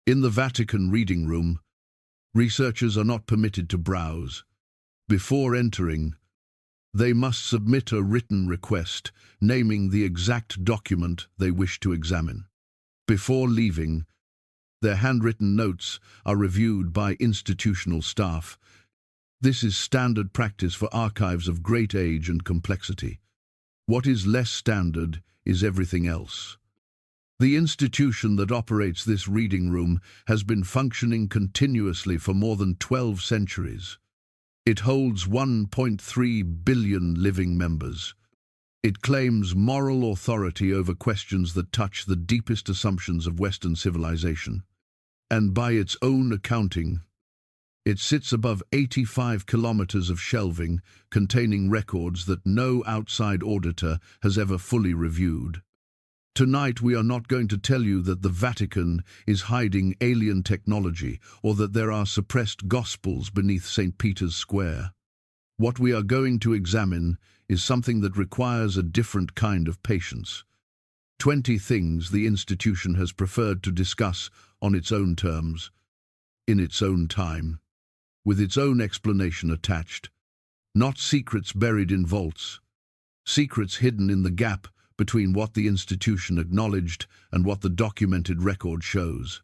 In the Vatican reading room, researchers are not permitted to browse. Before entering, they must submit a written request naming the exact document they wish to examine. Before leaving, their handwritten notes are reviewed by institutional staff. This is standard practice for archives of great age and complexity. What is less standard is everything else. The institution that operates this reading room has been functioning continuously for more than 12 centuries. It holds 1.3 billion living members. It claims moral authority over questions that touch the deepest assumptions of Western civilization. And by its own accounting, it sits above 85 kilometers of shelving containing records that no outside auditor has ever fully reviewed. Tonight we are not going to tell you that the Vatican is hiding alien technology or that there are suppressed gospels beneath St. Peter's Square. What we are going to examine is something that requires a different kind of patience. 20 things the institution has preferred to discuss on its own terms, in its own time, with its own explanation attached. Not secrets buried in vaults, secrets hidden in the gap between what the institution acknowledged and what the documented record shows.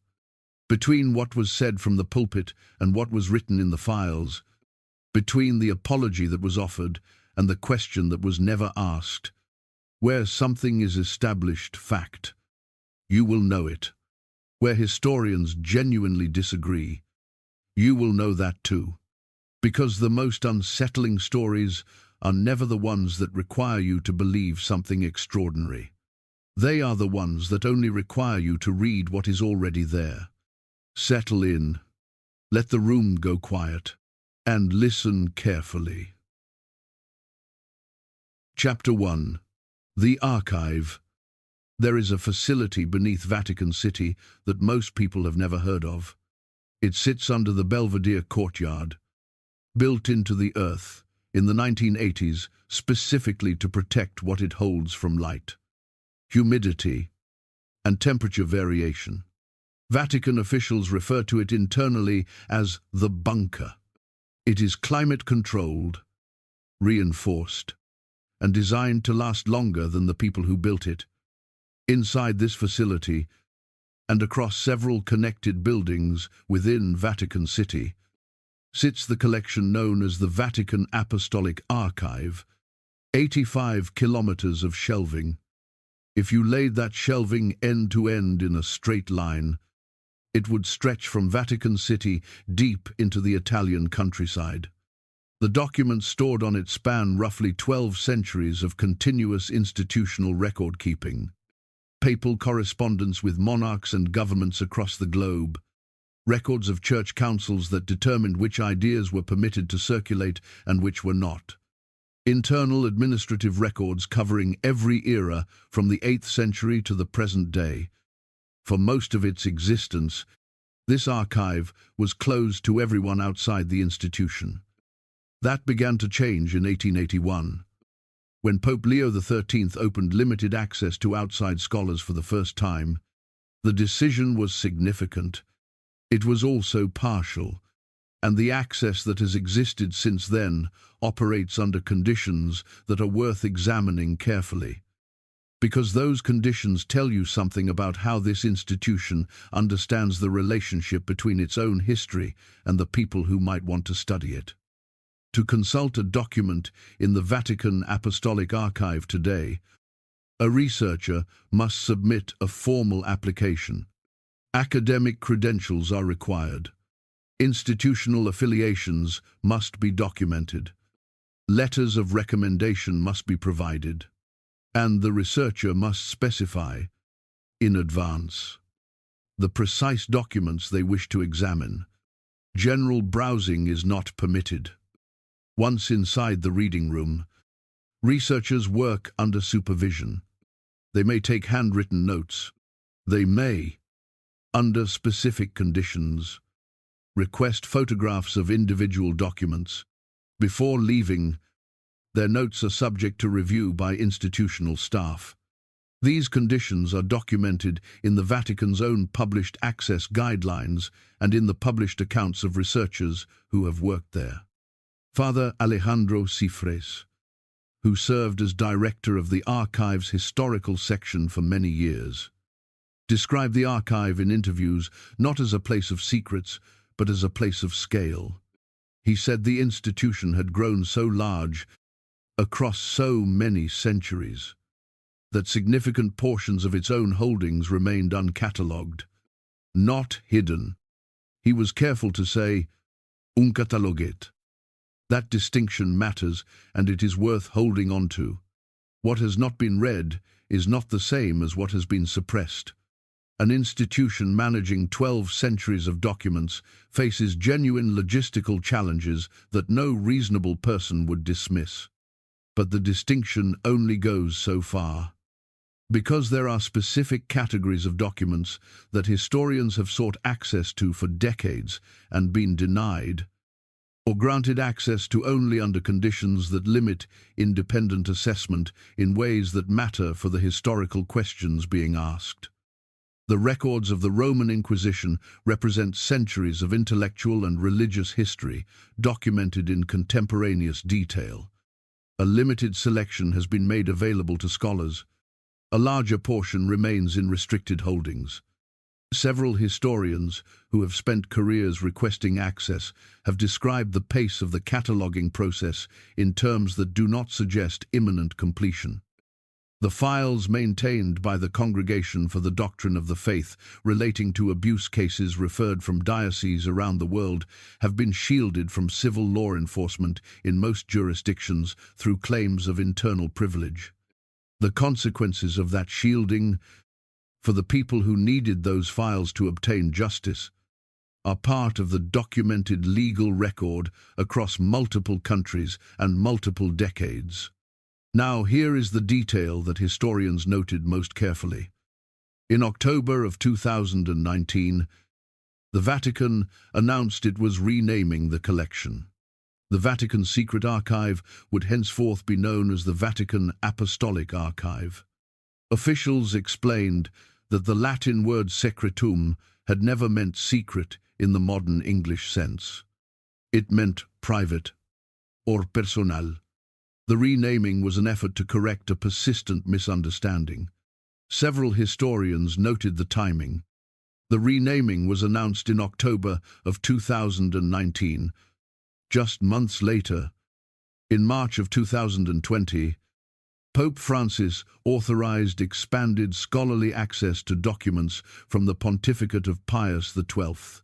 Between what was said from the pulpit and what was written in the files. Between the apology that was offered and the question that was never asked. Where something is established fact, you will know it. Where historians genuinely disagree, you will know that too. Because the most unsettling stories are never the ones that require you to believe something extraordinary. They are the ones that only require you to read what is already there. Settle in, let the room go quiet, and listen carefully. Chapter 1. The Archive. There is a facility beneath Vatican City that most people have never heard of. It sits under the Belvedere courtyard, built into the earth in the 1980s specifically to protect what it holds from light, humidity, and temperature variation. Vatican officials refer to it internally as the bunker. It is climate-controlled, reinforced, and designed to last longer than the people who built it. Inside this facility, and across several connected buildings within Vatican City, sits the collection known as the Vatican Apostolic Archive, 85 kilometers of shelving. If you laid that shelving end to end in a straight line, it would stretch from Vatican City deep into the Italian countryside. The documents stored on it span roughly 12 centuries of continuous institutional record-keeping. Papal correspondence with monarchs and governments across the globe, records of church councils that determined which ideas were permitted to circulate and which were not. Internal administrative records covering every era from the 8th century to the present day. For most of its existence, this archive was closed to everyone outside the institution. That began to change in 1881, when Pope Leo XIII opened limited access to outside scholars for the first time. The decision was significant. It was also partial, and the access that has existed since then operates under conditions that are worth examining carefully. Because those conditions tell you something about how this institution understands the relationship between its own history and the people who might want to study it. To consult a document in the Vatican Apostolic Archive today, a researcher must submit a formal application. Academic credentials are required. Institutional affiliations must be documented. Letters of recommendation must be provided. And the researcher must specify, in advance, the precise documents they wish to examine. General browsing is not permitted. Once inside the reading room, researchers work under supervision. They may take handwritten notes. They may, under specific conditions, request photographs of individual documents. Before leaving, their notes are subject to review by institutional staff. These conditions are documented in the Vatican's own published access guidelines and in the published accounts of researchers who have worked there. Father Alejandro Cifres, who served as director of the Archive's historical section for many years, described the archive in interviews not as a place of secrets, but as a place of scale. He said the institution had grown so large, across so many centuries, that significant portions of its own holdings remained uncatalogued, not hidden. He was careful to say, uncataloguet. That distinction matters, and it is worth holding on to. What has not been read is not the same as what has been suppressed. An institution managing 12 centuries of documents faces genuine logistical challenges that no reasonable person would dismiss. But the distinction only goes so far. Because there are specific categories of documents that historians have sought access to for decades and been denied, or granted access to only under conditions that limit independent assessment in ways that matter for the historical questions being asked. The records of the Roman Inquisition represent centuries of intellectual and religious history documented in contemporaneous detail. A limited selection has been made available to scholars. A larger portion remains in restricted holdings. Several historians who have spent careers requesting access have described the pace of the cataloguing process in terms that do not suggest imminent completion. The files maintained by the Congregation for the Doctrine of the Faith relating to abuse cases referred from dioceses around the world have been shielded from civil law enforcement in most jurisdictions through claims of internal privilege. The consequences of that shielding, for the people who needed those files to obtain justice, are part of the documented legal record across multiple countries and multiple decades. Now, here is the detail that historians noted most carefully. In October of 2019, the Vatican announced it was renaming the collection. The Vatican Secret Archive would henceforth be known as the Vatican Apostolic Archive. Officials explained that the Latin word secretum had never meant secret in the modern English sense. It meant private, or personal. The renaming was an effort to correct a persistent misunderstanding. Several historians noted the timing. The renaming was announced in October of 2019. Just months later, in March of 2020, Pope Francis authorized expanded scholarly access to documents from the pontificate of Pius XII.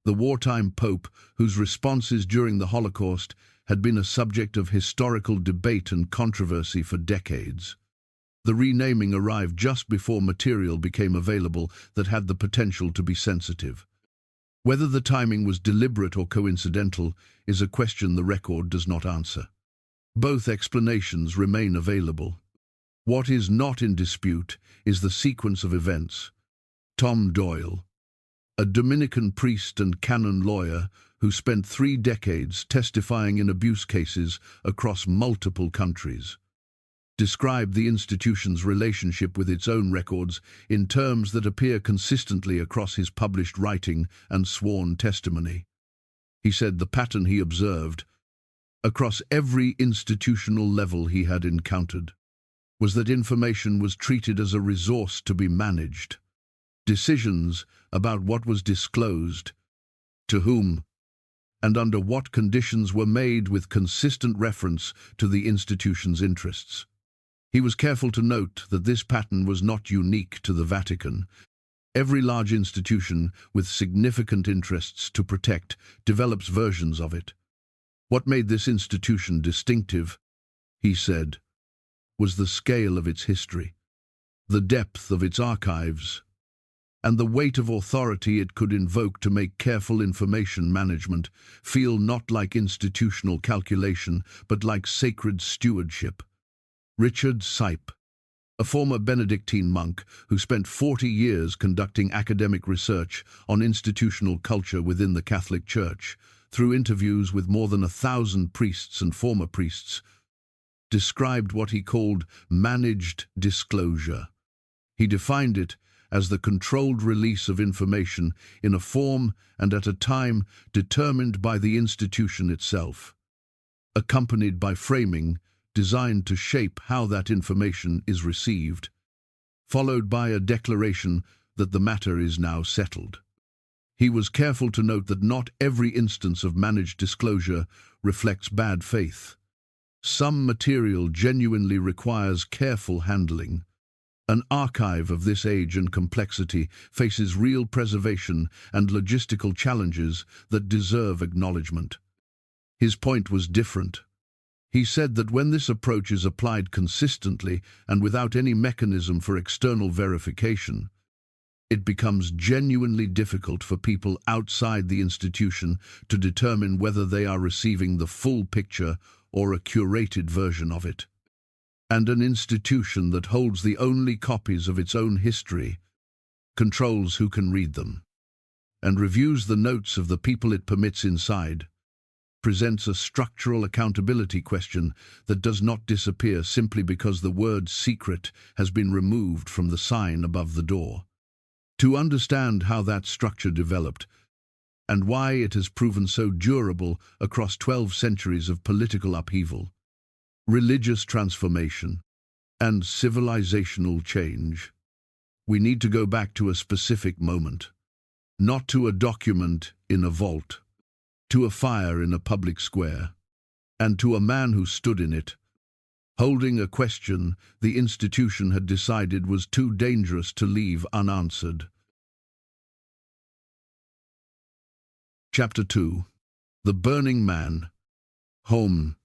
The wartime pope, whose responses during the Holocaust had been a subject of historical debate and controversy for decades. The renaming arrived just before material became available that had the potential to be sensitive. Whether the timing was deliberate or coincidental is a question the record does not answer. Both explanations remain available. What is not in dispute is the sequence of events. Tom Doyle, a Dominican priest and canon lawyer who spent 3 decades testifying in abuse cases across multiple countries, described the institution's relationship with its own records in terms that appear consistently across his published writing and sworn testimony. He said the pattern he observed, across every institutional level he had encountered, was that information was treated as a resource to be managed. Decisions about what was disclosed, to whom, and under what conditions were made with consistent reference to the institution's interests. He was careful to note that this pattern was not unique to the Vatican. Every large institution with significant interests to protect develops versions of it. What made this institution distinctive, he said, was the scale of its history, the depth of its archives, and the weight of authority it could invoke to make careful information management feel not like institutional calculation, but like sacred stewardship. Richard Sipe, a former Benedictine monk who spent 40 years conducting academic research on institutional culture within the Catholic Church, through interviews with more than 1,000 priests and former priests, described what he called managed disclosure. He defined it as the controlled release of information in a form and at a time determined by the institution itself, accompanied by framing designed to shape how that information is received, followed by a declaration that the matter is now settled. He was careful to note that not every instance of managed disclosure reflects bad faith. Some material genuinely requires careful handling. An archive of this age and complexity faces real preservation and logistical challenges that deserve acknowledgement. His point was different. He said that when this approach is applied consistently and without any mechanism for external verification, it becomes genuinely difficult for people outside the institution to determine whether they are receiving the full picture or a curated version of it. And an institution that holds the only copies of its own history controls who can read them, and reviews the notes of the people it permits inside, presents a structural accountability question that does not disappear simply because the word secret has been removed from the sign above the door. To understand how that structure developed, and why it has proven so durable across 12 centuries of political upheaval, religious transformation, and civilizational change, we need to go back to a specific moment, not to a document in a vault, to a fire in a public square, and to a man who stood in it, holding a question the institution had decided was too dangerous to leave unanswered. Chapter 2. The Burning Man. Home.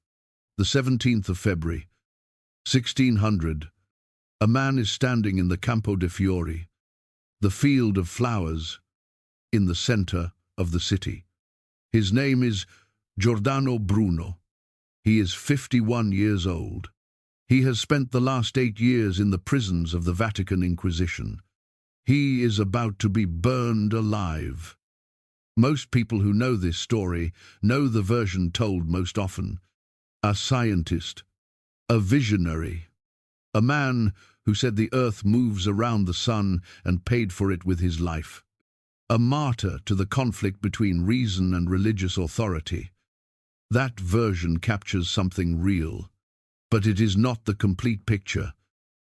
The 17th of February, 1600. A man is standing in the Campo de Fiori, the field of flowers, in the center of the city. His name is Giordano Bruno. He is 51 years old. He has spent the last 8 years in the prisons of the Vatican Inquisition. He is about to be burned alive. Most people who know this story know the version told most often. A scientist, a visionary, a man who said the earth moves around the sun and paid for it with his life. A martyr to the conflict between reason and religious authority. That version captures something real, but it is not the complete picture,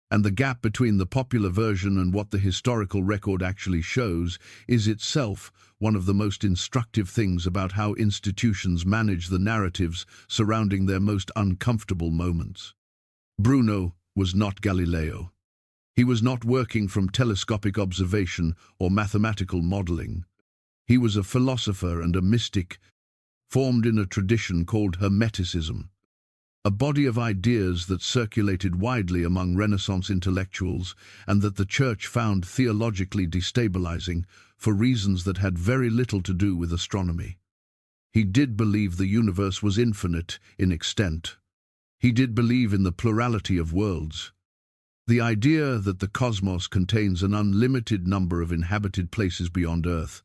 and the gap between the popular version and what the historical record actually shows is itself one of the most instructive things about how institutions manage the narratives surrounding their most uncomfortable moments. Bruno was not Galileo. He was not working from telescopic observation or mathematical modeling. He was a philosopher and a mystic, formed in a tradition called Hermeticism, a body of ideas that circulated widely among Renaissance intellectuals and that the Church found theologically destabilizing for reasons that had very little to do with astronomy. He did believe the universe was infinite in extent. He did believe in the plurality of worlds. The idea that the cosmos contains an unlimited number of inhabited places beyond Earth.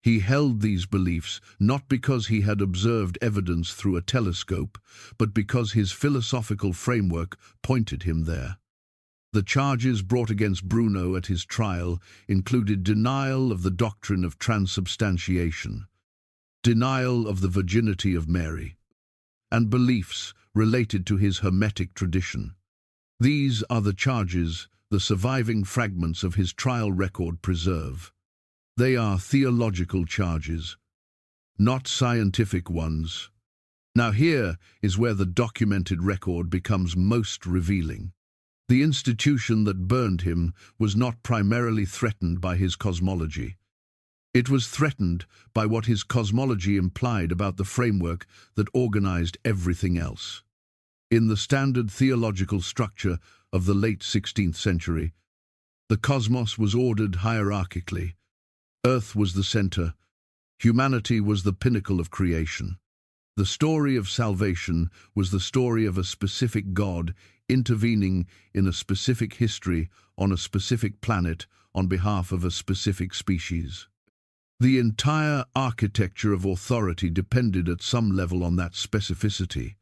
He held these beliefs not because he had observed evidence through a telescope, but because his philosophical framework pointed him there. The charges brought against Bruno at his trial included denial of the doctrine of transubstantiation, denial of the virginity of Mary, and beliefs related to his Hermetic tradition. These are the charges the surviving fragments of his trial record preserve. They are theological charges, not scientific ones. Now here is where the documented record becomes most revealing. The institution that burned him was not primarily threatened by his cosmology. It was threatened by what his cosmology implied about the framework that organized everything else. In the standard theological structure of the late 16th century, the cosmos was ordered hierarchically. Earth was the center. Humanity was the pinnacle of creation. The story of salvation was the story of a specific God intervening in a specific history on a specific planet on behalf of a specific species. The entire architecture of authority depended at some level on that specificity.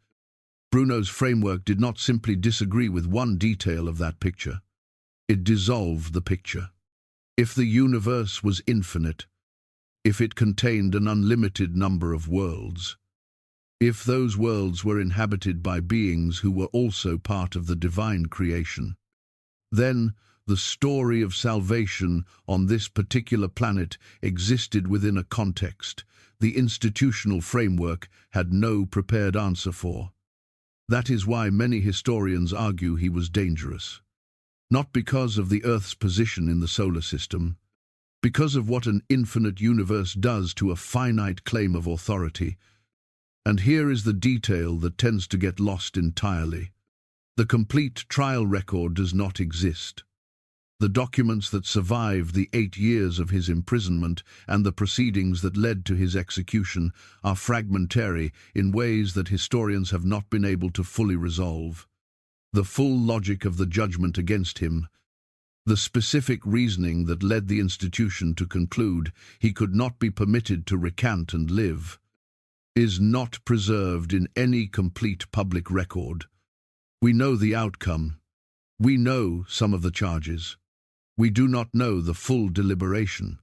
Bruno's framework did not simply disagree with one detail of that picture. It dissolved the picture. If the universe was infinite, if it contained an unlimited number of worlds, if those worlds were inhabited by beings who were also part of the divine creation, then the story of salvation on this particular planet existed within a context the institutional framework had no prepared answer for. That is why many historians argue he was dangerous. Not because of the Earth's position in the solar system, because of what an infinite universe does to a finite claim of authority. And here is the detail that tends to get lost entirely. The complete trial record does not exist. The documents that survive the 8 years of his imprisonment and the proceedings that led to his execution are fragmentary in ways that historians have not been able to fully resolve. The full logic of the judgment against him, the specific reasoning that led the institution to conclude he could not be permitted to recant and live, is not preserved in any complete public record. We know the outcome. We know some of the charges. We do not know the full deliberation.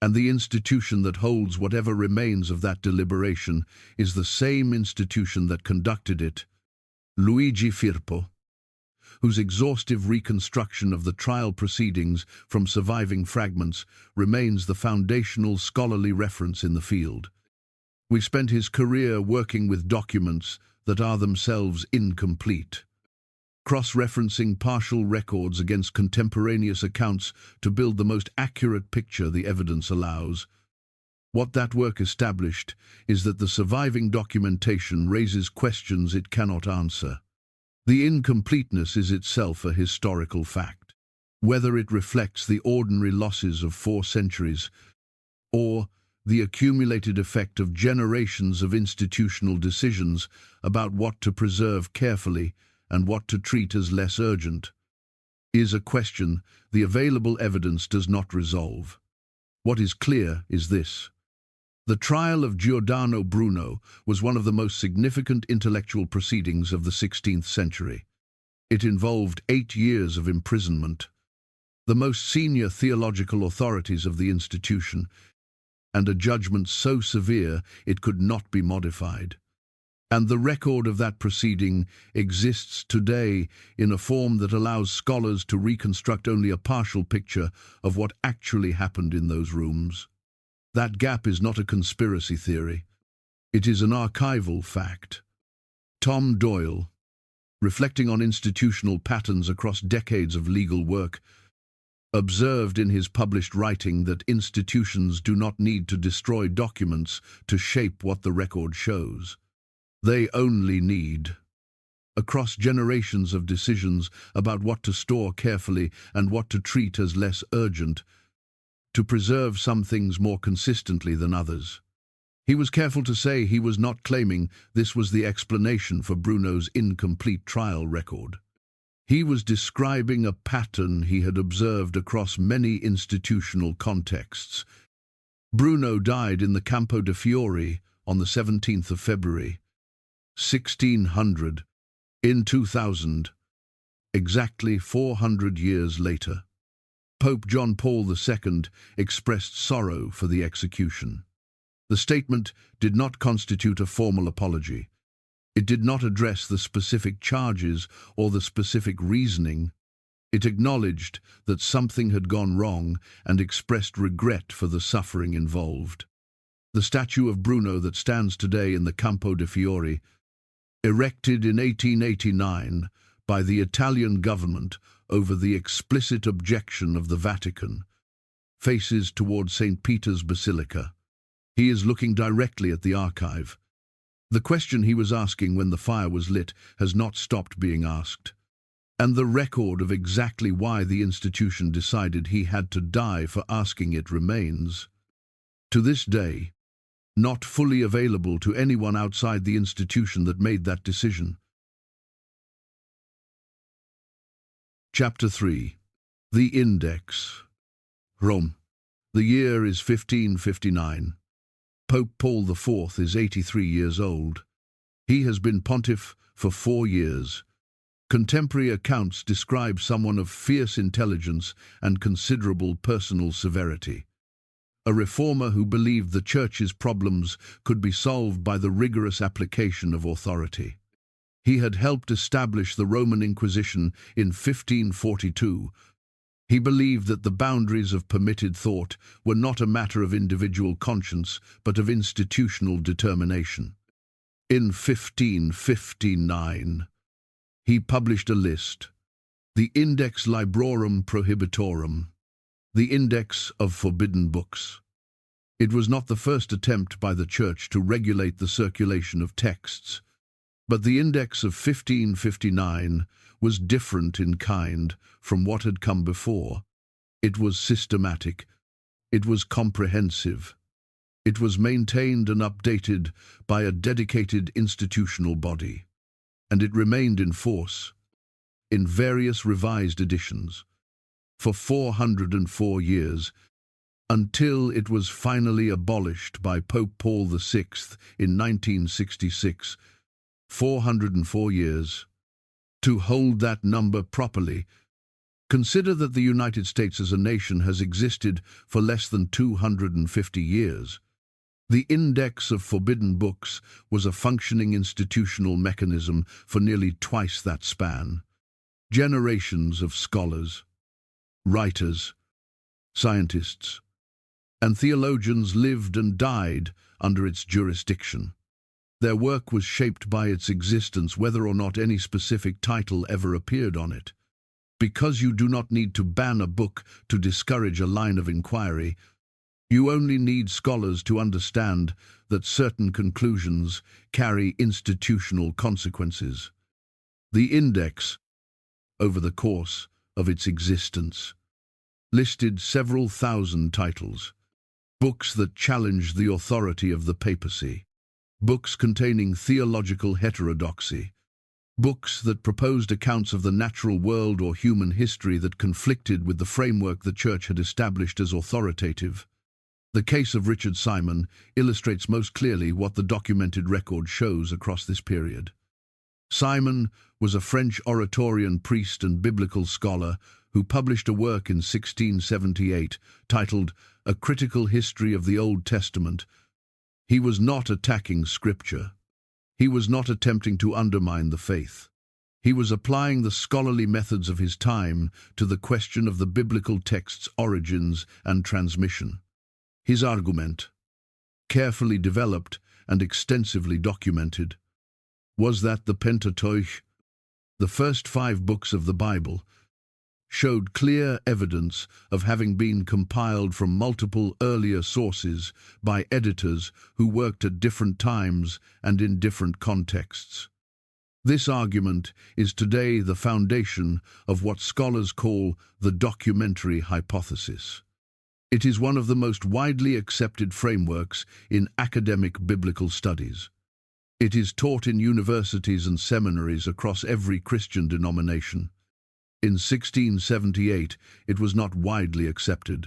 And the institution that holds whatever remains of that deliberation is the same institution that conducted it, Luigi Firpo, whose exhaustive reconstruction of the trial proceedings from surviving fragments remains the foundational scholarly reference in the field. We spent his career working with documents that are themselves incomplete, cross-referencing partial records against contemporaneous accounts to build the most accurate picture the evidence allows. What that work established is that the surviving documentation raises questions it cannot answer. The incompleteness is itself a historical fact. Whether it reflects the ordinary losses of 4 centuries, or the accumulated effect of generations of institutional decisions about what to preserve carefully and what to treat as less urgent, is a question the available evidence does not resolve. What is clear is this. The trial of Giordano Bruno was one of the most significant intellectual proceedings of the 16th century. It involved 8 years of imprisonment, the most senior theological authorities of the institution, and a judgment so severe it could not be modified. And the record of that proceeding exists today in a form that allows scholars to reconstruct only a partial picture of what actually happened in those rooms. That gap is not a conspiracy theory. It is an archival fact. Tom Doyle, reflecting on institutional patterns across decades of legal work, observed in his published writing that institutions do not need to destroy documents to shape what the record shows. They only need, across generations of decisions about what to store carefully and what to treat as less urgent, to preserve some things more consistently than others. He was careful to say he was not claiming this was the explanation for Bruno's incomplete trial record. He was describing a pattern he had observed across many institutional contexts. Bruno died in the Campo de' Fiori on the 17th of February, 1600, in 2000, exactly 400 years later. Pope John Paul II expressed sorrow for the execution. The statement did not constitute a formal apology. It did not address the specific charges or the specific reasoning. It acknowledged that something had gone wrong and expressed regret for the suffering involved. The statue of Bruno that stands today in the Campo de' Fiori, erected in 1889 by the Italian government over the explicit objection of the Vatican, faces toward St. Peter's Basilica. He is looking directly at the archive. The question he was asking when the fire was lit has not stopped being asked, and the record of exactly why the institution decided he had to die for asking it remains, to this day, not fully available to anyone outside the institution that made that decision. Chapter 3. The Index. Rome. The year is 1559. Pope Paul IV is 83 years old. He has been pontiff for 4 years. Contemporary accounts describe someone of fierce intelligence and considerable personal severity. A reformer who believed the Church's problems could be solved by the rigorous application of authority. He had helped establish the Roman Inquisition in 1542. He believed that the boundaries of permitted thought were not a matter of individual conscience, but of institutional determination. In 1559, he published a list, the Index Librorum Prohibitorum, the Index of Forbidden Books. It was not the first attempt by the Church to regulate the circulation of texts, but the Index of 1559 was different in kind from what had come before. It was systematic. It was comprehensive. It was maintained and updated by a dedicated institutional body, and it remained in force, in various revised editions, for 404 years, until it was finally abolished by Pope Paul VI in 1966, 404 years. To hold that number properly, consider that the United States as a nation has existed for less than 250 years. The Index of Forbidden Books was a functioning institutional mechanism for nearly twice that span. Generations of scholars, writers, scientists, and theologians lived and died under its jurisdiction. Their work was shaped by its existence, whether or not any specific title ever appeared on it. Because you do not need to ban a book to discourage a line of inquiry, you only need scholars to understand that certain conclusions carry institutional consequences. The Index, over the course of its existence, listed several thousand titles, books that challenged the authority of the papacy, books containing theological heterodoxy, books that proposed accounts of the natural world or human history that conflicted with the framework the Church had established as authoritative. The case of Richard Sipe illustrates most clearly what the documented record shows across this period. Sipe was a French oratorian, priest, and biblical scholar who published a work in 1678 titled A Critical History of the Old Testament. He was not attacking Scripture. He was not attempting to undermine the faith. He was applying the scholarly methods of his time to the question of the biblical text's origins and transmission. His argument, carefully developed and extensively documented, was that the Pentateuch, the first 5 books of the Bible, showed clear evidence of having been compiled from multiple earlier sources by editors who worked at different times and in different contexts. This argument is today the foundation of what scholars call the documentary hypothesis. It is one of the most widely accepted frameworks in academic biblical studies. It is taught in universities and seminaries across every Christian denomination. In 1678, it was not widely accepted.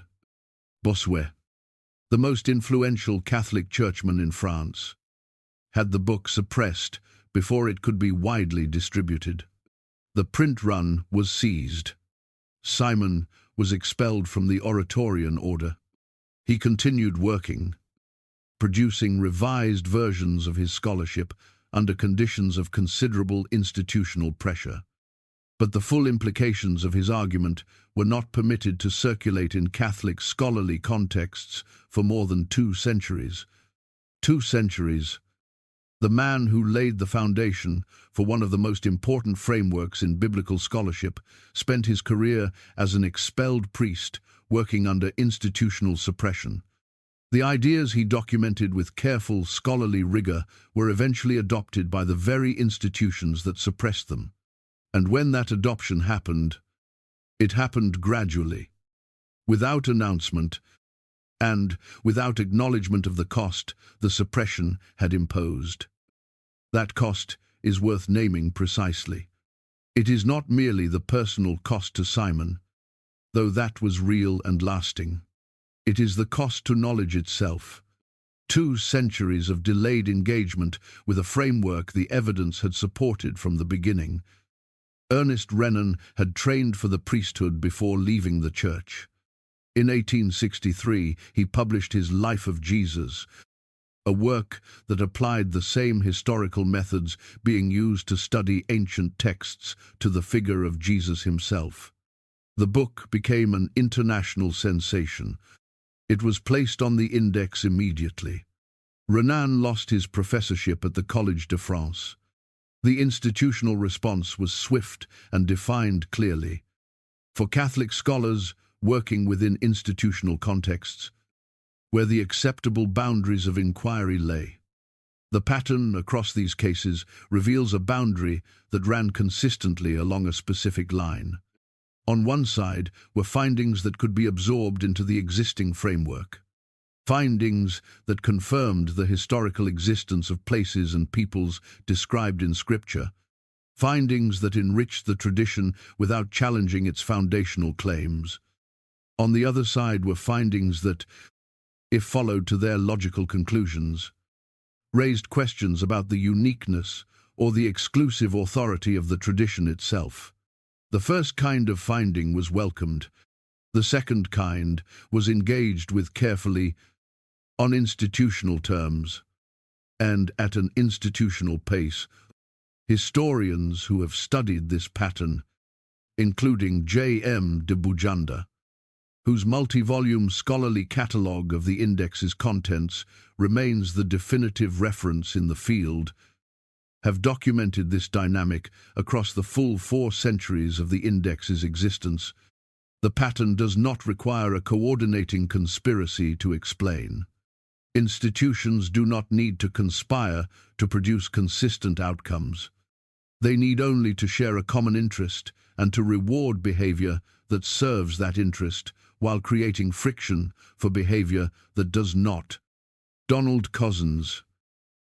Bossuet, the most influential Catholic churchman in France, had the book suppressed before it could be widely distributed. The print run was seized. Sipe was expelled from the Oratorian order. He continued working, producing revised versions of his scholarship under conditions of considerable institutional pressure. But the full implications of his argument were not permitted to circulate in Catholic scholarly contexts for more than 2 centuries. 2 centuries. The man who laid the foundation for one of the most important frameworks in biblical scholarship spent his career as an expelled priest working under institutional suppression. The ideas he documented with careful scholarly rigor were eventually adopted by the very institutions that suppressed them. And when that adoption happened, it happened gradually, without announcement, and without acknowledgement of the cost the suppression had imposed. That cost is worth naming precisely. It is not merely the personal cost to Sipe, though that was real and lasting. It is the cost to knowledge itself, 2 centuries of delayed engagement with a framework the evidence had supported from the beginning. Ernest Renan had trained for the priesthood before leaving the church. In 1863, he published his Life of Jesus, a work that applied the same historical methods being used to study ancient texts to the figure of Jesus himself. The book became an international sensation. It was placed on the index immediately. Renan lost his professorship at the Collège de France. The institutional response was swift and defined clearly. For Catholic scholars working within institutional contexts, where the acceptable boundaries of inquiry lay. The pattern across these cases reveals a boundary that ran consistently along a specific line. On one side were findings that could be absorbed into the existing framework. Findings that confirmed the historical existence of places and peoples described in Scripture. Findings that enriched the tradition without challenging its foundational claims. On the other side were findings that, if followed to their logical conclusions, raised questions about the uniqueness or the exclusive authority of the tradition itself. The first kind of finding was welcomed. The second kind was engaged with carefully, on institutional terms, and at an institutional pace. Historians who have studied this pattern, including J.M. de Bujanda, whose multi-volume scholarly catalogue of the index's contents remains the definitive reference in the field, have documented this dynamic across the full 4 centuries of the index's existence. The pattern does not require a coordinating conspiracy to explain. Institutions do not need to conspire to produce consistent outcomes. They need only to share a common interest and to reward behavior that serves that interest, while creating friction for behavior that does not. Donald Cozzens,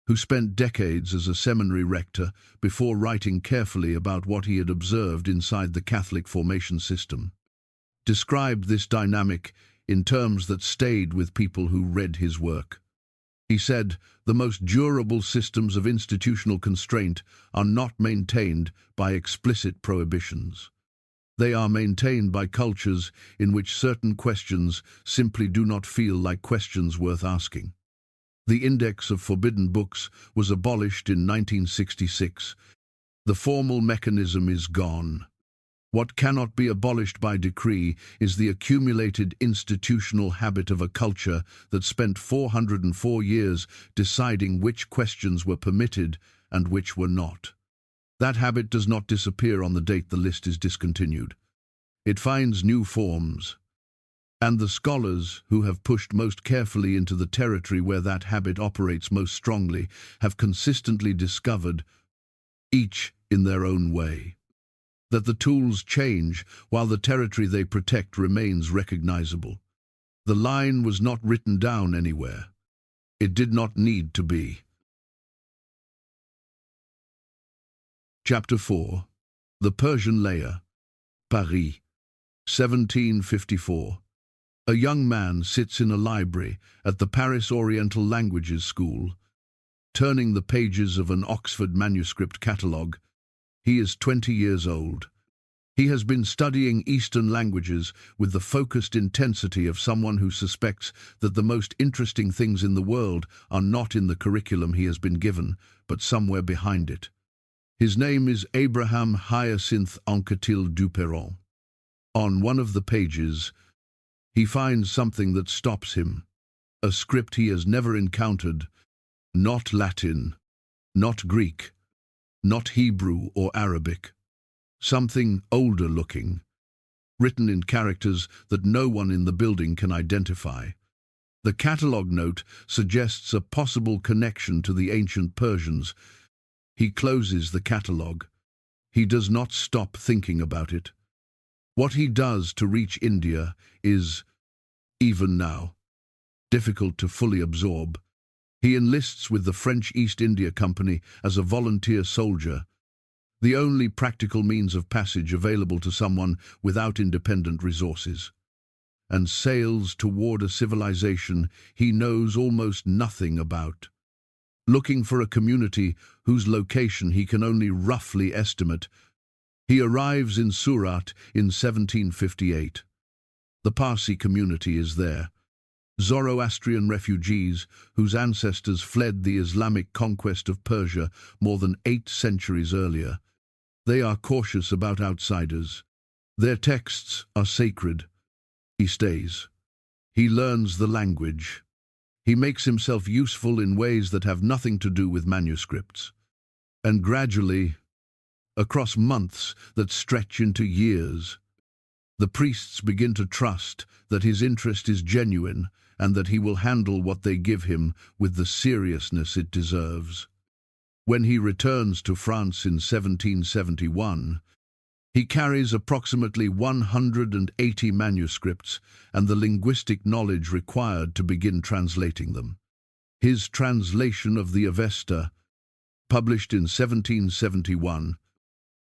who spent decades as a seminary rector before writing carefully about what he had observed inside the Catholic formation system, described this dynamic in terms that stayed with people who read his work. He said, "The most durable systems of institutional constraint are not maintained by explicit prohibitions. They are maintained by cultures in which certain questions simply do not feel like questions worth asking." The Index of Forbidden Books was abolished in 1966. The formal mechanism is gone. What cannot be abolished by decree is the accumulated institutional habit of a culture that spent 404 years deciding which questions were permitted and which were not. That habit does not disappear on the date the list is discontinued. It finds new forms. And the scholars who have pushed most carefully into the territory where that habit operates most strongly have consistently discovered, each in their own way, that the tools change while the territory they protect remains recognizable. The line was not written down anywhere. It did not need to be. Chapter 4. The Persian Layer. Paris, 1754. A young man sits in a library at the Paris Oriental Languages School, turning the pages of an Oxford manuscript catalogue. He is 20 years old. He has been studying Eastern languages with the focused intensity of someone who suspects that the most interesting things in the world are not in the curriculum he has been given, but somewhere behind it. His name is Abraham Hyacinth Anquetil Duperron. On one of the pages, he finds something that stops him, a script he has never encountered, not Latin, not Greek, not Hebrew or Arabic, something older looking, written in characters that no one in the building can identify. The catalogue note suggests a possible connection to the ancient Persians. He closes the catalogue. He does not stop thinking about it. What he does to reach India is, even now, difficult to fully absorb. He enlists with the French East India Company as a volunteer soldier, the only practical means of passage available to someone without independent resources. and sails toward a civilization he knows almost nothing about. Looking for a community whose location he can only roughly estimate, he arrives in Surat in 1758. The Parsi community is there, Zoroastrian refugees whose ancestors fled the Islamic conquest of Persia more than 8 centuries earlier. They are cautious about outsiders. Their texts are sacred. He stays. He learns the language. He makes himself useful in ways that have nothing to do with manuscripts. And gradually, across months that stretch into years, the priests begin to trust that his interest is genuine and that he will handle what they give him with the seriousness it deserves. When he returns to France in 1771, he carries approximately 180 manuscripts and the linguistic knowledge required to begin translating them. His translation of the Avesta, published in 1771,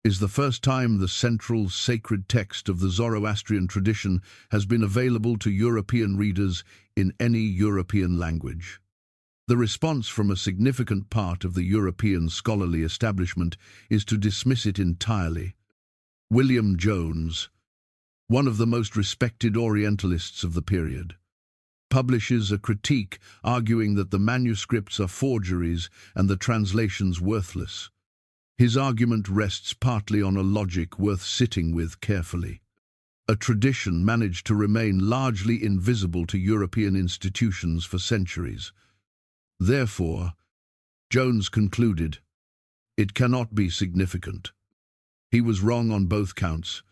is the first time the central sacred text of the Zoroastrian tradition has been available to European readers in any European language. The response from a significant part of the European scholarly establishment is to dismiss it entirely. William Jones, one of the most respected Orientalists of the period, publishes a critique arguing that the manuscripts are forgeries and the translations worthless. His argument rests partly on a logic worth sitting with carefully. A tradition managed to remain largely invisible to European institutions for centuries. Therefore, Jones concluded, it cannot be significant. He was wrong on both counts.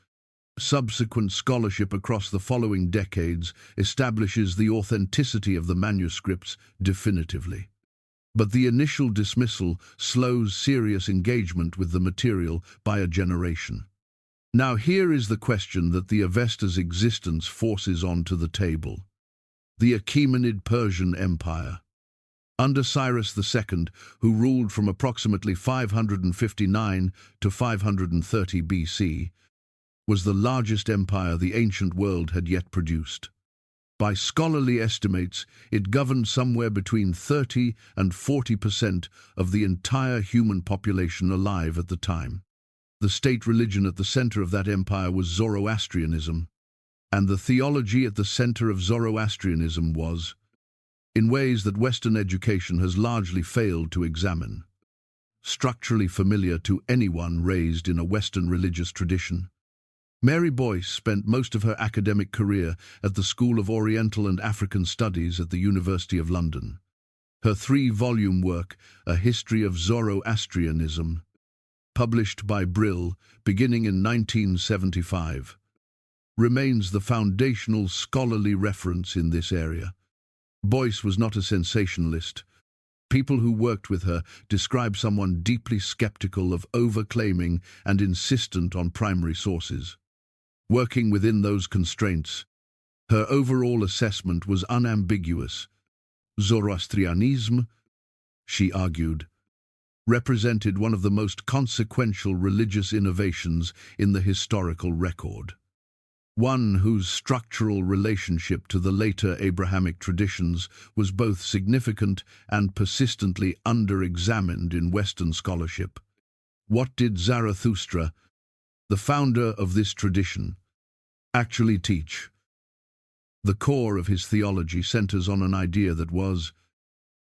Subsequent scholarship across the following decades establishes the authenticity of the manuscripts definitively. But the initial dismissal slows serious engagement with the material by a generation. Now here is the question that the Avesta's existence forces onto the table. The Achaemenid Persian Empire. Under Cyrus II, who ruled from approximately 559 to 530 BC, was the largest empire the ancient world had yet produced. By scholarly estimates, it governed somewhere between 30 and 40% of the entire human population alive at the time. The state religion at the center of that empire was Zoroastrianism, and the theology at the center of Zoroastrianism was, in ways that Western education has largely failed to examine, structurally familiar to anyone raised in a Western religious tradition. Mary Boyce spent most of her academic career at the School of Oriental and African Studies at the University of London. Her 3-volume work, A History of Zoroastrianism, published by Brill beginning in 1975, remains the foundational scholarly reference in this area. Boyce was not a sensationalist. People who worked with her describe someone deeply skeptical of over-claiming and insistent on primary sources. Working within those constraints, her overall assessment was unambiguous. Zoroastrianism, she argued, represented one of the most consequential religious innovations in the historical record. One whose structural relationship to the later Abrahamic traditions was both significant and persistently under-examined in Western scholarship. What did Zarathustra, the founder of this tradition, actually teach? The core of his theology centers on an idea that was,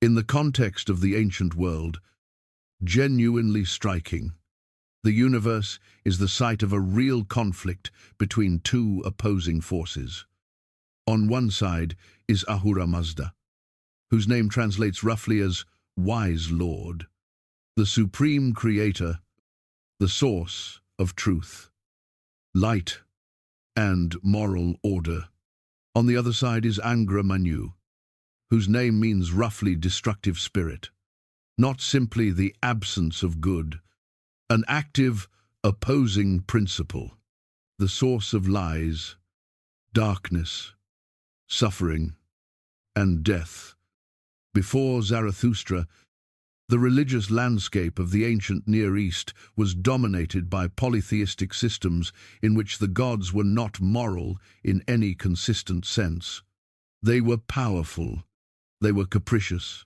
in the context of the ancient world, genuinely striking. The universe is the site of a real conflict between 2 opposing forces. On one side is Ahura Mazda, whose name translates roughly as Wise Lord, the supreme creator, the source of truth, light, and moral order. On the other side is Angra Mainyu, whose name means roughly destructive spirit, not simply the absence of good, an active, opposing principle, the source of lies, darkness, suffering, and death. Before Zarathustra, The religious landscape of the ancient Near East was dominated by polytheistic systems in which the gods were not moral in any consistent sense. They were powerful. They were capricious.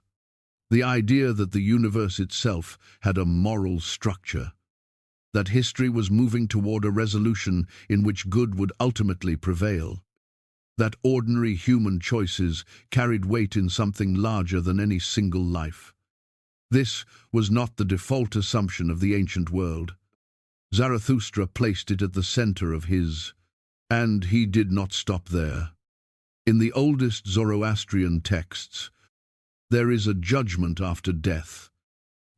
The idea that the universe itself had a moral structure, that history was moving toward a resolution in which good would ultimately prevail, that ordinary human choices carried weight in something larger than any single life. This was not the default assumption of the ancient world. Zarathustra placed it at the center of his, and he did not stop there. In the oldest Zoroastrian texts, there is a judgment after death,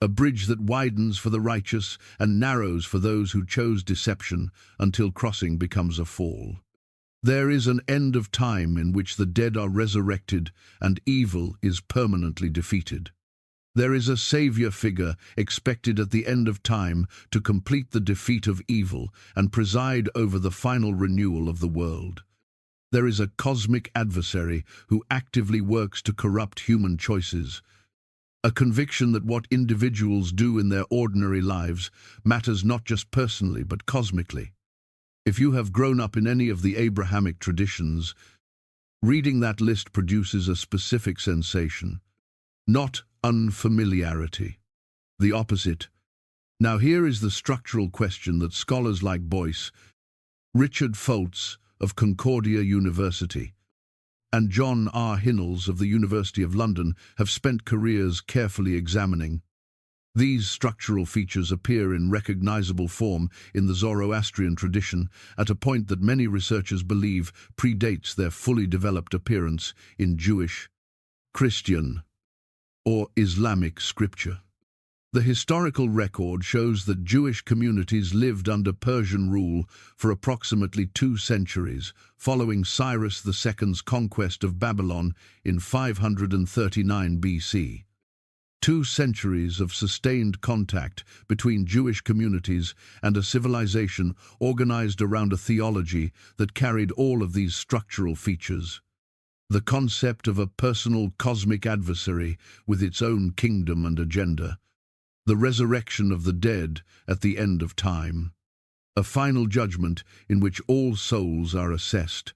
a bridge that widens for the righteous and narrows for those who chose deception until crossing becomes a fall. There is an end of time in which the dead are resurrected and evil is permanently defeated. There is a savior figure expected at the end of time to complete the defeat of evil and preside over the final renewal of the world. There is a cosmic adversary who actively works to corrupt human choices, a conviction that what individuals do in their ordinary lives matters not just personally but cosmically. If you have grown up in any of the Abrahamic traditions, reading that list produces a specific sensation, not unfamiliarity. The opposite. Now here is the structural question that scholars like Boyce, Richard Foltz of Concordia University, and John R. Hinnells of the University of London have spent careers carefully examining. These structural features appear in recognizable form in the Zoroastrian tradition at a point that many researchers believe predates their fully developed appearance in Jewish, Christian, or Islamic scripture. The historical record shows that Jewish communities lived under Persian rule for approximately 2 centuries, following Cyrus II's conquest of Babylon in 539 BC. 2 centuries of sustained contact between Jewish communities and a civilization organized around a theology that carried all of these structural features. The concept of a personal cosmic adversary with its own kingdom and agenda, the resurrection of the dead at the end of time, a final judgment in which all souls are assessed,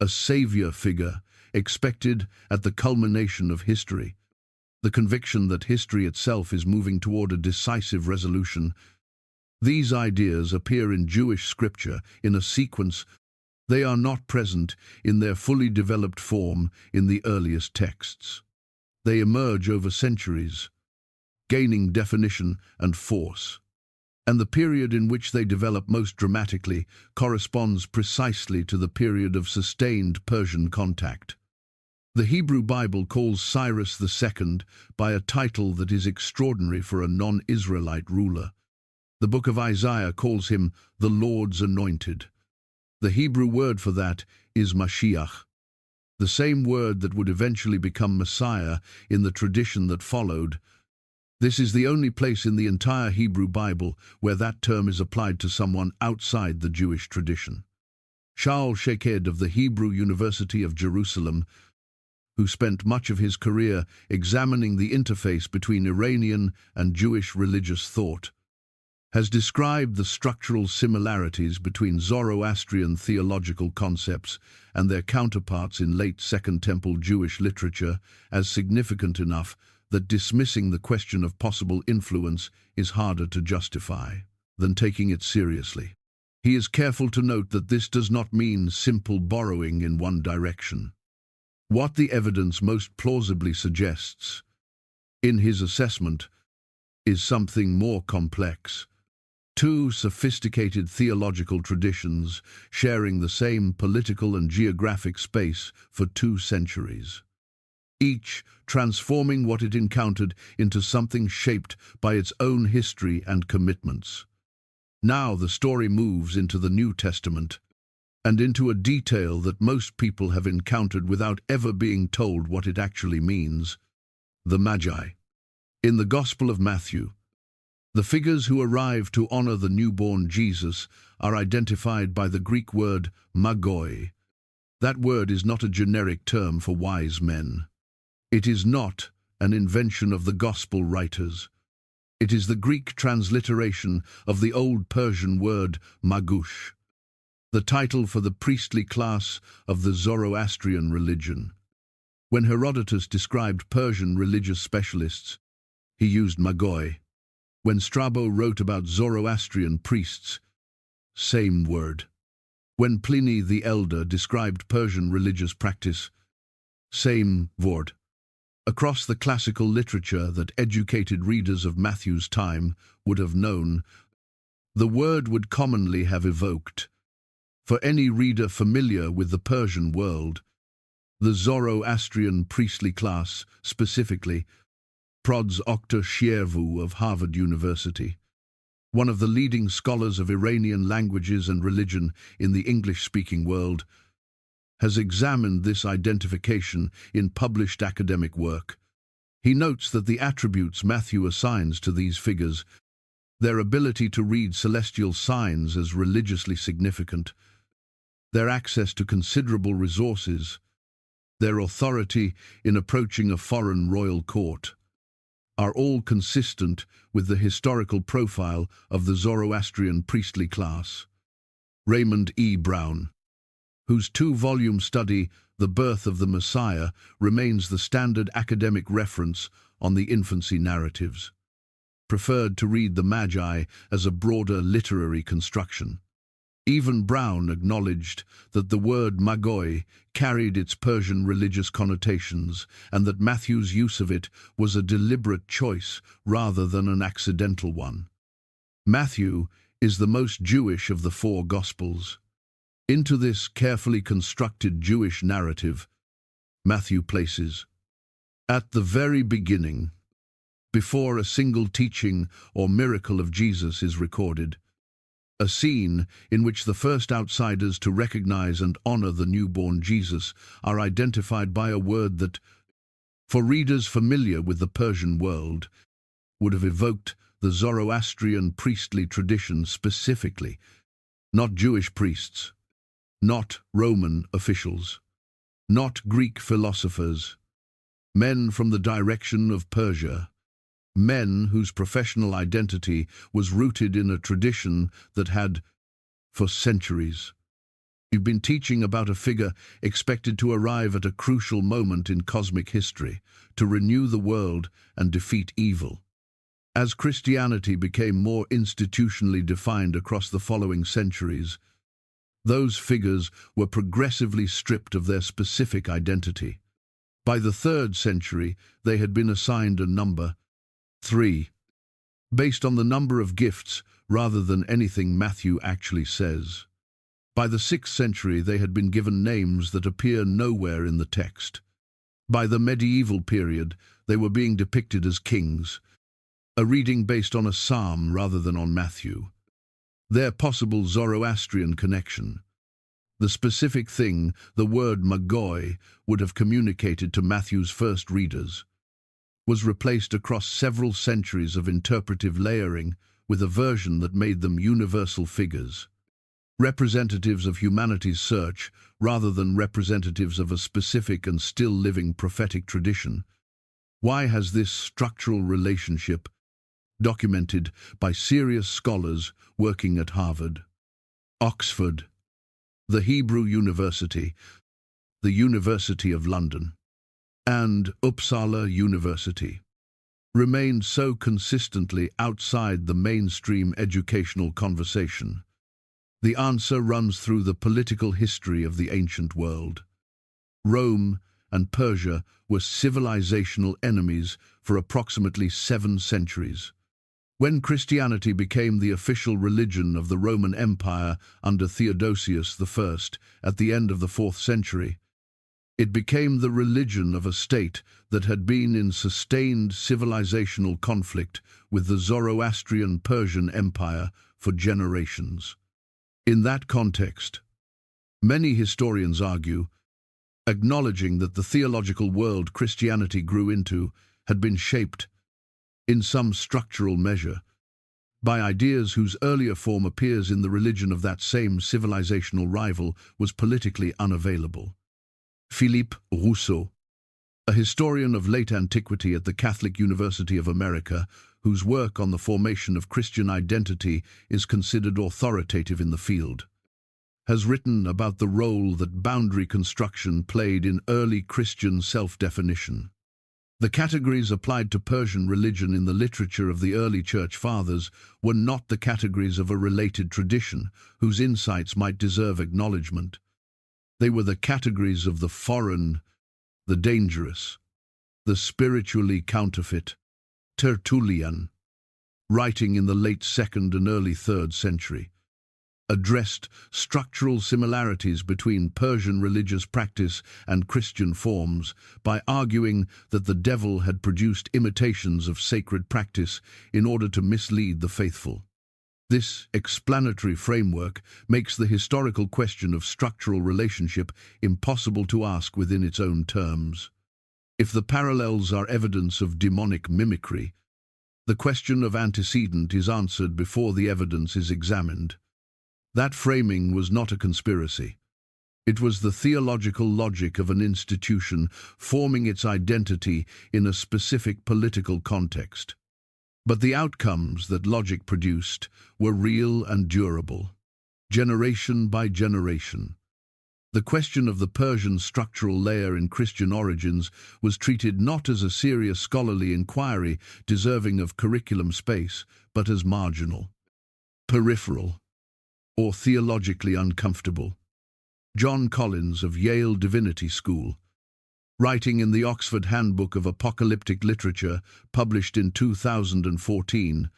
a savior figure expected at the culmination of history, the conviction that history itself is moving toward a decisive resolution. These ideas appear in Jewish scripture in a sequence. They are not present in their fully developed form in the earliest texts. They emerge over centuries, gaining definition and force. And the period in which they develop most dramatically corresponds precisely to the period of sustained Persian contact. The Hebrew Bible calls Cyrus II by a title that is extraordinary for a non-Israelite ruler. The book of Isaiah calls him the Lord's Anointed. The Hebrew word for that is Mashiach, the same word that would eventually become Messiah in the tradition that followed. This is the only place in the entire Hebrew Bible where that term is applied to someone outside the Jewish tradition. Shaul Shaked of the Hebrew University of Jerusalem, who spent much of his career examining the interface between Iranian and Jewish religious thought, has described the structural similarities between Zoroastrian theological concepts and their counterparts in late Second Temple Jewish literature as significant enough that dismissing the question of possible influence is harder to justify than taking it seriously. He is careful to note that this does not mean simple borrowing in one direction. What the evidence most plausibly suggests, in his assessment, is something more complex. 2 sophisticated theological traditions sharing the same political and geographic space for 2 centuries, each transforming what it encountered into something shaped by its own history and commitments. Now the story moves into the New Testament, and into a detail that most people have encountered without ever being told what it actually means: the Magi. In the Gospel of Matthew, the figures who arrive to honor the newborn Jesus are identified by the Greek word magoi. That word is not a generic term for wise men. It is not, an invention of the Gospel writers. It is the Greek transliteration of the old Persian word magush, the title for the priestly class of the Zoroastrian religion. When Herodotus described Persian religious specialists, he used magoi. When Strabo wrote about Zoroastrian priests, same word. When Pliny the Elder described Persian religious practice, same word. Across the classical literature that educated readers of Matthew's time would have known, the word would commonly have evoked, for any reader familiar with the Persian world, the Zoroastrian priestly class, specifically, Prods Okta Shervu of Harvard University, one of the leading scholars of Iranian languages and religion in the English-speaking world, has examined this identification in published academic work. He notes that the attributes Matthew assigns to these figures, their ability to read celestial signs as religiously significant, their access to considerable resources, their authority in approaching a foreign royal court, are all consistent with the historical profile of the Zoroastrian priestly class. Raymond E. Brown, whose two-volume study, The Birth of the Messiah, remains the standard academic reference on the infancy narratives, preferred to read the Magi as a broader literary construction. Even Brown acknowledged that the word magoi carried its Persian religious connotations and that Matthew's use of it was a deliberate choice rather than an accidental one. Matthew is the most Jewish of the four Gospels. Into this carefully constructed Jewish narrative, Matthew places, at the very beginning, before a single teaching or miracle of Jesus is recorded, a scene in which the first outsiders to recognize and honor the newborn Jesus are identified by a word that, for readers familiar with the Persian world, would have evoked the Zoroastrian priestly tradition specifically, not Jewish priests, not Roman officials, not Greek philosophers, men from the direction of Persia, men whose professional identity was rooted in a tradition that had, for centuries, you've been teaching about a figure expected to arrive at a crucial moment in cosmic history, to renew the world and defeat evil. As Christianity became more institutionally defined across the following centuries, those figures were progressively stripped of their specific identity. By the 3rd century, they had been assigned a number, 3, based on the number of gifts rather than anything Matthew actually says. By the 6th century, they had been given names that appear nowhere in the text. By the medieval period, they were being depicted as kings, a reading based on a psalm rather than on Matthew. Their possible Zoroastrian connection, the specific thing the word magoi would have communicated to Matthew's first readers, was replaced across several centuries of interpretive layering with a version that made them universal figures, representatives of humanity's search rather than representatives of a specific and still living prophetic tradition. Why has this structural relationship, documented by serious scholars working at Harvard, Oxford, the Hebrew University, the University of London, and Uppsala University, remained so consistently outside the mainstream educational conversation? The answer runs through the political history of the ancient world. Rome and Persia were civilizational enemies for approximately 7 centuries. When Christianity became the official religion of the Roman Empire under Theodosius I at the end of the 4th century, it became the religion of a state that had been in sustained civilizational conflict with the Zoroastrian Persian Empire for generations. In that context, many historians argue, acknowledging that the theological world Christianity grew into had been shaped, in some structural measure, by ideas whose earlier form appears in the religion of that same civilizational rival was politically unavailable. Philippe Rousseau, a historian of late antiquity at the Catholic University of America, whose work on the formation of Christian identity is considered authoritative in the field, has written about the role that boundary construction played in early Christian self-definition. The categories applied to Persian religion in the literature of the early Church Fathers were not the categories of a related tradition, whose insights might deserve acknowledgement. They were the categories of the foreign, the dangerous, the spiritually counterfeit. Tertullian, writing in the late 2nd and early 3rd century, addressed structural similarities between Persian religious practice and Christian forms by arguing that the devil had produced imitations of sacred practice in order to mislead the faithful. This explanatory framework makes the historical question of structural relationship impossible to ask within its own terms. If the parallels are evidence of demonic mimicry, the question of antecedent is answered before the evidence is examined. That framing was not a conspiracy. It was the theological logic of an institution forming its identity in a specific political context. But the outcomes that logic produced were real and durable, generation by generation. The question of the Persian structural layer in Christian origins was treated not as a serious scholarly inquiry deserving of curriculum space, but as marginal, peripheral, or theologically uncomfortable. John Collins of Yale Divinity School, writing in the Oxford Handbook of Apocalyptic Literature, published in 2014,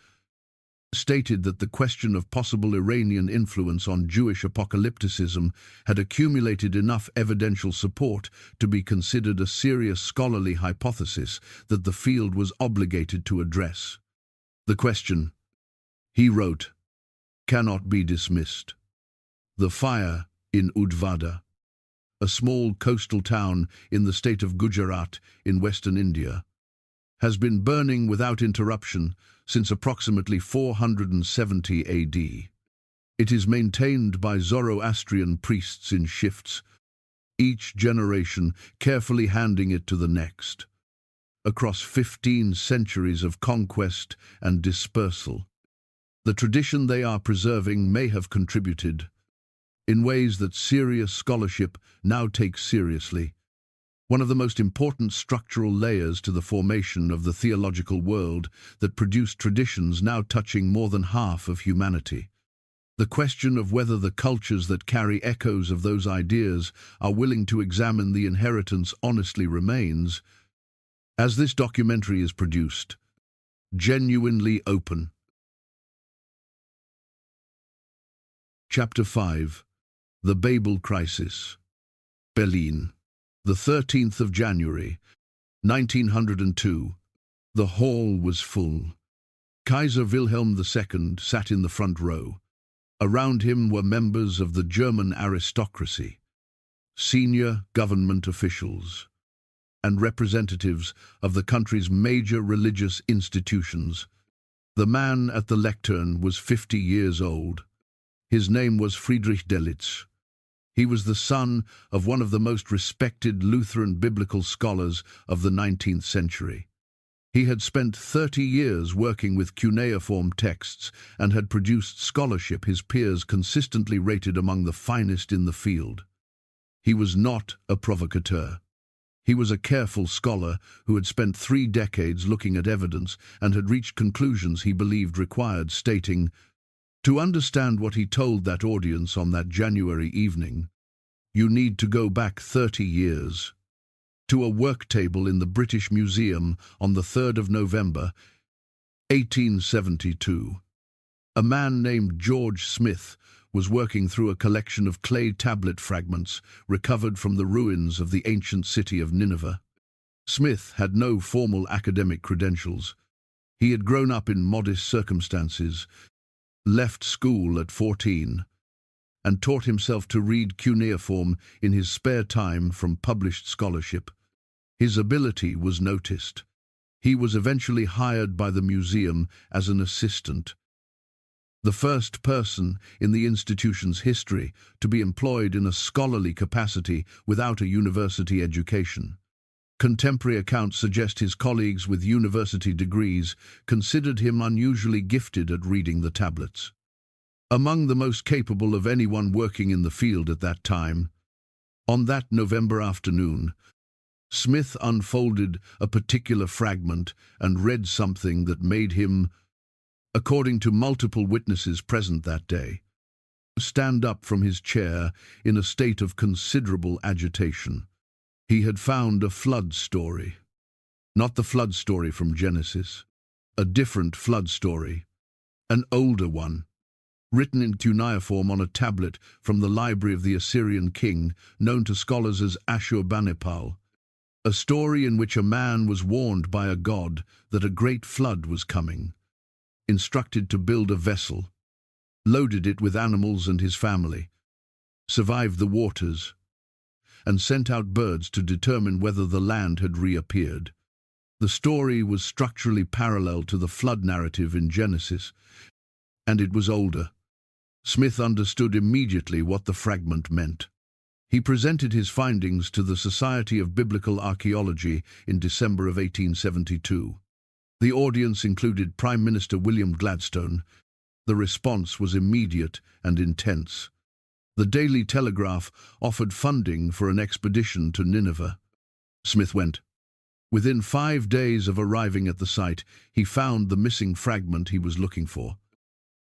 stated that the question of possible Iranian influence on Jewish apocalypticism had accumulated enough evidential support to be considered a serious scholarly hypothesis that the field was obligated to address. The question, he wrote, cannot be dismissed. The fire in Udvada, a small coastal town in the state of Gujarat in western India, has been burning without interruption since approximately 470 AD. It is maintained by Zoroastrian priests in shifts, each generation carefully handing it to the next. Across 15 centuries of conquest and dispersal, the tradition they are preserving may have contributed, in ways that serious scholarship now takes seriously, one of the most important structural layers to the formation of the theological world that produced traditions now touching more than half of humanity. The question of whether the cultures that carry echoes of those ideas are willing to examine the inheritance honestly remains, as this documentary is produced, genuinely open. Chapter 5. The Babel Crisis. Berlin. The 13th of January, 1902. The hall was full. Kaiser Wilhelm II sat in the front row. Around him were members of the German aristocracy, senior government officials, and representatives of the country's major religious institutions. The man at the lectern was 50 years old. His name was Friedrich Delitzsch. He was the son of one of the most respected Lutheran biblical scholars of the 19th century. He had spent 30 years working with cuneiform texts and had produced scholarship his peers consistently rated among the finest in the field. He was not a provocateur. He was a careful scholar who had spent 3 decades looking at evidence and had reached conclusions he believed required stating, "To understand what he told that audience on that January evening, you need to go back 30 years, to a work table in the British Museum on the 3rd of November, 1872. A man named George Smith was working through a collection of clay tablet fragments recovered from the ruins of the ancient city of Nineveh. Smith had no formal academic credentials. He had grown up in modest circumstances, left school at 14, and taught himself to read cuneiform in his spare time from published scholarship. His ability was noticed. He was eventually hired by the museum as an assistant, the first person in the institution's history to be employed in a scholarly capacity without a university education. Contemporary accounts suggest his colleagues with university degrees considered him unusually gifted at reading the tablets. Among the most capable of anyone working in the field at that time, on that November afternoon, Smith unfolded a particular fragment and read something that made him, according to multiple witnesses present that day, stand up from his chair in a state of considerable agitation. He had found a flood story. Not the flood story from Genesis, a different flood story, an older one, written in cuneiform on a tablet from the library of the Assyrian king, known to scholars as Ashurbanipal, a story in which a man was warned by a god that a great flood was coming, instructed to build a vessel, loaded it with animals and his family, survived the waters, and sent out birds to determine whether the land had reappeared. The story was structurally parallel to the flood narrative in Genesis, and it was older. Smith understood immediately what the fragment meant. He presented his findings to the Society of Biblical Archaeology in December of 1872. The audience included Prime Minister William Gladstone. The response was immediate and intense. The Daily Telegraph offered funding for an expedition to Nineveh. Smith went. Within 5 days of arriving at the site, he found the missing fragment he was looking for.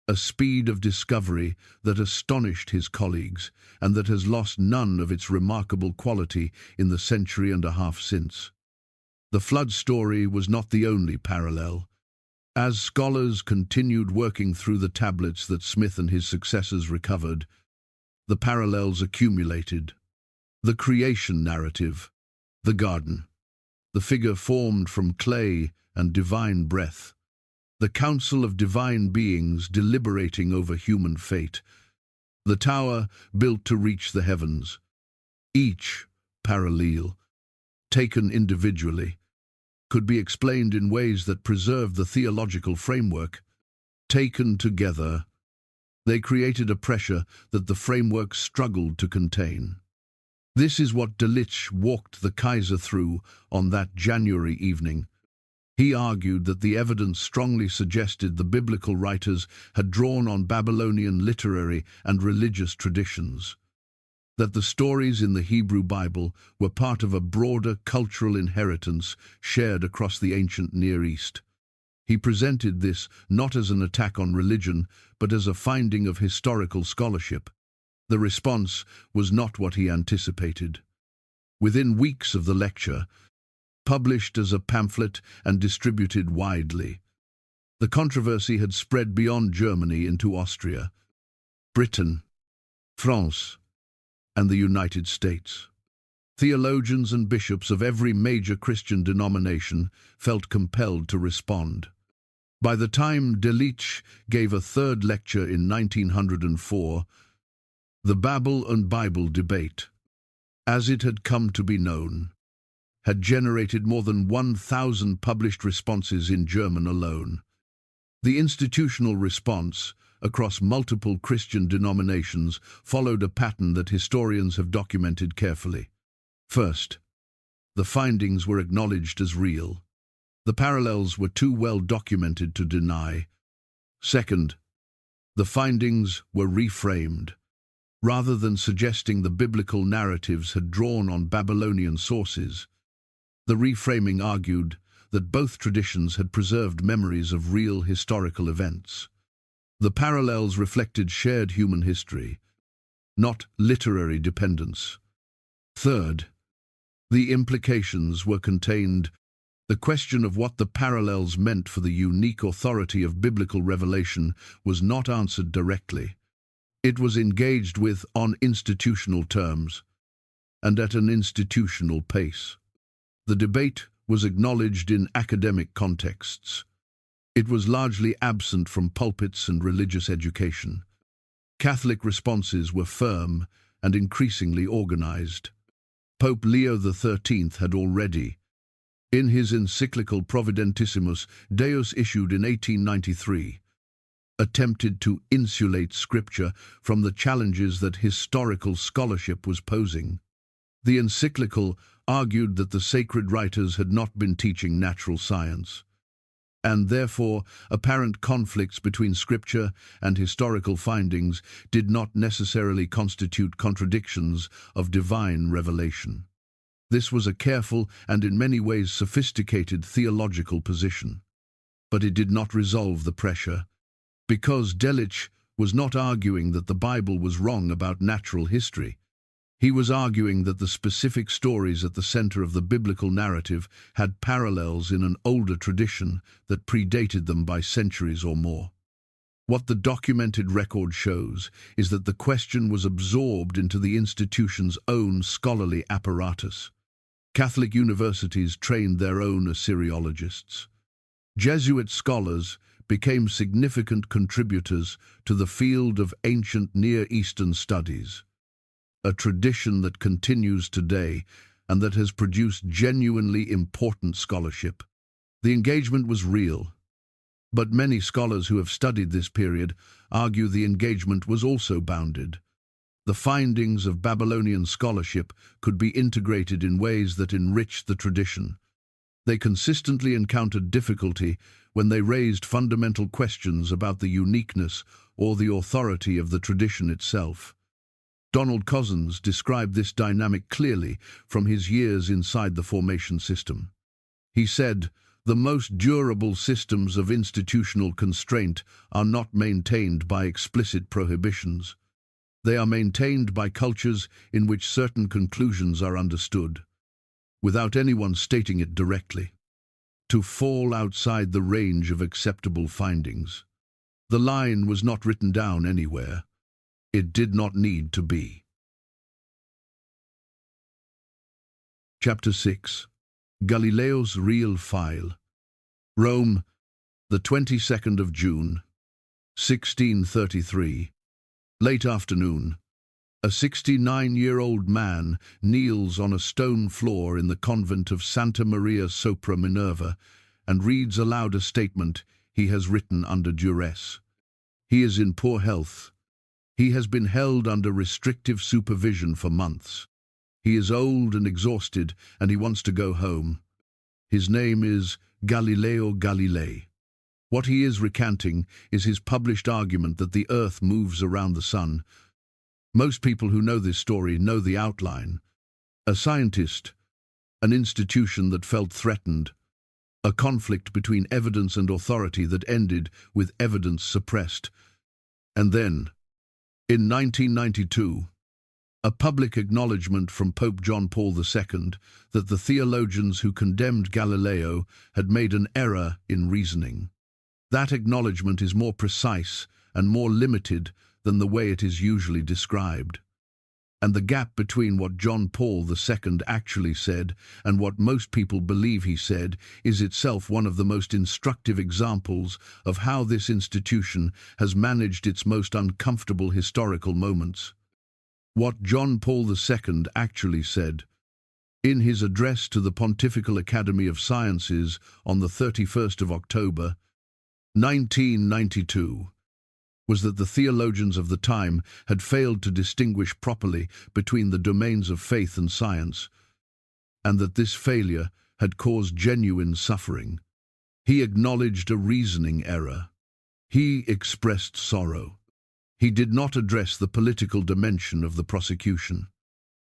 A speed of discovery that astonished his colleagues and that has lost none of its remarkable quality in the century and a half since. The flood story was not the only parallel. As scholars continued working through the tablets that Smith and his successors recovered, the parallels accumulated. The creation narrative, the garden, the figure formed from clay and divine breath, the council of divine beings deliberating over human fate, the tower built to reach the heavens, each parallel, taken individually, could be explained in ways that preserve the theological framework. Taken together, they created a pressure that the framework struggled to contain. This is what Delitzsch walked the Kaiser through on that January evening. He argued that the evidence strongly suggested the biblical writers had drawn on Babylonian literary and religious traditions, that the stories in the Hebrew Bible were part of a broader cultural inheritance shared across the ancient Near East. He presented this not as an attack on religion, but as a finding of historical scholarship. The response was not what he anticipated. Within weeks of the lecture, published as a pamphlet and distributed widely, the controversy had spread beyond Germany into Austria, Britain, France, and the United States. Theologians and bishops of every major Christian denomination felt compelled to respond. By the time Delitzsch gave a third lecture in 1904, the Babel and Bible debate, as it had come to be known, had generated more than 1,000 published responses in German alone. The institutional response across multiple Christian denominations followed a pattern that historians have documented carefully. First, the findings were acknowledged as real. The parallels were too well documented to deny. Second, the findings were reframed. Rather than suggesting the biblical narratives had drawn on Babylonian sources, the reframing argued that both traditions had preserved memories of real historical events. The parallels reflected shared human history, not literary dependence. Third, the implications were contained. The question of what the parallels meant for the unique authority of biblical revelation was not answered directly. It was engaged with on institutional terms, and at an institutional pace. The debate was acknowledged in academic contexts. It was largely absent from pulpits and religious education. Catholic responses were firm and increasingly organized. Pope Leo XIII had already, in his encyclical Providentissimus Deus issued in 1893, attempted to insulate Scripture from the challenges that historical scholarship was posing. The encyclical argued that the sacred writers had not been teaching natural science, and therefore apparent conflicts between scripture and historical findings did not necessarily constitute contradictions of divine revelation. This was a careful and in many ways sophisticated theological position. But it did not resolve the pressure, because Delitzsch was not arguing that the Bible was wrong about natural history. He was arguing that the specific stories at the center of the biblical narrative had parallels in an older tradition that predated them by centuries or more. What the documented record shows is that the question was absorbed into the institution's own scholarly apparatus. Catholic universities trained their own Assyriologists. Jesuit scholars became significant contributors to the field of ancient Near Eastern studies, a tradition that continues today and that has produced genuinely important scholarship. The engagement was real, but many scholars who have studied this period argue the engagement was also bounded. The findings of Babylonian scholarship could be integrated in ways that enriched the tradition. They consistently encountered difficulty when they raised fundamental questions about the uniqueness or the authority of the tradition itself. Donald Cozzens described this dynamic clearly from his years inside the formation system. He said, "The most durable systems of institutional constraint are not maintained by explicit prohibitions. They are maintained by cultures in which certain conclusions are understood, without anyone stating it directly, to fall outside the range of acceptable findings. The line was not written down anywhere. It did not need to be." Chapter 6. Galileo's Real File. Rome, the 22nd of June, 1633. Late afternoon. A 69-year-old man kneels on a stone floor in the convent of Santa Maria sopra Minerva and reads aloud a statement he has written under duress. He is in poor health. He has been held under restrictive supervision for months. He is old and exhausted, and he wants to go home. His name is Galileo Galilei. What he is recanting is his published argument that the earth moves around the sun. Most people who know this story know the outline. A scientist, an institution that felt threatened, a conflict between evidence and authority that ended with evidence suppressed. And then, in 1992, a public acknowledgement from Pope John Paul II that the theologians who condemned Galileo had made an error in reasoning. That acknowledgement is more precise and more limited than the way it is usually described. And the gap between what John Paul II actually said and what most people believe he said is itself one of the most instructive examples of how this institution has managed its most uncomfortable historical moments. What John Paul II actually said, in his address to the Pontifical Academy of Sciences on the 31st of October, 1992, was that the theologians of the time had failed to distinguish properly between the domains of faith and science, and that this failure had caused genuine suffering. He acknowledged a reasoning error. He expressed sorrow. He did not address the political dimension of the prosecution.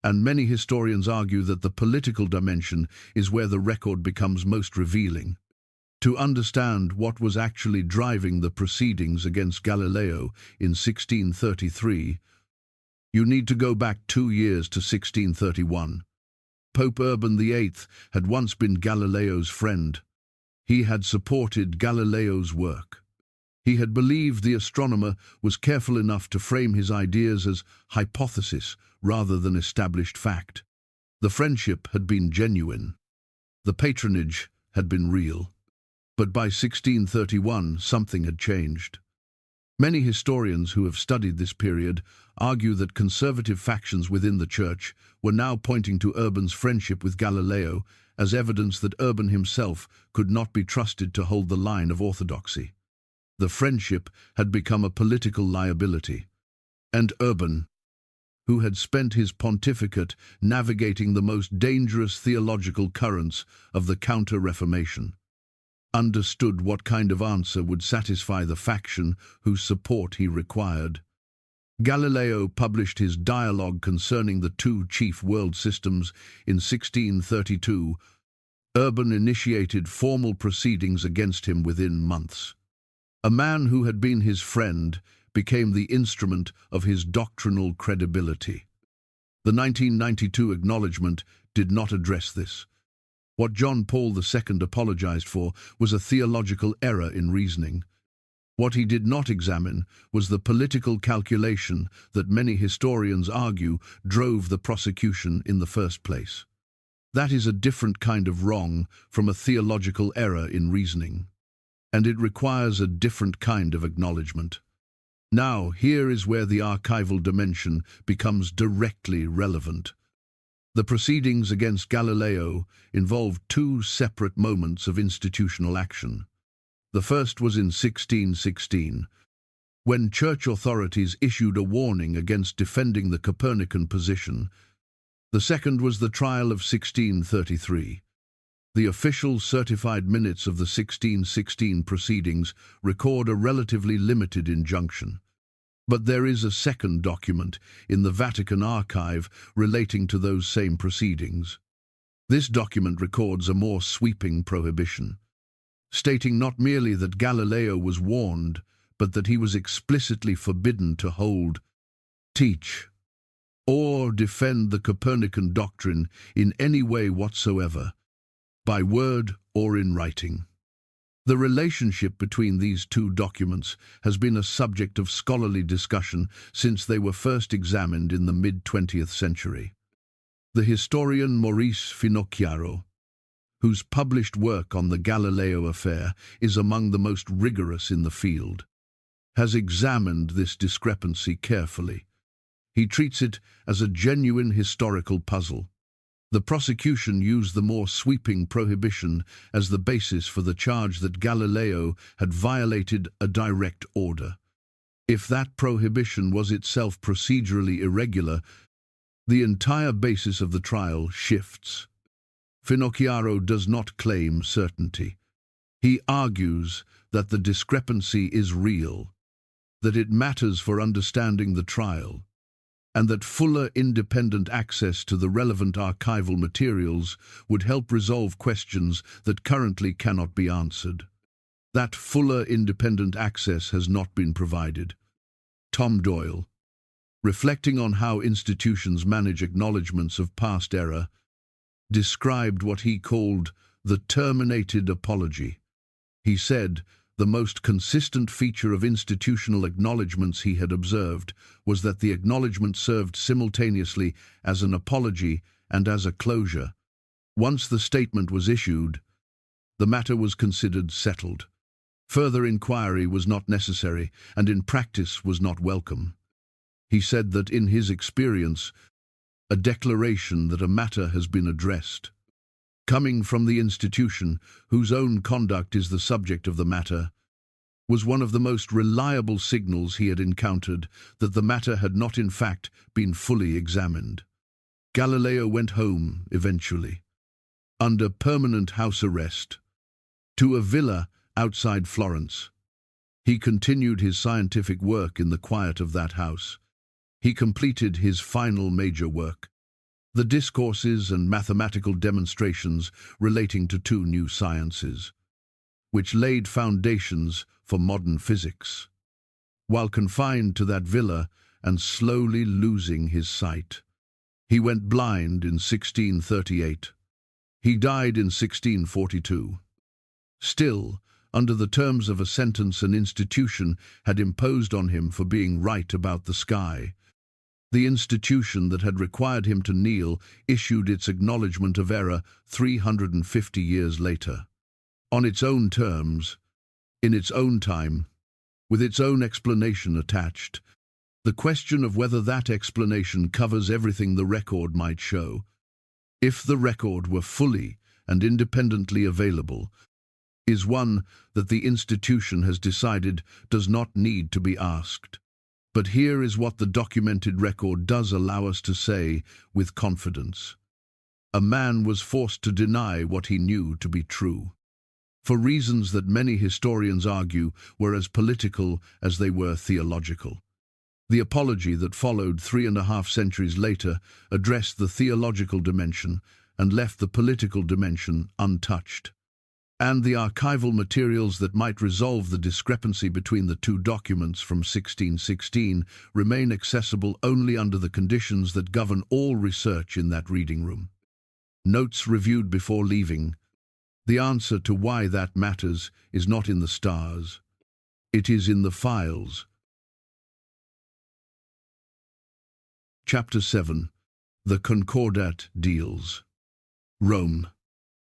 And many historians argue that the political dimension is where the record becomes most revealing. To understand what was actually driving the proceedings against Galileo in 1633, you need to go back 2 years to 1631. Pope Urban VIII had once been Galileo's friend. He had supported Galileo's work. He had believed the astronomer was careful enough to frame his ideas as hypothesis rather than established fact. The friendship had been genuine. The patronage had been real. But by 1631, something had changed. Many historians who have studied this period argue that conservative factions within the Church were now pointing to Urban's friendship with Galileo as evidence that Urban himself could not be trusted to hold the line of orthodoxy. The friendship had become a political liability. And Urban, who had spent his pontificate navigating the most dangerous theological currents of the Counter-Reformation, understood what kind of answer would satisfy the faction whose support he required. Galileo published his dialogue concerning the two chief world systems in 1632. Urban initiated formal proceedings against him within months. A man who had been his friend became the instrument of his doctrinal credibility. The 1992 acknowledgement did not address this. What John Paul II apologized for was a theological error in reasoning. What he did not examine was the political calculation that many historians argue drove the prosecution in the first place. That is a different kind of wrong from a theological error in reasoning, and it requires a different kind of acknowledgement. Now, here is where the archival dimension becomes directly relevant. The proceedings against Galileo involved two separate moments of institutional action. The first was in 1616, when church authorities issued a warning against defending the Copernican position. The second was the trial of 1633. The official certified minutes of the 1616 proceedings record a relatively limited injunction. But there is a second document in the Vatican archive relating to those same proceedings. This document records a more sweeping prohibition, stating not merely that Galileo was warned, but that he was explicitly forbidden to hold, teach, or defend the Copernican doctrine in any way whatsoever, by word or in writing. The relationship between these two documents has been a subject of scholarly discussion since they were first examined in the mid-20th century. The historian Maurice Finocchiaro, whose published work on the Galileo affair is among the most rigorous in the field, has examined this discrepancy carefully. He treats it as a genuine historical puzzle. The prosecution used the more sweeping prohibition as the basis for the charge that Galileo had violated a direct order. If that prohibition was itself procedurally irregular, the entire basis of the trial shifts. Finocchiaro does not claim certainty. He argues that the discrepancy is real, that it matters for understanding the trial, and that fuller independent access to the relevant archival materials would help resolve questions that currently cannot be answered. That fuller independent access has not been provided. Tom Doyle, reflecting on how institutions manage acknowledgements of past error, described what he called the terminated apology. He said, the most consistent feature of institutional acknowledgements he had observed was that the acknowledgement served simultaneously as an apology and as a closure. Once the statement was issued, the matter was considered settled. Further inquiry was not necessary, and in practice was not welcome. He said that in his experience, a declaration that a matter has been addressed, coming from the institution whose own conduct is the subject of the matter, was one of the most reliable signals he had encountered that the matter had not in fact been fully examined. Galileo went home eventually, under permanent house arrest, to a villa outside Florence. He continued his scientific work in the quiet of that house. He completed his final major work, the discourses and mathematical demonstrations relating to two new sciences, which laid foundations for modern physics. While confined to that villa and slowly losing his sight, he went blind in 1638. He died in 1642. Still, under the terms of a sentence an institution had imposed on him for being right about the sky, the institution that had required him to kneel issued its acknowledgement of error 350 years later. On its own terms, in its own time, with its own explanation attached. The question of whether that explanation covers everything the record might show, if the record were fully and independently available, is one that the institution has decided does not need to be asked. But here is what the documented record does allow us to say with confidence. A man was forced to deny what he knew to be true, for reasons that many historians argue were as political as they were theological. The apology that followed 3.5 centuries later addressed the theological dimension and left the political dimension untouched. And the archival materials that might resolve the discrepancy between the two documents from 1616 remain accessible only under the conditions that govern all research in that reading room. Notes reviewed before leaving. The answer to why that matters is not in the stars. It is in the files. Chapter 7. The Concordat Deals. Rome.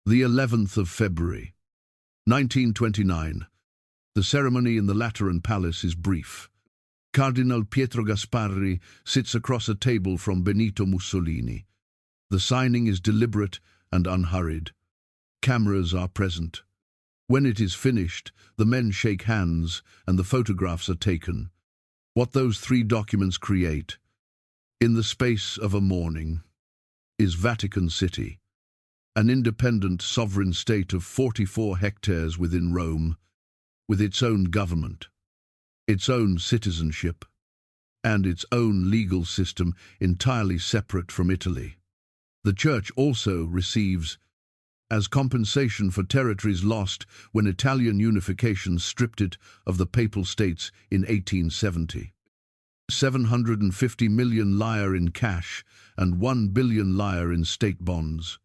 The 11th of February, 1929. The ceremony in the Lateran Palace is brief. Cardinal Pietro Gasparri sits across a table from Benito Mussolini. The signing is deliberate and unhurried. Cameras are present. When it is finished, the men shake hands and the photographs are taken. What those three documents create, in the space of a morning, is Vatican City, an independent sovereign state of 44 hectares within Rome, with its own government, its own citizenship, and its own legal system entirely separate from Italy. The Church also receives, as compensation for territories lost when Italian unification stripped it of the Papal States in 1870, 750 million lire in cash and 1 billion lire in state bonds.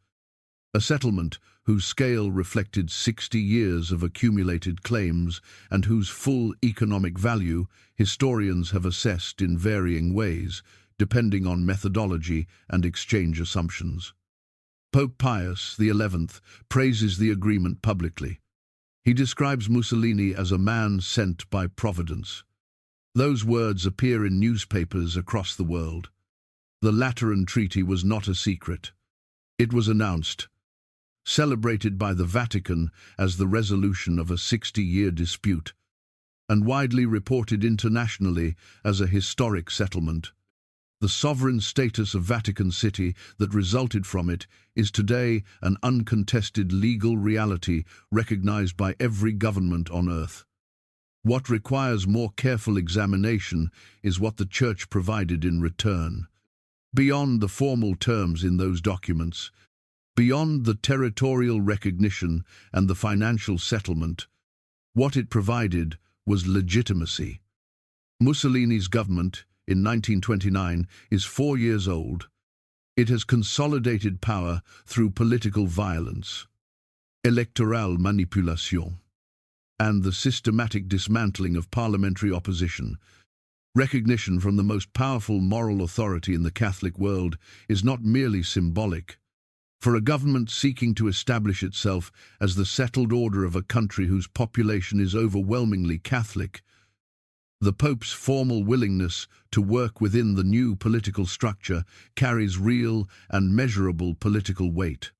A settlement whose scale reflected 60 years of accumulated claims and whose full economic value historians have assessed in varying ways, depending on methodology and exchange assumptions. Pope Pius XI praises the agreement publicly. He describes Mussolini as a man sent by Providence. Those words appear in newspapers across the world. The Lateran Treaty was not a secret. It was announced, celebrated by the Vatican as the resolution of a 60-year dispute, and widely reported internationally as a historic settlement. The sovereign status of Vatican City that resulted from it is today an uncontested legal reality recognized by every government on earth. What requires more careful examination is what the Church provided in return. Beyond the formal terms in those documents, beyond the territorial recognition and the financial settlement, what it provided was legitimacy. Mussolini's government, in 1929, is 4 years old. It has consolidated power through political violence, electoral manipulation, and the systematic dismantling of parliamentary opposition. Recognition from the most powerful moral authority in the Catholic world is not merely symbolic. For a government seeking to establish itself as the settled order of a country whose population is overwhelmingly Catholic, the Pope's formal willingness to work within the new political structure carries real and measurable political weight.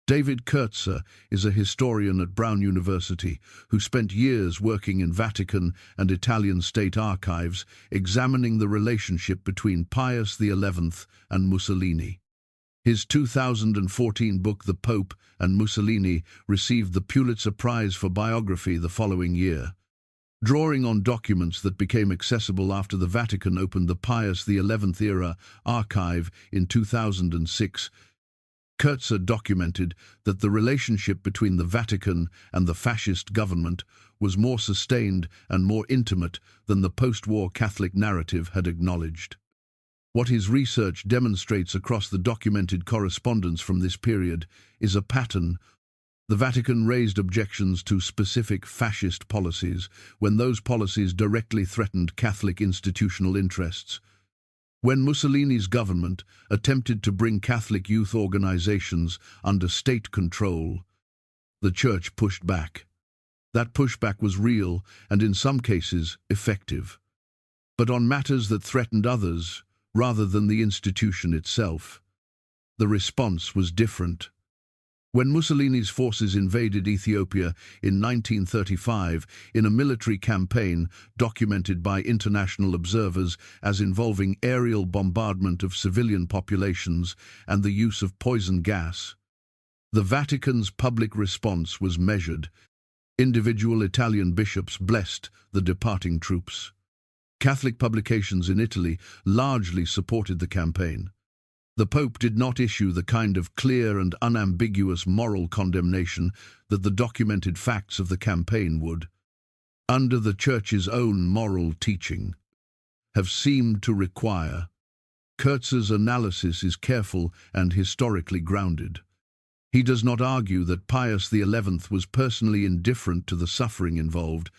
David Kertzer is a historian at Brown University who spent years working in Vatican and Italian state archives examining the relationship between Pius XI and Mussolini. His 2014 book, The Pope and Mussolini, received the Pulitzer Prize for biography the following year. Drawing on documents that became accessible after the Vatican opened the Pius XI-era archive in 2006, Kertzer documented that the relationship between the Vatican and the fascist government was more sustained and more intimate than the post-war Catholic narrative had acknowledged. What his research demonstrates across the documented correspondence from this period is a pattern. The Vatican raised objections to specific fascist policies when those policies directly threatened Catholic institutional interests. When Mussolini's government attempted to bring Catholic youth organizations under state control, the Church pushed back. That pushback was real and in some cases effective. But on matters that threatened others, rather than the institution itself, the response was different. When Mussolini's forces invaded Ethiopia in 1935 in a military campaign documented by international observers as involving aerial bombardment of civilian populations and the use of poison gas, the Vatican's public response was measured. Individual Italian bishops blessed the departing troops. Catholic publications in Italy largely supported the campaign. The Pope did not issue the kind of clear and unambiguous moral condemnation that the documented facts of the campaign would, under the Church's own moral teaching, have seemed to require. Kertzer's analysis is careful and historically grounded. He does not argue that Pius XI was personally indifferent to the suffering involved.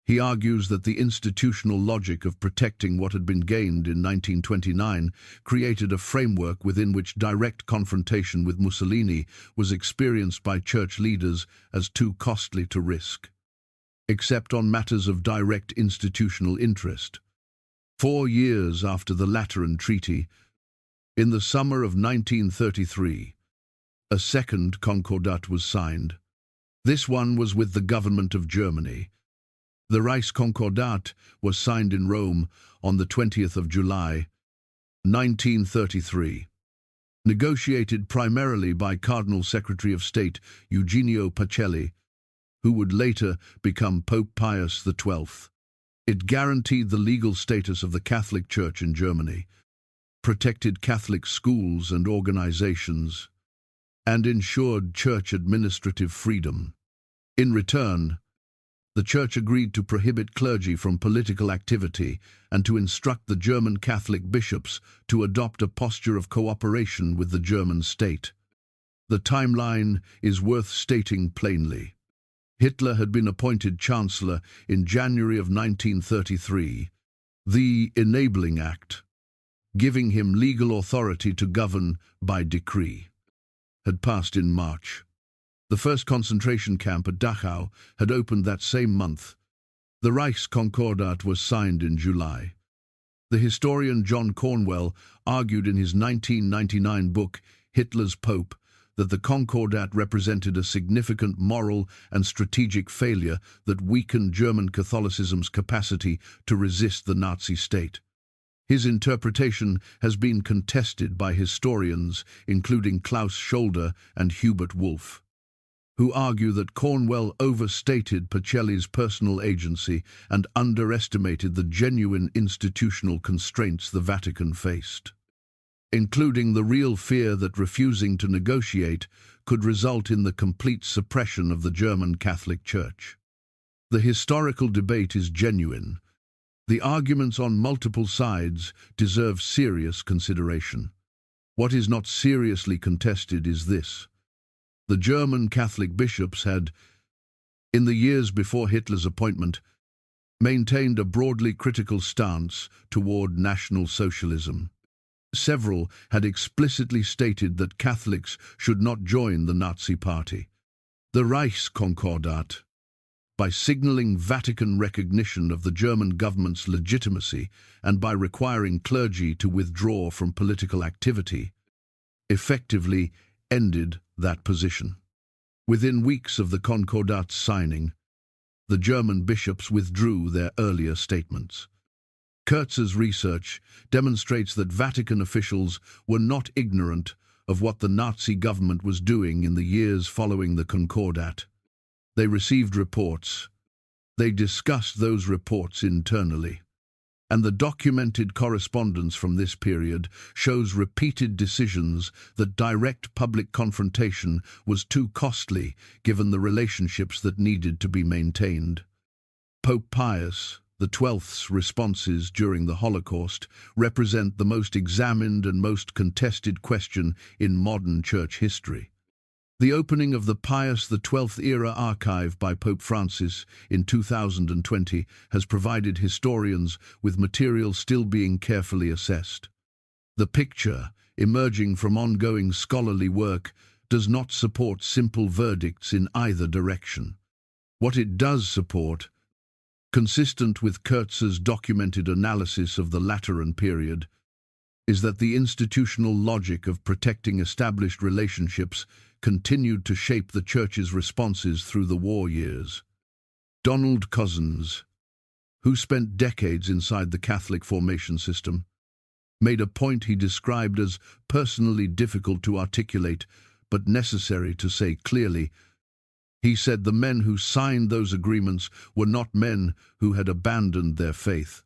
He argues that the institutional logic of protecting what had been gained in 1929 created a framework within which direct confrontation with Mussolini was experienced by church leaders as too costly to risk, except on matters of direct institutional interest. 4 years after the Lateran Treaty, in the summer of 1933, a second Concordat was signed. This one was with the government of Germany. The Concordat was signed in Rome on the 20th of July, 1933. Negotiated primarily by Cardinal Secretary of State Eugenio Pacelli, who would later become Pope Pius XII. It guaranteed the legal status of the Catholic Church in Germany, protected Catholic schools and organizations, and ensured church administrative freedom. In return, the Church agreed to prohibit clergy from political activity and to instruct the German Catholic bishops to adopt a posture of cooperation with the German state. The timeline is worth stating plainly. Hitler had been appointed Chancellor in January of 1933. The Enabling Act, giving him legal authority to govern by decree, had passed in March. The first concentration camp at Dachau had opened that same month. The Concordat was signed in July. The historian John Cornwell argued in his 1999 book, Hitler's Pope, that the Concordat represented a significant moral and strategic failure that weakened German Catholicism's capacity to resist the Nazi state. His interpretation has been contested by historians, including Klaus Scholder and Hubert Wolff, who argue that Cornwell overstated Pacelli's personal agency and underestimated the genuine institutional constraints the Vatican faced, including the real fear that refusing to negotiate could result in the complete suppression of the German Catholic Church. The historical debate is genuine. The arguments on multiple sides deserve serious consideration. What is not seriously contested is this: the German Catholic bishops had, in the years before Hitler's appointment, maintained a broadly critical stance toward National Socialism. Several had explicitly stated that Catholics should not join the Nazi Party. The Concordat, by signaling Vatican recognition of the German government's legitimacy and by requiring clergy to withdraw from political activity, effectively ended that position. Within weeks of the Concordat's signing, the German bishops withdrew their earlier statements. Kertzer's research demonstrates that Vatican officials were not ignorant of what the Nazi government was doing in the years following the Concordat. They received reports. They discussed those reports internally. And the documented correspondence from this period shows repeated decisions that direct public confrontation was too costly given the relationships that needed to be maintained. Pope Pius XII's responses during the Holocaust represent the most examined and most contested question in modern church history. The opening of the Pius XII-era archive by Pope Francis in 2020 has provided historians with material still being carefully assessed. The picture, emerging from ongoing scholarly work, does not support simple verdicts in either direction. What it does support, consistent with Kertzer's documented analysis of the Lateran period, is that the institutional logic of protecting established relationships continued to shape the Church's responses through the war years. Donald Cozzens, who spent decades inside the Catholic formation system, made a point he described as personally difficult to articulate, but necessary to say clearly. He said the men who signed those agreements were not men who had abandoned their faith.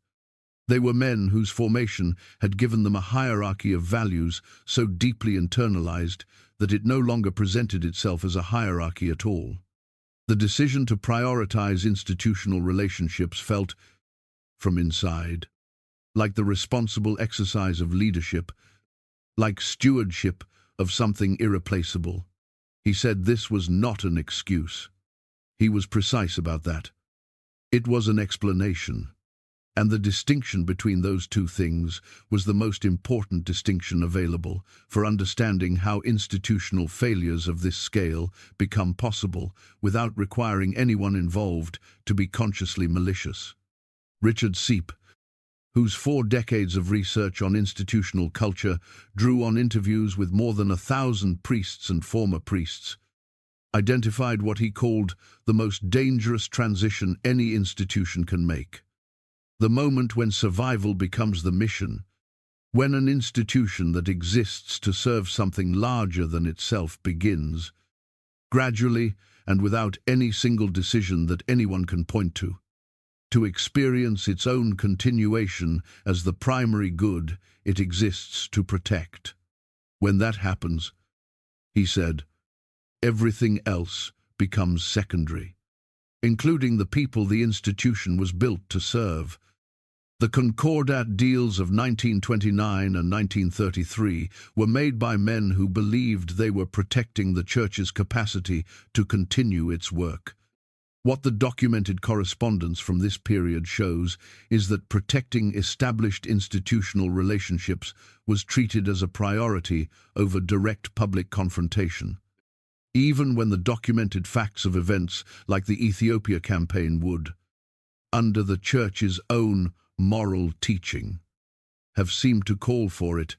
They were men whose formation had given them a hierarchy of values so deeply internalized that it no longer presented itself as a hierarchy at all. The decision to prioritize institutional relationships felt, from inside, like the responsible exercise of leadership, like stewardship of something irreplaceable. He said this was not an excuse. He was precise about that. It was an explanation. And the distinction between those two things was the most important distinction available for understanding how institutional failures of this scale become possible without requiring anyone involved to be consciously malicious. Richard Sipe, whose 4 decades of research on institutional culture drew on interviews with more than 1,000 priests and former priests, identified what he called the most dangerous transition any institution can make. The moment when survival becomes the mission, when an institution that exists to serve something larger than itself begins, gradually and without any single decision that anyone can point to experience its own continuation as the primary good it exists to protect. When that happens, he said, everything else becomes secondary, including the people the institution was built to serve. The Concordat deals of 1929 and 1933 were made by men who believed they were protecting the Church's capacity to continue its work. What the documented correspondence from this period shows is that protecting established institutional relationships was treated as a priority over direct public confrontation, even when the documented facts of events like the Ethiopia campaign would, under the Church's own moral teaching, have seemed to call for it.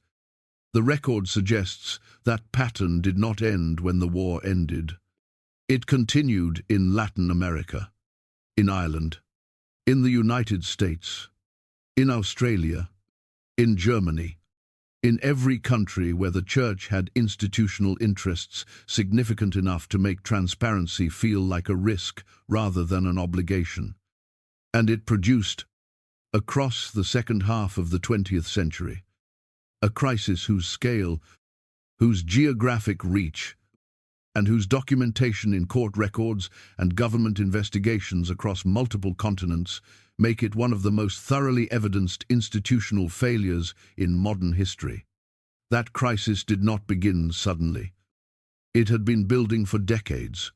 The record suggests that pattern did not end when the war ended. It continued in Latin America, in Ireland, in the United States, in Australia, in Germany, in every country where the Church had institutional interests significant enough to make transparency feel like a risk rather than an obligation. And it produced, across the second half of the 20th century, a crisis whose scale, whose geographic reach, and whose documentation in court records and government investigations across multiple continents make it one of the most thoroughly evidenced institutional failures in modern history. That crisis did not begin suddenly. It had been building for decades,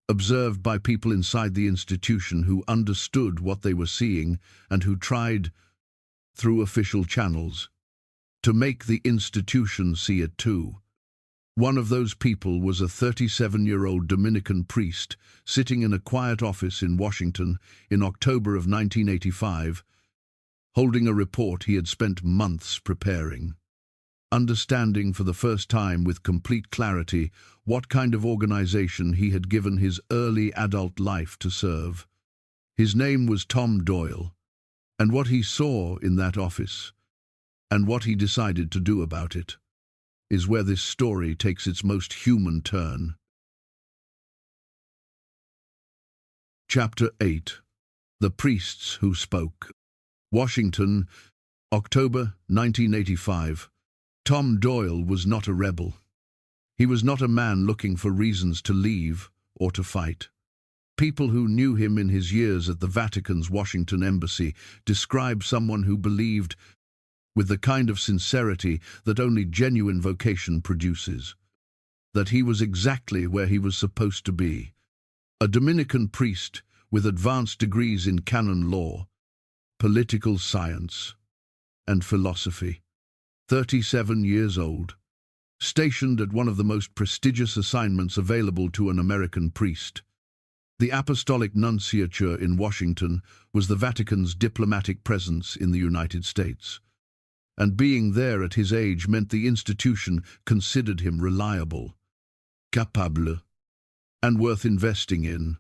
observed by people inside the institution who understood what they were seeing and who tried, through official channels, to make the institution see it too. One of those people was a 37-year-old Dominican priest sitting in a quiet office in Washington in October of 1985, holding a report he had spent months preparing, understanding for the first time with complete clarity what kind of organization he had given his early adult life to serve. His name was Tom Doyle, and what he saw in that office, and what he decided to do about it, is where this story takes its most human turn. Chapter 8. The Priests Who Spoke. Washington, October 1985. Tom Doyle was not a rebel. He was not a man looking for reasons to leave or to fight. People who knew him in his years at the Vatican's Washington embassy describe someone who believed, with the kind of sincerity that only genuine vocation produces, that he was exactly where he was supposed to be. A Dominican priest with advanced degrees in canon law, political science, and philosophy, 37 years old, stationed at one of the most prestigious assignments available to an American priest. The Apostolic Nunciature in Washington was the Vatican's diplomatic presence in the United States, and being there at his age meant the institution considered him reliable. capable, and worth investing in.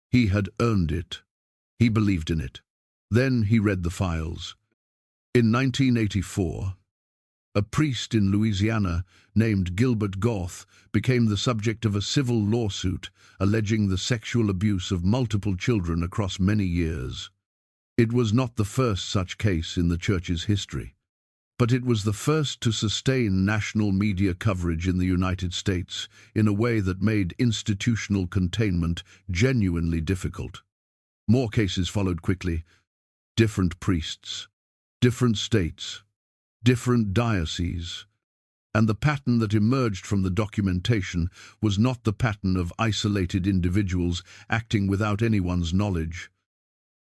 He had earned it. He believed in it. Then he read the files. In 1984, a priest in Louisiana named Gilbert Goth became the subject of a civil lawsuit alleging the sexual abuse of multiple children across many years. It was not the first such case in the Church's history, but it was the first to sustain national media coverage in the United States in a way that made institutional containment genuinely difficult. More cases followed quickly. Different priests, different states, different dioceses, and the pattern that emerged from the documentation was not the pattern of isolated individuals acting without anyone's knowledge.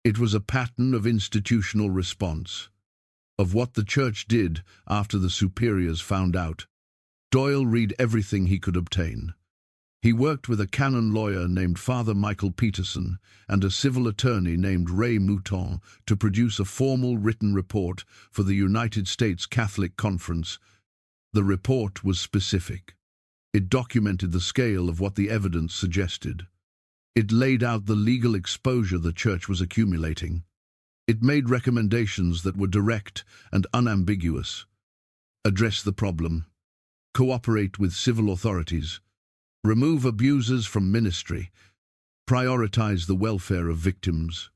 It was a pattern of institutional response, of what the Church did after the superiors found out. Doyle read everything he could obtain. He worked with a canon lawyer named Father Michael Peterson and a civil attorney named Ray Mouton to produce a formal written report for the United States Catholic Conference. The report was specific. It documented the scale of what the evidence suggested. It laid out the legal exposure the Church was accumulating. It made recommendations that were direct and unambiguous. Address the problem. Cooperate with civil authorities. Remove abusers from ministry. Prioritize the welfare of victims.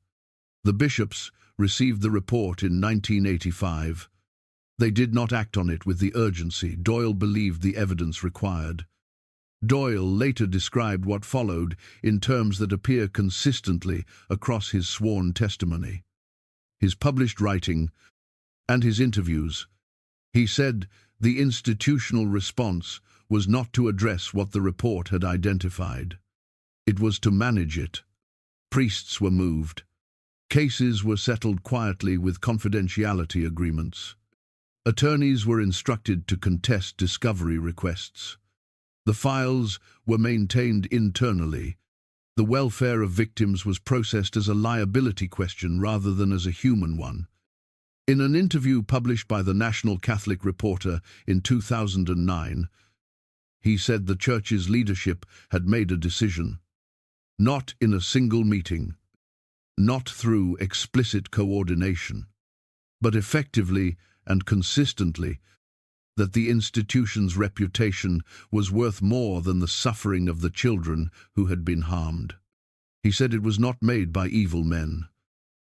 The bishops received the report in 1985. They did not act on it with the urgency Doyle believed the evidence required. Doyle later described what followed in terms that appear consistently across his sworn testimony, his published writing, and his interviews. He said the institutional response was not to address what the report had identified. It was to manage it. Priests were moved. Cases were settled quietly with confidentiality agreements. Attorneys were instructed to contest discovery requests. The files were maintained internally. The welfare of victims was processed as a liability question rather than as a human one. In an interview published by the National Catholic Reporter in 2009, he said the Church's leadership had made a decision, not in a single meeting, not through explicit coordination, but effectively and consistently, that the institution's reputation was worth more than the suffering of the children who had been harmed. He said it was not made by evil men.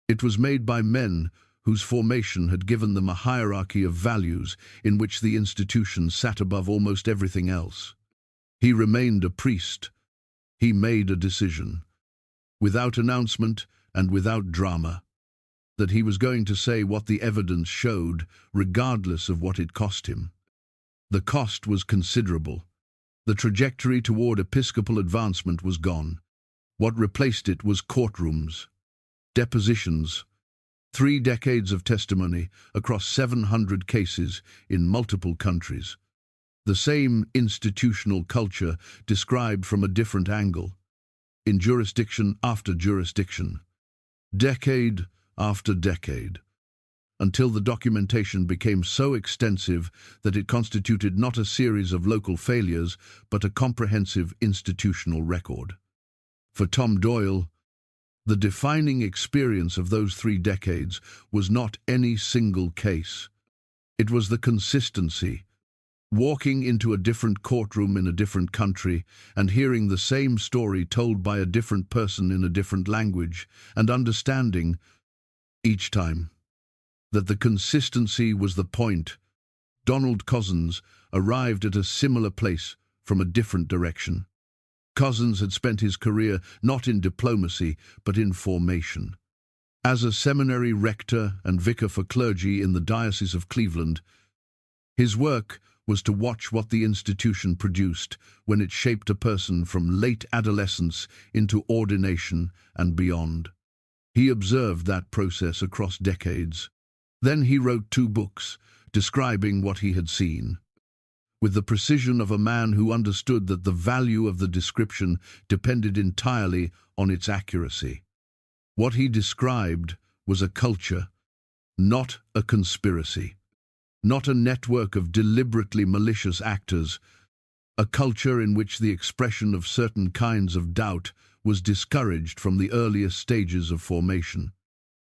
It was made by men whose formation had given them a hierarchy of values in which the institution sat above almost everything else. He remained a priest. He made a decision, without announcement and without drama, that he was going to say what the evidence showed, regardless of what it cost him. The cost was considerable. The trajectory toward episcopal advancement was gone. What replaced it was courtrooms, depositions, 3 decades of testimony across 700 cases in multiple countries. The same institutional culture described from a different angle, in jurisdiction after jurisdiction, decade after decade, until the documentation became so extensive that it constituted not a series of local failures, but a comprehensive institutional record. For Tom Doyle, the defining experience of those 3 decades was not any single case. It was the consistency, walking into a different courtroom in a different country and hearing the same story told by a different person in a different language, and understanding, each time, that the consistency was the point. Donald Cozzens arrived at a similar place from a different direction. Cozzens had spent his career not in diplomacy, but in formation. As a seminary rector and vicar for clergy in the Diocese of Cleveland, his work was to watch what the institution produced when it shaped a person from late adolescence into ordination and beyond. He observed that process across decades. Then he wrote 2 books describing what he had seen, with the precision of a man who understood that the value of the description depended entirely on its accuracy. What he described was a culture, not a conspiracy, not a network of deliberately malicious actors, a culture in which the expression of certain kinds of doubt was discouraged from the earliest stages of formation,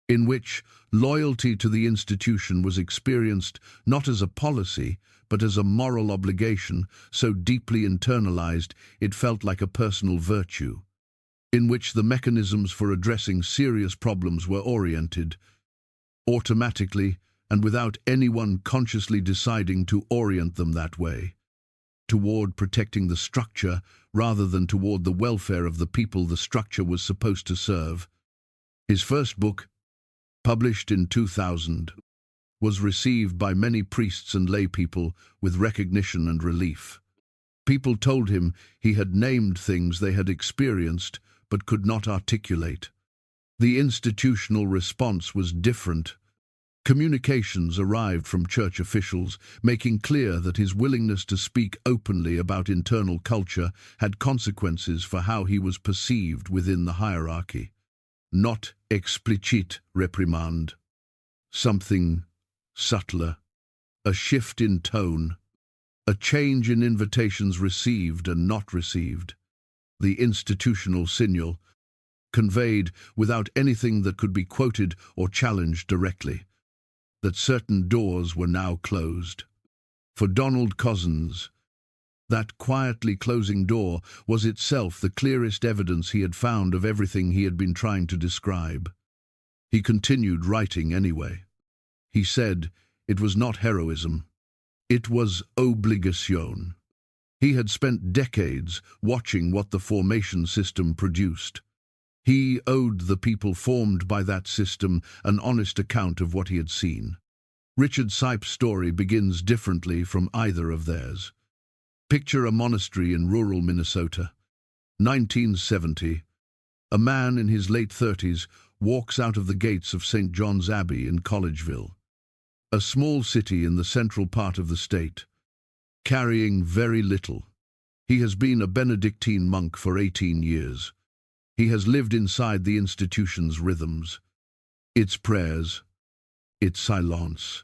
in which loyalty to the institution was experienced not as a policy, but as a moral obligation so deeply internalized it felt like a personal virtue, in which the mechanisms for addressing serious problems were oriented, automatically and without anyone consciously deciding to orient them that way, toward protecting the structure rather than toward the welfare of the people the structure was supposed to serve. His first book, published in 2000, was received by many priests and laypeople with recognition and relief. People told him he had named things they had experienced but could not articulate. The institutional response was different. Communications arrived from church officials, making clear that his willingness to speak openly about internal culture had consequences for how he was perceived within the hierarchy. Not explicit reprimand. Something subtler. A shift in tone. A change in invitations received and not received. The institutional signal, conveyed without anything that could be quoted or challenged directly, that certain doors were now closed. For Donald Cozzens, that quietly closing door was itself the clearest evidence he had found of everything he had been trying to describe. He continued writing anyway. He said it was not heroism. It was obligation. He had spent decades watching what the formation system produced. He owed the people formed by that system an honest account of what he had seen. Richard Sipe's story begins differently from either of theirs. Picture a monastery in rural Minnesota. 1970. A man in his late 30s walks out of the gates of St. John's Abbey in Collegeville, a small city in the central part of the state, carrying very little. He has been a Benedictine monk for 18 years. He has lived inside the institution's rhythms, its prayers, its silence,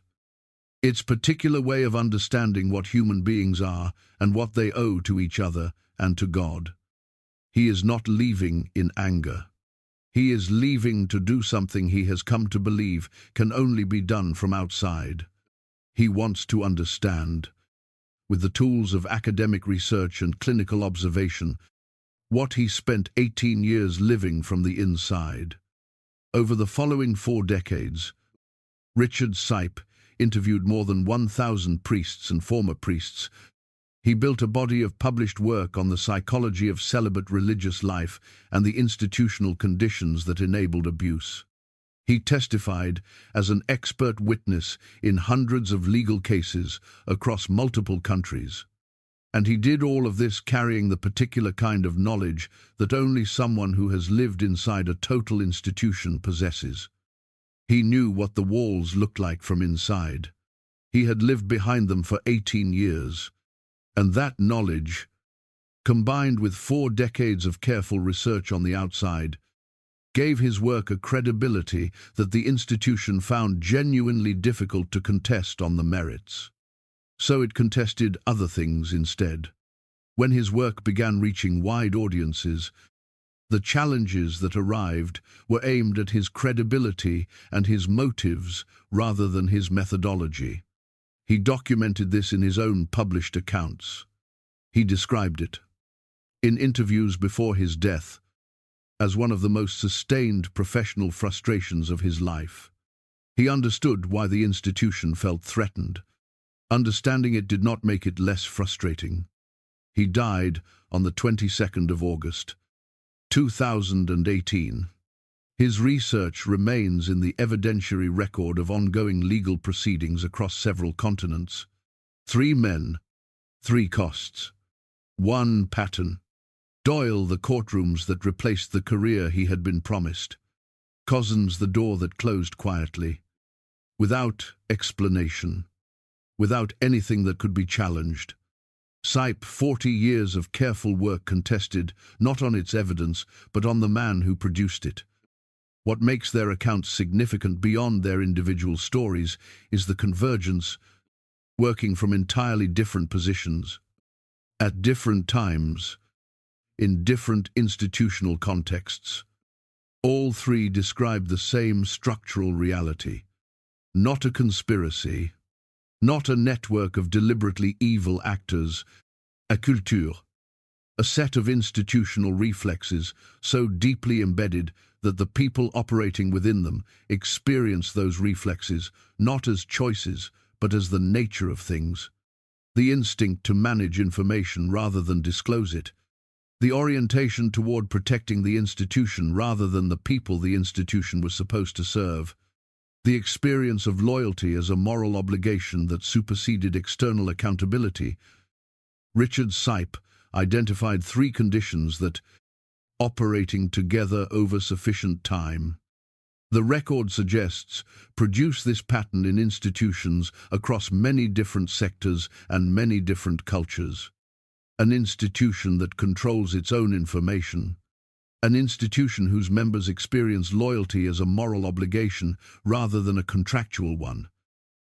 its particular way of understanding what human beings are and what they owe to each other and to God. He is not leaving in anger. He is leaving to do something he has come to believe can only be done from outside. He wants to understand, with the tools of academic research and clinical observation, what he spent 18 years living from the inside. Over the following 4 decades, Richard Sipe interviewed more than 1,000 priests and former priests. He built a body of published work on the psychology of celibate religious life and the institutional conditions that enabled abuse. He testified as an expert witness in hundreds of legal cases across multiple countries. And he did all of this carrying the particular kind of knowledge that only someone who has lived inside a total institution possesses. He knew what the walls looked like from inside. He had lived behind them for 18 years. And that knowledge, combined with 4 decades of careful research on the outside, gave his work a credibility that the institution found genuinely difficult to contest on the merits. So it contested other things instead. When his work began reaching wide audiences, the challenges that arrived were aimed at his credibility and his motives rather than his methodology. He documented this in his own published accounts. He described it, in interviews before his death, as one of the most sustained professional frustrations of his life. He understood why the institution felt threatened. Understanding it did not make it less frustrating. He died on the 22nd of August, 2018. His research remains in the evidentiary record of ongoing legal proceedings across several continents. 3 men, 3 costs. 1 pattern. Doyle, the courtrooms that replaced the career he had been promised. Cozzens, the door that closed quietly, without explanation, without anything that could be challenged. Sipe, 40 years of careful work contested, not on its evidence, but on the man who produced it. What makes their accounts significant beyond their individual stories is the convergence, working from entirely different positions, at different times, in different institutional contexts. All three describe the same structural reality. Not a conspiracy, not a network of deliberately evil actors, a culture, a set of institutional reflexes so deeply embedded that the people operating within them experience those reflexes not as choices, but as the nature of things. The instinct to manage information rather than disclose it. The orientation toward protecting the institution rather than the people the institution was supposed to serve. The experience of loyalty as a moral obligation that superseded external accountability. Richard Sipe identified three conditions that, operating together over sufficient time, the record suggests, produce this pattern in institutions across many different sectors and many different cultures. An institution that controls its own information. An institution whose members experience loyalty as a moral obligation rather than a contractual one.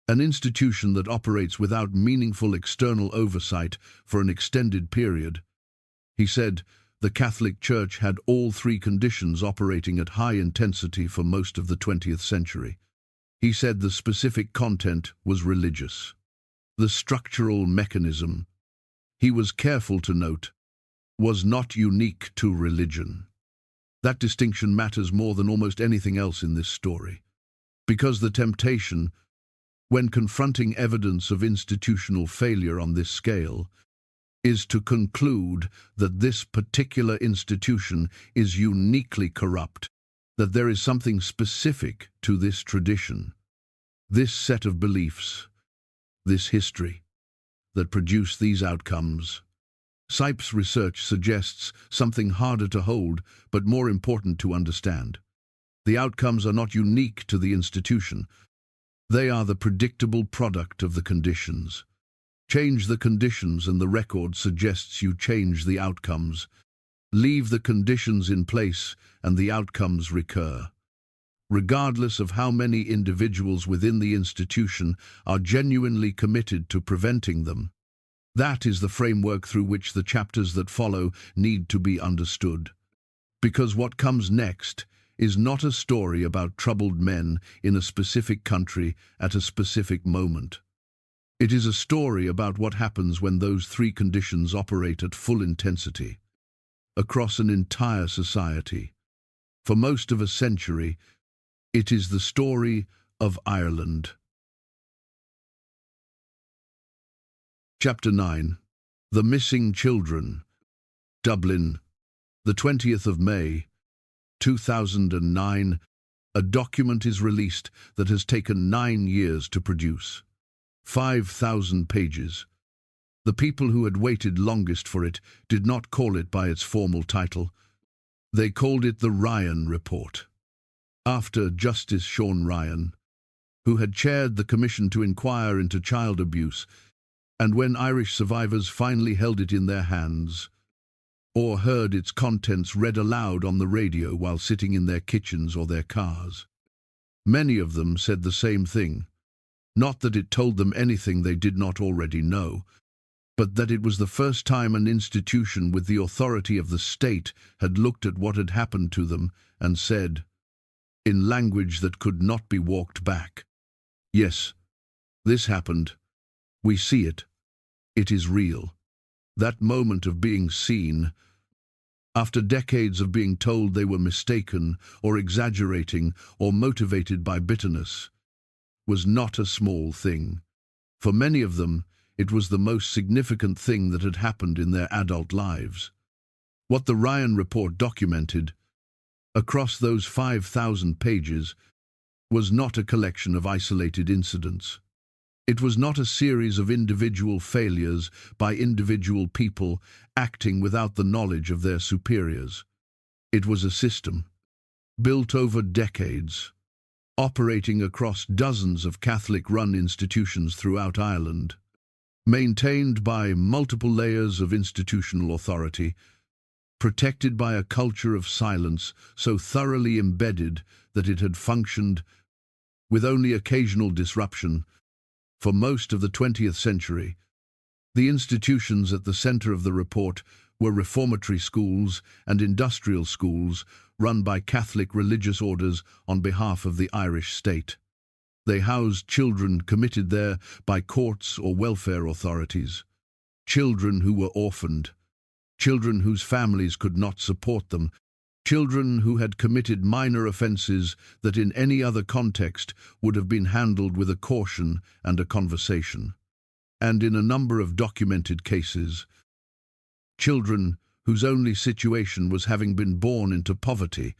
An institution that operates without meaningful external oversight for an extended period. He said, the Catholic Church had all three conditions operating at high intensity for most of the 20th century. He said the specific content was religious. The structural mechanism, he was careful to note, was not unique to religion. That distinction matters more than almost anything else in this story. Because the temptation, when confronting evidence of institutional failure on this scale, is to conclude that this particular institution is uniquely corrupt, that there is something specific to this tradition, this set of beliefs, this history, that produce these outcomes. Sipe's research suggests something harder to hold, but more important to understand. The outcomes are not unique to the institution. They are the predictable product of the conditions. Change the conditions and the record suggests you change the outcomes. Leave the conditions in place and the outcomes recur. Regardless of how many individuals within the institution are genuinely committed to preventing them. That is the framework through which the chapters that follow need to be understood. Because what comes next is not a story about troubled men in a specific country at a specific moment. It is a story about what happens when those three conditions operate at full intensity, across an entire society. For most of a century, it is the story of Ireland. Chapter 9. The Missing Children. Dublin, the 20th of May, 2009. A document is released that has taken 9 years to produce. 5,000 pages. The people who had waited longest for it did not call it by its formal title. They called it the Ryan Report. After Justice Sean Ryan, who had chaired the commission to inquire into child abuse, and when Irish survivors finally held it in their hands, or heard its contents read aloud on the radio while sitting in their kitchens or their cars. Many of them said the same thing, not that it told them anything they did not already know, but that it was the first time an institution with the authority of the state had looked at what had happened to them and said, in language that could not be walked back, yes, this happened. We see it. It is real. That moment of being seen, after decades of being told they were mistaken or exaggerating or motivated by bitterness, was not a small thing. For many of them, it was the most significant thing that had happened in their adult lives. What the Ryan Report documented, across those 5,000 pages, was not a collection of isolated incidents. It was not a series of individual failures by individual people acting without the knowledge of their superiors. It was a system, built over decades, operating across dozens of Catholic-run institutions throughout Ireland, maintained by multiple layers of institutional authority, protected by a culture of silence so thoroughly embedded that it had functioned, with only occasional disruption, for most of the 20th century. The institutions at the center of the report were reformatory schools and industrial schools run by Catholic religious orders on behalf of the Irish state. They housed children committed there by courts or welfare authorities, children who were orphaned, children whose families could not support them, children who had committed minor offenses that in any other context would have been handled with a caution and a conversation. And in a number of documented cases, children whose only situation was having been born into poverty,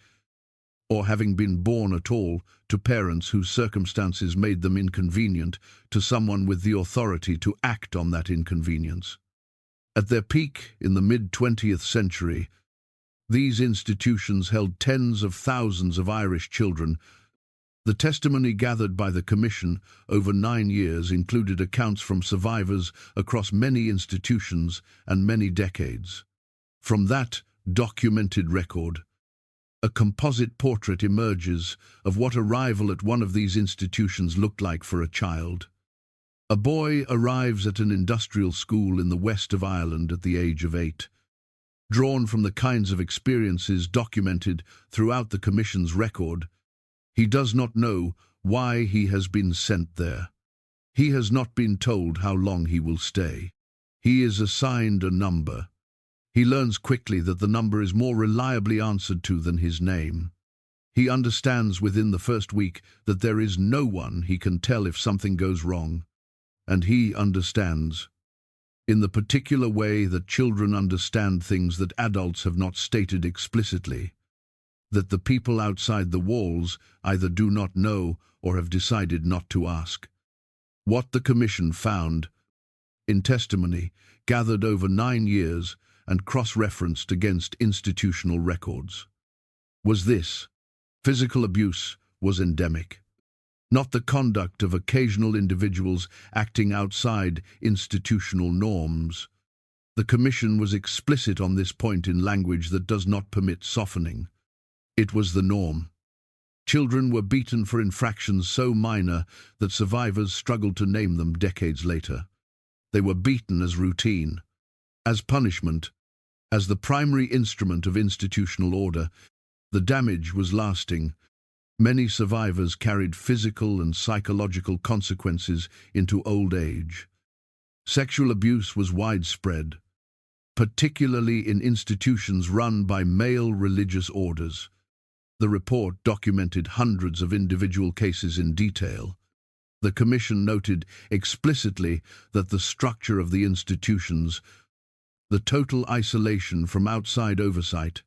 or having been born at all to parents whose circumstances made them inconvenient to someone with the authority to act on that inconvenience. At their peak in the mid-20th century, these institutions held tens of thousands of Irish children. The testimony gathered by the Commission over 9 years included accounts from survivors across many institutions and many decades. From that documented record, a composite portrait emerges of what arrival at one of these institutions looked like for a child. A boy arrives at an industrial school in the west of Ireland at the age of 8. Drawn from the kinds of experiences documented throughout the Commission's record, he does not know why he has been sent there. He has not been told how long he will stay. He is assigned a number. He learns quickly that the number is more reliably answered to than his name. He understands within the first week that there is no one he can tell if something goes wrong. And he understands, in the particular way that children understand things that adults have not stated explicitly, that the people outside the walls either do not know or have decided not to ask. What the Commission found, in testimony gathered over 9 years and cross-referenced against institutional records, was this: physical abuse was endemic, not the conduct of occasional individuals acting outside institutional norms. The Commission was explicit on this point in language that does not permit softening. It was the norm. Children were beaten for infractions so minor that survivors struggled to name them decades later. They were beaten as routine, as punishment, as the primary instrument of institutional order. The damage was lasting. Many survivors carried physical and psychological consequences into old age. Sexual abuse was widespread, particularly in institutions run by male religious orders. The report documented hundreds of individual cases in detail. The Commission noted explicitly that the structure of the institutions, the total isolation from outside oversight,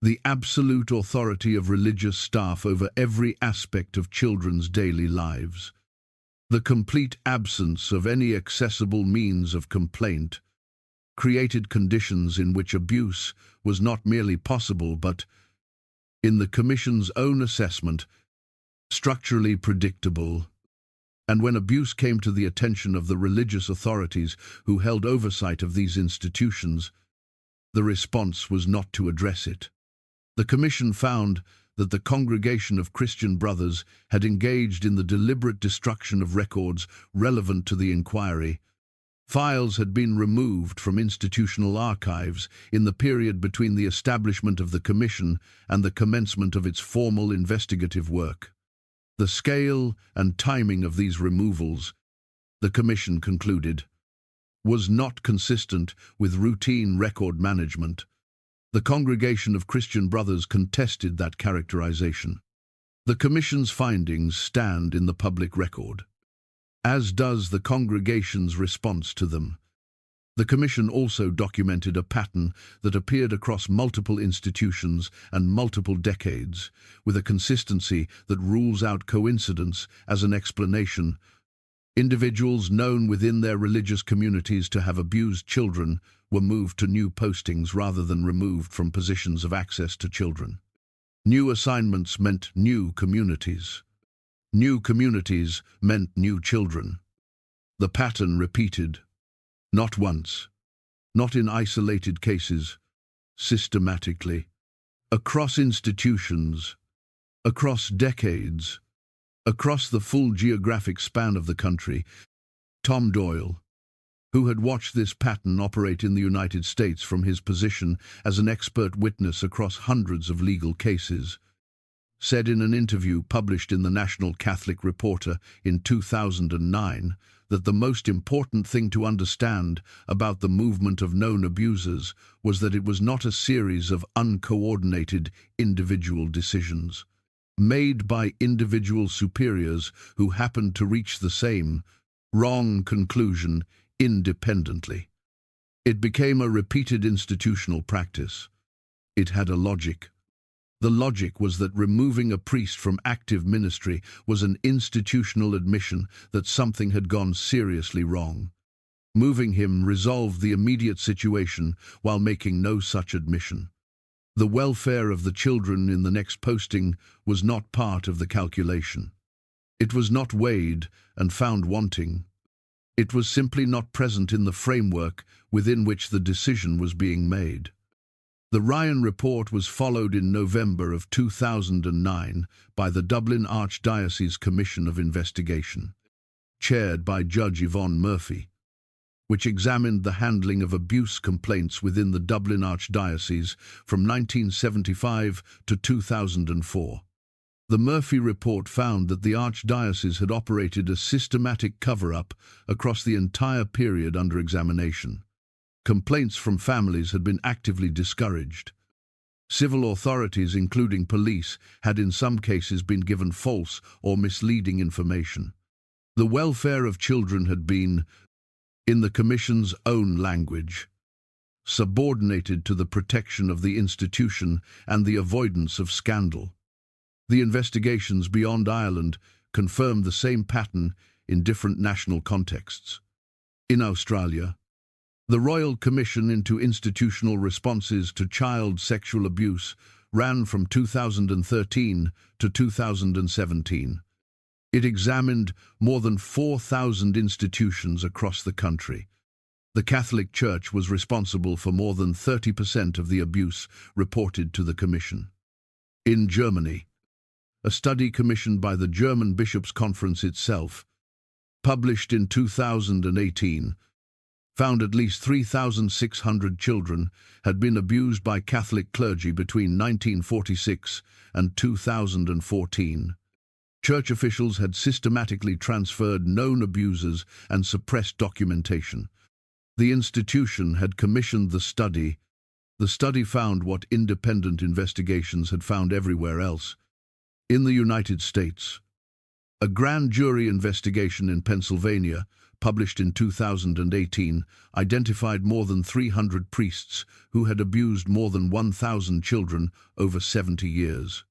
the absolute authority of religious staff over every aspect of children's daily lives, the complete absence of any accessible means of complaint, created conditions in which abuse was not merely possible but, in the Commission's own assessment, structurally predictable. And when abuse came to the attention of the religious authorities who held oversight of these institutions, the response was not to address it. The Commission found that the Congregation of Christian Brothers had engaged in the deliberate destruction of records relevant to the inquiry. Files had been removed from institutional archives in the period between the establishment of the Commission and the commencement of its formal investigative work. The scale and timing of these removals, the Commission concluded, was not consistent with routine record management. The Congregation of Christian Brothers contested that characterization. The Commission's findings stand in the public record, as does the Congregation's response to them. The Commission also documented a pattern that appeared across multiple institutions and multiple decades, with a consistency that rules out coincidence as an explanation. Individuals known within their religious communities to have abused children were moved to new postings rather than removed from positions of access to children. New assignments meant new communities. New communities meant new children. The pattern repeated. Not once, not in isolated cases, systematically, across institutions, across decades, across the full geographic span of the country. Tom Doyle, who had watched this pattern operate in the United States from his position as an expert witness across hundreds of legal cases, said in an interview published in the National Catholic Reporter in 2009 that the most important thing to understand about the movement of known abusers was that it was not a series of uncoordinated individual decisions made by individual superiors who happened to reach the same wrong conclusion independently. It became a repeated institutional practice. It had a logic. The logic was that removing a priest from active ministry was an institutional admission that something had gone seriously wrong. Moving him resolved the immediate situation while making no such admission. The welfare of the children in the next posting was not part of the calculation. It was not weighed and found wanting. It was simply not present in the framework within which the decision was being made. The Ryan Report was followed in November of 2009 by the Dublin Archdiocese Commission of Investigation, chaired by Judge Yvonne Murphy, which examined the handling of abuse complaints within the Dublin Archdiocese from 1975 to 2004. The Murphy Report found that the Archdiocese had operated a systematic cover-up across the entire period under examination. Complaints from families had been actively discouraged. Civil authorities, including police, had in some cases been given false or misleading information. The welfare of children had been, in the Commission's own language, subordinated to the protection of the institution and the avoidance of scandal. The investigations beyond Ireland confirmed the same pattern in different national contexts. In Australia, the Royal Commission into Institutional Responses to Child Sexual Abuse ran from 2013 to 2017. It examined more than 4,000 institutions across the country. The Catholic Church was responsible for more than 30% of the abuse reported to the Commission. In Germany, a study commissioned by the German Bishops' Conference itself, published in 2018, found at least 3,600 children had been abused by Catholic clergy between 1946 and 2014. Church officials had systematically transferred known abusers and suppressed documentation. The institution had commissioned the study. The study found what independent investigations had found everywhere else. In the United States, a grand jury investigation in Pennsylvania, published in 2018, identified more than 300 priests who had abused more than 1,000 children over 70 years.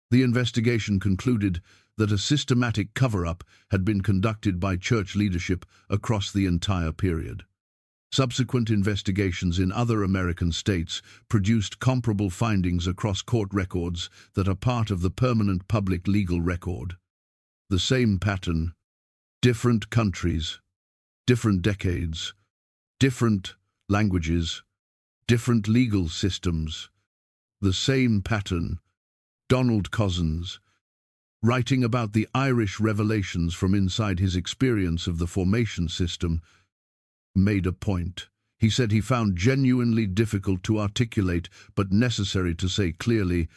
The investigation concluded that a systematic cover-up had been conducted by church leadership across the entire period. Subsequent investigations in other American states produced comparable findings across court records that are part of the permanent public legal record. The same pattern, different countries, different decades, different languages, different legal systems. The same pattern. Donald Cozzens, writing about the Irish revelations from inside his experience of the formation system, made a point. He said he found genuinely difficult to articulate but necessary to say clearly,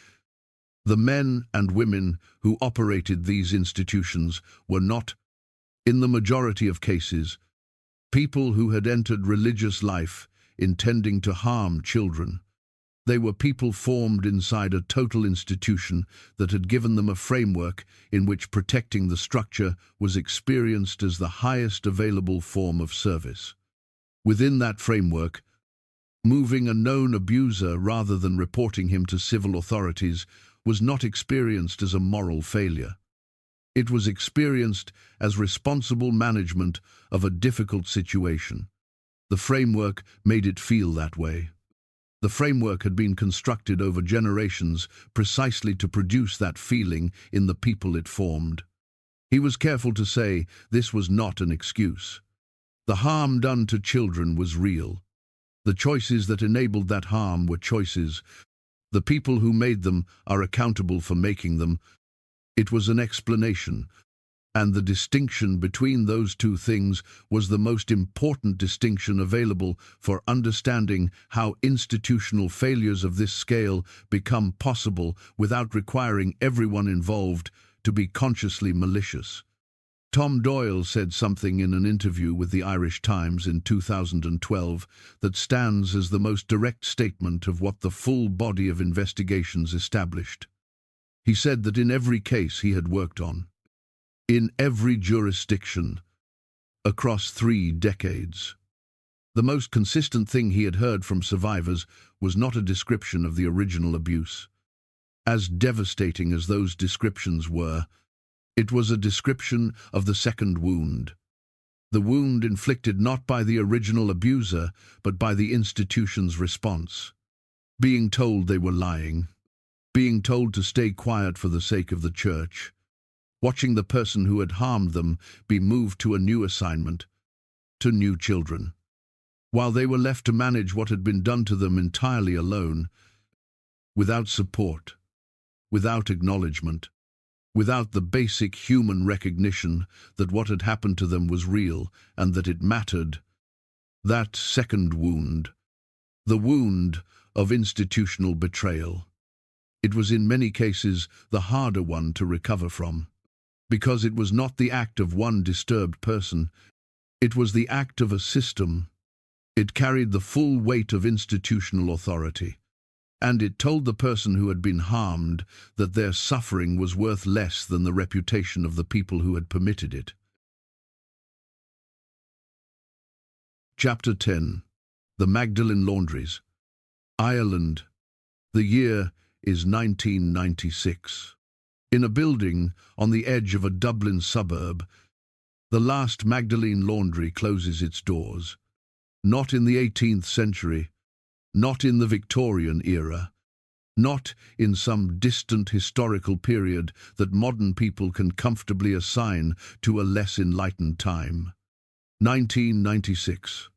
the men and women who operated these institutions were not, in the majority of cases, people who had entered religious life intending to harm children. They were people formed inside a total institution that had given them a framework in which protecting the structure was experienced as the highest available form of service. Within that framework, moving a known abuser rather than reporting him to civil authorities was not experienced as a moral failure. It was experienced as responsible management of a difficult situation. The framework made it feel that way. The framework had been constructed over generations precisely to produce that feeling in the people it formed. He was careful to say this was not an excuse. The harm done to children was real. The choices that enabled that harm were choices. The people who made them are accountable for making them. It was an explanation, And the distinction between those two things was the most important distinction available for understanding how institutional failures of this scale become possible without requiring everyone involved to be consciously malicious. Tom Doyle said something in an interview with the Irish Times in 2012 that stands as the most direct statement of what the full body of investigations established. He said that in every case he had worked on, in every jurisdiction, across 3 decades, the most consistent thing he had heard from survivors was not a description of the original abuse. As devastating as those descriptions were, it was a description of the second wound. The wound inflicted not by the original abuser, but by the institution's response. Being told they were lying, being told to stay quiet for the sake of the church, watching the person who had harmed them be moved to a new assignment, to new children, while they were left to manage what had been done to them entirely alone, without support, without acknowledgement, without the basic human recognition that what had happened to them was real and that it mattered. That second wound, the wound of institutional betrayal. It was in many cases the harder one to recover from, because it was not the act of one disturbed person, it was the act of a system. It carried the full weight of institutional authority. And it told the person who had been harmed that their suffering was worth less than the reputation of the people who had permitted it. Chapter 10. The Magdalene Laundries. Ireland. The year is 1996. In a building on the edge of a Dublin suburb, the last Magdalene laundry closes its doors. Not in the 18th century, not in the Victorian era, not in some distant historical period that modern people can comfortably assign to a less enlightened time. 1996.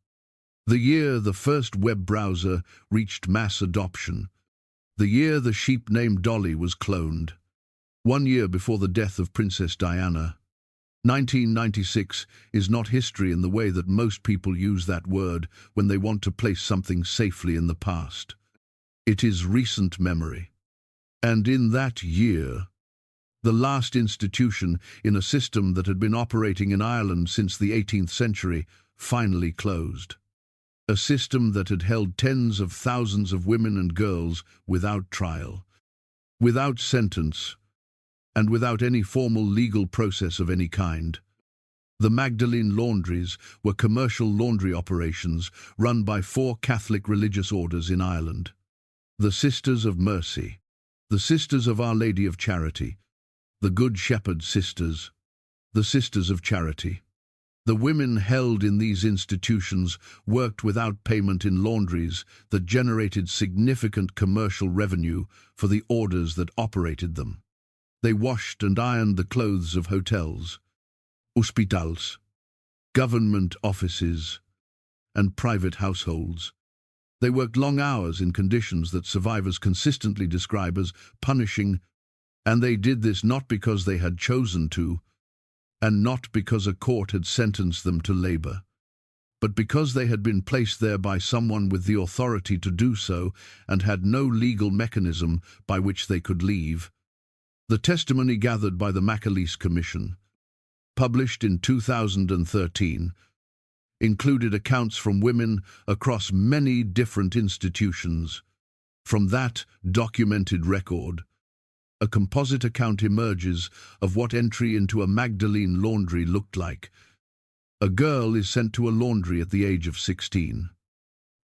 The year the first web browser reached mass adoption. The year the sheep named Dolly was cloned. 1 year before the death of Princess Diana. 1996 is not history in the way that most people use that word when they want to place something safely in the past. It is recent memory. And in that year, the last institution in a system that had been operating in Ireland since the 18th century finally closed. A system that had held tens of thousands of women and girls without trial, without sentence, and without any formal legal process of any kind. The Magdalene Laundries were commercial laundry operations run by 4 Catholic religious orders in Ireland. The Sisters of Mercy, the Sisters of Our Lady of Charity, the Good Shepherd Sisters, the Sisters of Charity. The women held in these institutions worked without payment in laundries that generated significant commercial revenue for the orders that operated them. They washed and ironed the clothes of hotels, hospitals, government offices, and private households. They worked long hours in conditions that survivors consistently describe as punishing, and they did this not because they had chosen to, and not because a court had sentenced them to labor, but because they had been placed there by someone with the authority to do so and had no legal mechanism by which they could leave. The testimony gathered by the McAleese Commission, published in 2013, included accounts from women across many different institutions. From that documented record, a composite account emerges of what entry into a Magdalene laundry looked like. A girl is sent to a laundry at the age of 16.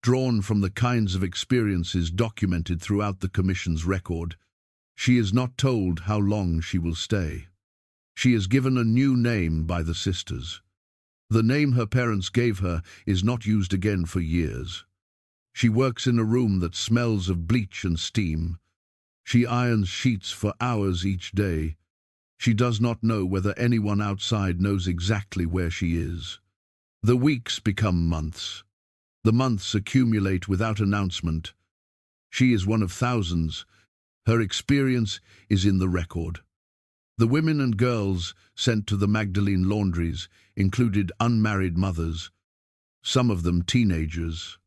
Drawn from the kinds of experiences documented throughout the Commission's record, she is not told how long she will stay. She is given a new name by the sisters. The name her parents gave her is not used again for years. She works in a room that smells of bleach and steam. She irons sheets for hours each day. She does not know whether anyone outside knows exactly where she is. The weeks become months. The months accumulate without announcement. She is one of thousands. Her experience is in the record. The women and girls sent to the Magdalene Laundries included unmarried mothers, some of them teenagers,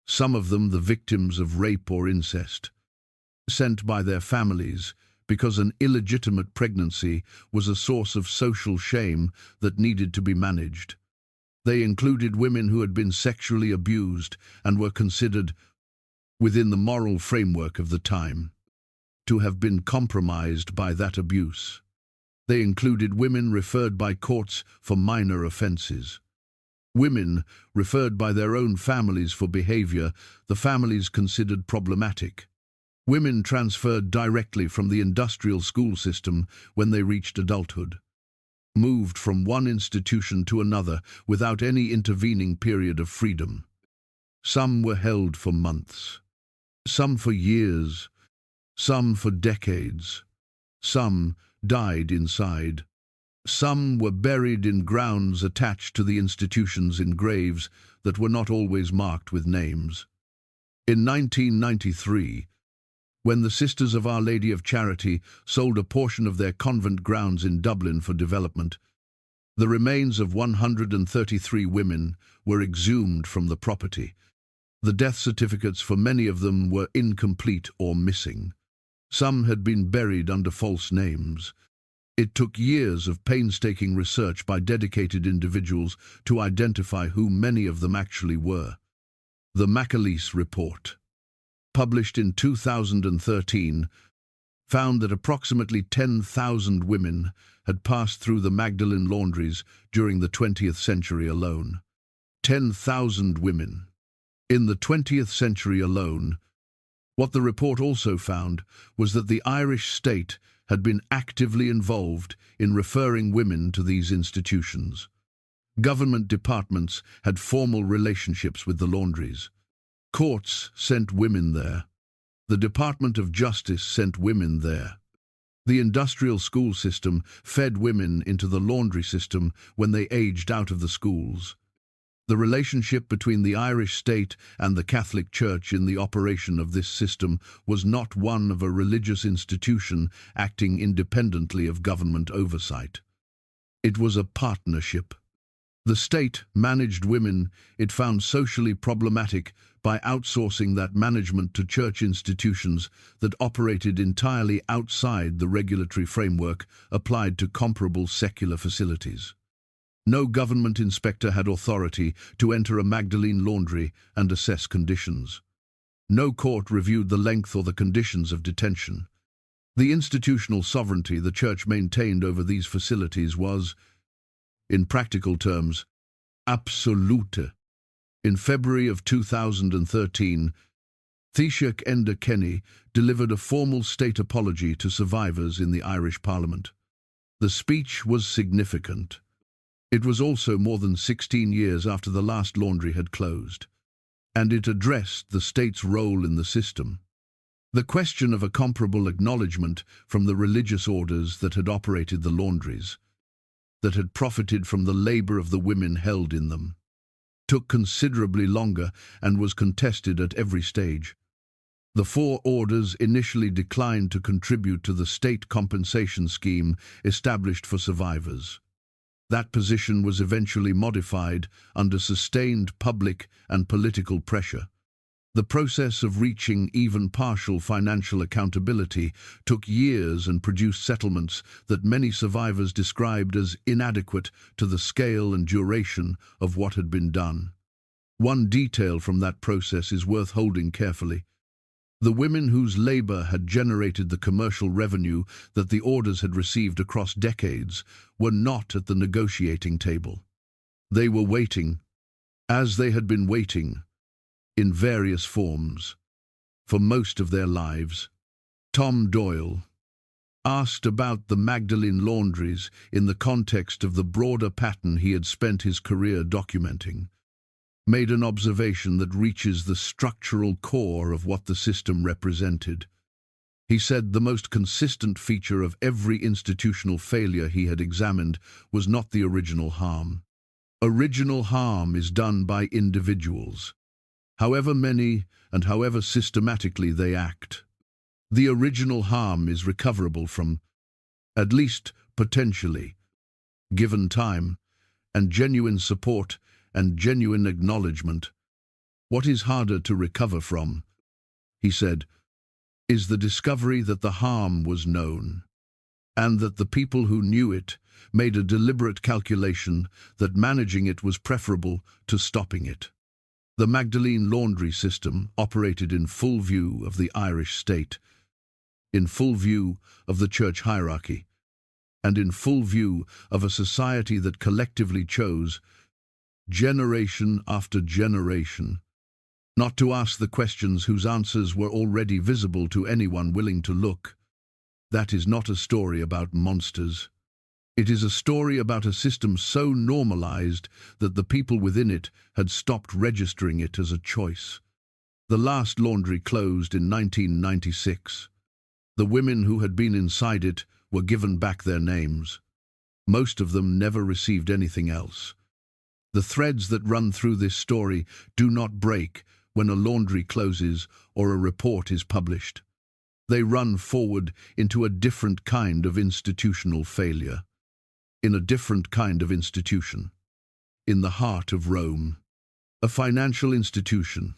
some of them the victims of rape or incest, sent by their families because an illegitimate pregnancy was a source of social shame that needed to be managed. They included women who had been sexually abused and were considered, within the moral framework of the time, to have been compromised by that abuse. They included women referred by courts for minor offenses. Women referred by their own families for behavior the families considered problematic. Women transferred directly from the industrial school system when they reached adulthood, moved from one institution to another without any intervening period of freedom. Some were held for months, some for years, some for decades. Some died inside. Some were buried in grounds attached to the institutions in graves that were not always marked with names. In 1993, when the Sisters of Our Lady of Charity sold a portion of their convent grounds in Dublin for development, the remains of 133 women were exhumed from the property. The death certificates for many of them were incomplete or missing. Some had been buried under false names. It took years of painstaking research by dedicated individuals to identify who many of them actually were. The McAleese Report, published in 2013, found that approximately 10,000 women had passed through the Magdalene Laundries during the 20th century alone. 10,000 women. In the 20th century alone. What the report also found was that the Irish state had been actively involved in referring women to these institutions. Government departments had formal relationships with the laundries. Courts sent women there. The Department of Justice sent women there. The industrial school system fed women into the laundry system when they aged out of the schools. The relationship between the Irish state and the Catholic Church in the operation of this system was not one of a religious institution acting independently of government oversight. It was a partnership. The state managed women it found socially problematic by outsourcing that management to church institutions that operated entirely outside the regulatory framework applied to comparable secular facilities. No government inspector had authority to enter a Magdalene laundry and assess conditions. No court reviewed the length or the conditions of detention. The institutional sovereignty the Church maintained over these facilities was, in practical terms, absolute. In February of 2013, Taoiseach Enda Kenny delivered a formal state apology to survivors in the Irish Parliament. The speech was significant. It was also more than 16 years after the last laundry had closed, and it addressed the state's role in the system. The question of a comparable acknowledgement from the religious orders that had operated the laundries, that had profited from the labour of the women held in them, took considerably longer and was contested at every stage. The four orders initially declined to contribute to the state compensation scheme established for survivors. That position was eventually modified under sustained public and political pressure. The process of reaching even partial financial accountability took years and produced settlements that many survivors described as inadequate to the scale and duration of what had been done. One detail from that process is worth holding carefully. The women whose labor had generated the commercial revenue that the orders had received across decades were not at the negotiating table. They were waiting, as they had been waiting, in various forms, for most of their lives. Tom Doyle, asked about the Magdalene laundries in the context of the broader pattern he had spent his career documenting, made an observation that reaches the structural core of what the system represented. He said the most consistent feature of every institutional failure he had examined was not the original harm. Original harm is done by individuals, however many and however systematically they act. The original harm is recoverable from, at least potentially, given time and genuine support and genuine acknowledgement. What is harder to recover from, he said, is the discovery that the harm was known, and that the people who knew it made a deliberate calculation that managing it was preferable to stopping it. The Magdalene laundry system operated in full view of the Irish state, in full view of the church hierarchy, and in full view of a society that collectively chose, generation after generation, not to ask the questions whose answers were already visible to anyone willing to look. That is not a story about monsters. It is a story about a system so normalized that the people within it had stopped registering it as a choice. The last laundry closed in 1996. The women who had been inside it were given back their names. Most of them never received anything else. The threads that run through this story do not break when a laundry closes or a report is published. They run forward into a different kind of institutional failure, in a different kind of institution, in the heart of Rome, a financial institution,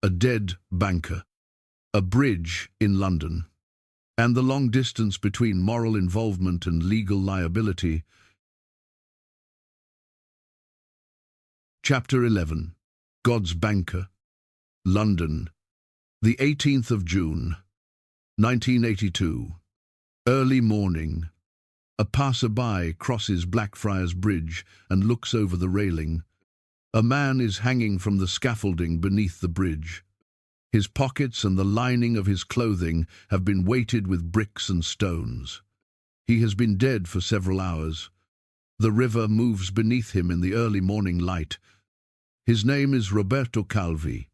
a dead banker, a bridge in London, and the long distance between moral involvement and legal liability. Chapter 11. God's Banker. London, the 18th of June, 1982. Early morning. A passerby crosses Blackfriars Bridge and looks over the railing. A man is hanging from the scaffolding beneath the bridge. His pockets and the lining of his clothing have been weighted with bricks and stones. He has been dead for several hours. The river moves beneath him in the early morning light. His name is Roberto Calvi.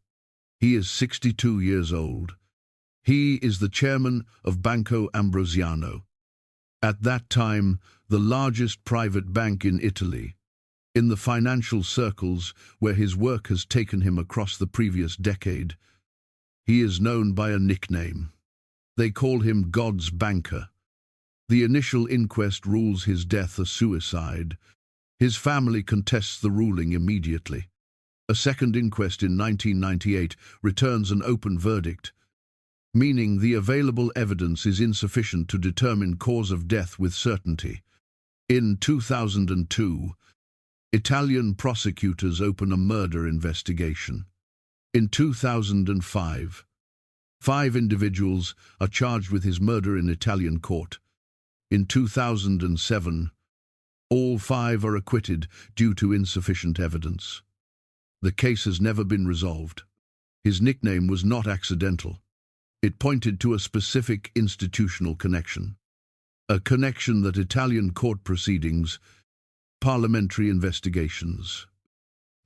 He is 62 years old. He is the chairman of Banco Ambrosiano, at that time the largest private bank in Italy. In the financial circles where his work has taken him across the previous decade, he is known by a nickname. They call him God's Banker. The initial inquest rules his death a suicide. His family contests the ruling immediately. A second inquest in 1998 returns an open verdict, meaning the available evidence is insufficient to determine cause of death with certainty. In 2002, Italian prosecutors open a murder investigation. In 2005, 5 individuals are charged with his murder in Italian court. In 2007, all 5 are acquitted due to insufficient evidence. The case has never been resolved. His nickname was not accidental. It pointed to a specific institutional connection, a connection that Italian court proceedings, parliamentary investigations,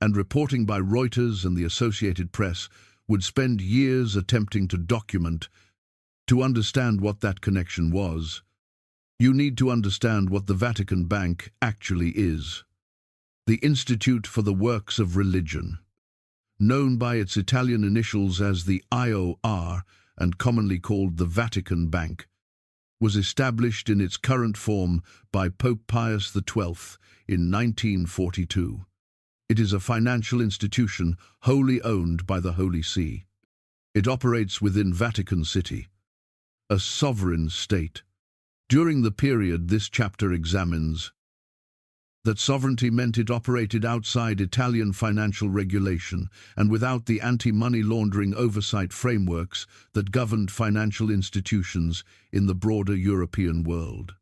and reporting by Reuters and the Associated Press would spend years attempting to document. To understand what that connection was, you need to understand what the Vatican Bank actually is. The Institute for the Works of Religion, known by its Italian initials as the IOR and commonly called the Vatican Bank, was established in its current form by Pope Pius XII in 1942. It is a financial institution wholly owned by the Holy See. It operates within Vatican City, a sovereign state. During the period this chapter examines, that sovereignty meant it operated outside Italian financial regulation and without the anti-money laundering oversight frameworks that governed financial institutions in the broader European world.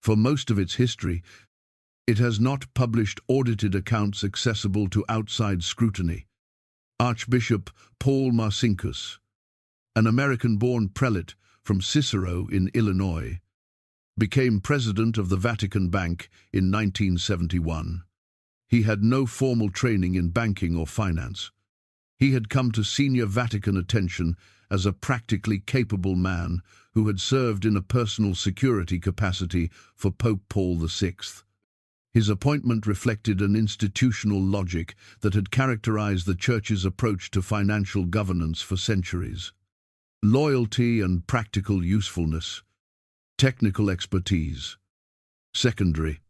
For most of its history, it has not published audited accounts accessible to outside scrutiny. Archbishop Paul Marcinkus, an American-born prelate from Cicero in Illinois, became president of the Vatican Bank in 1971. He had no formal training in banking or finance. He had come to senior Vatican attention as a practically capable man who had served in a personal security capacity for Pope Paul VI. His appointment reflected an institutional logic that had characterized the Church's approach to financial governance for centuries. Loyalty and practical usefulness. Technical expertise. Secondary.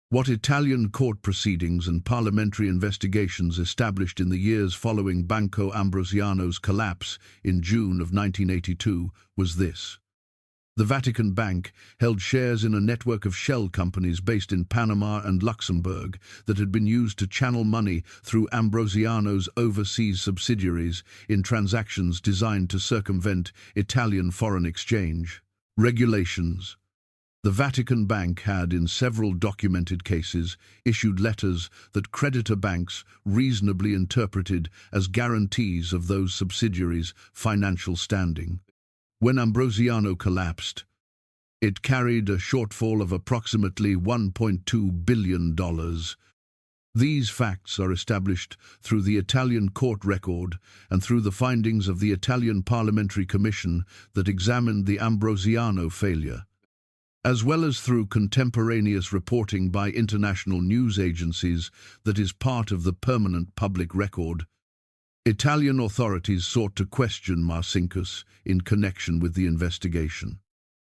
What Italian court proceedings and parliamentary investigations established in the years following Banco Ambrosiano's collapse in June of 1982 was this. The Vatican Bank held shares in a network of shell companies based in Panama and Luxembourg that had been used to channel money through Ambrosiano's overseas subsidiaries in transactions designed to circumvent Italian foreign exchange regulations. The Vatican Bank had, in several documented cases, issued letters that creditor banks reasonably interpreted as guarantees of those subsidiaries' financial standing. When Ambrosiano collapsed, it carried a shortfall of approximately $1.2 billion. These facts are established through the Italian court record and through the findings of the Italian Parliamentary Commission that examined the Ambrosiano failure, as well as through contemporaneous reporting by international news agencies that is part of the permanent public record. Italian authorities sought to question Marcinkus in connection with the investigation.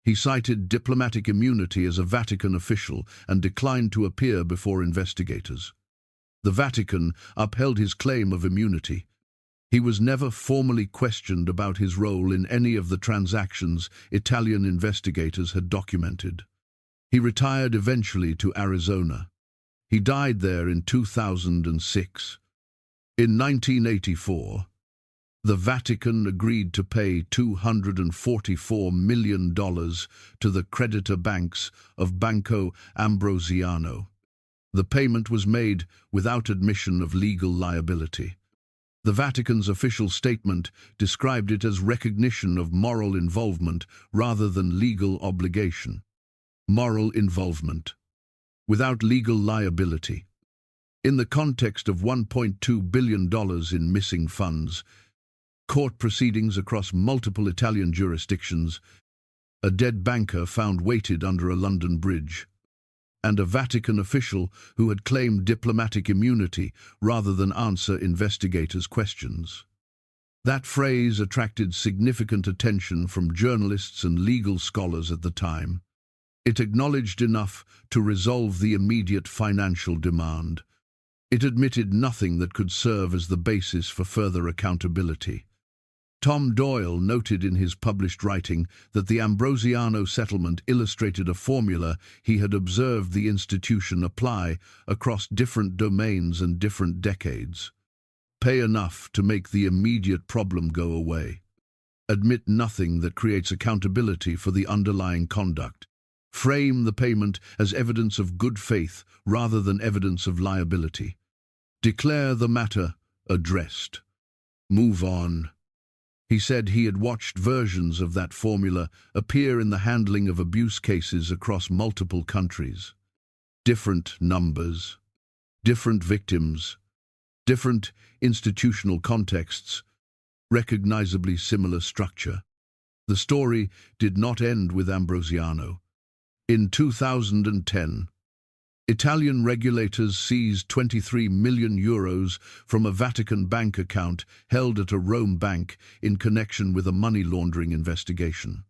He cited diplomatic immunity as a Vatican official and declined to appear before investigators. The Vatican upheld his claim of immunity. He was never formally questioned about his role in any of the transactions Italian investigators had documented. He retired eventually to Arizona. He died there in 2006. In 1984, the Vatican agreed to pay $244 million to the creditor banks of Banco Ambrosiano. The payment was made without admission of legal liability. The Vatican's official statement described it as recognition of moral involvement rather than legal obligation. Moral involvement, without legal liability. In the context of $1.2 billion in missing funds, court proceedings across multiple Italian jurisdictions, a dead banker found weighted under a London bridge, and a Vatican official who had claimed diplomatic immunity rather than answer investigators' questions. That phrase attracted significant attention from journalists and legal scholars at the time. It acknowledged enough to resolve the immediate financial demand. It admitted nothing that could serve as the basis for further accountability. Tom Doyle noted in his published writing that the Ambrosiano settlement illustrated a formula he had observed the institution apply across different domains and different decades. Pay enough to make the immediate problem go away. Admit nothing that creates accountability for the underlying conduct. Frame the payment as evidence of good faith rather than evidence of liability. Declare the matter addressed. Move on. He said he had watched versions of that formula appear in the handling of abuse cases across multiple countries. Different numbers, different victims, different institutional contexts, recognizably similar structure. The story did not end with Ambrosiano. In 2010, Italian regulators seized €23 million from a Vatican bank account held at a Rome bank in connection with a money laundering investigation.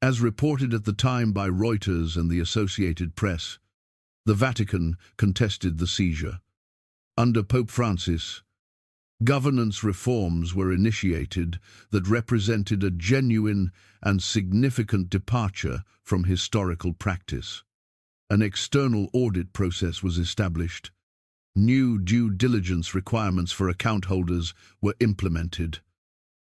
As reported at the time by Reuters and the Associated Press, the Vatican contested the seizure. Under Pope Francis, governance reforms were initiated that represented a genuine and significant departure from historical practice. An external audit process was established. New due diligence requirements for account holders were implemented.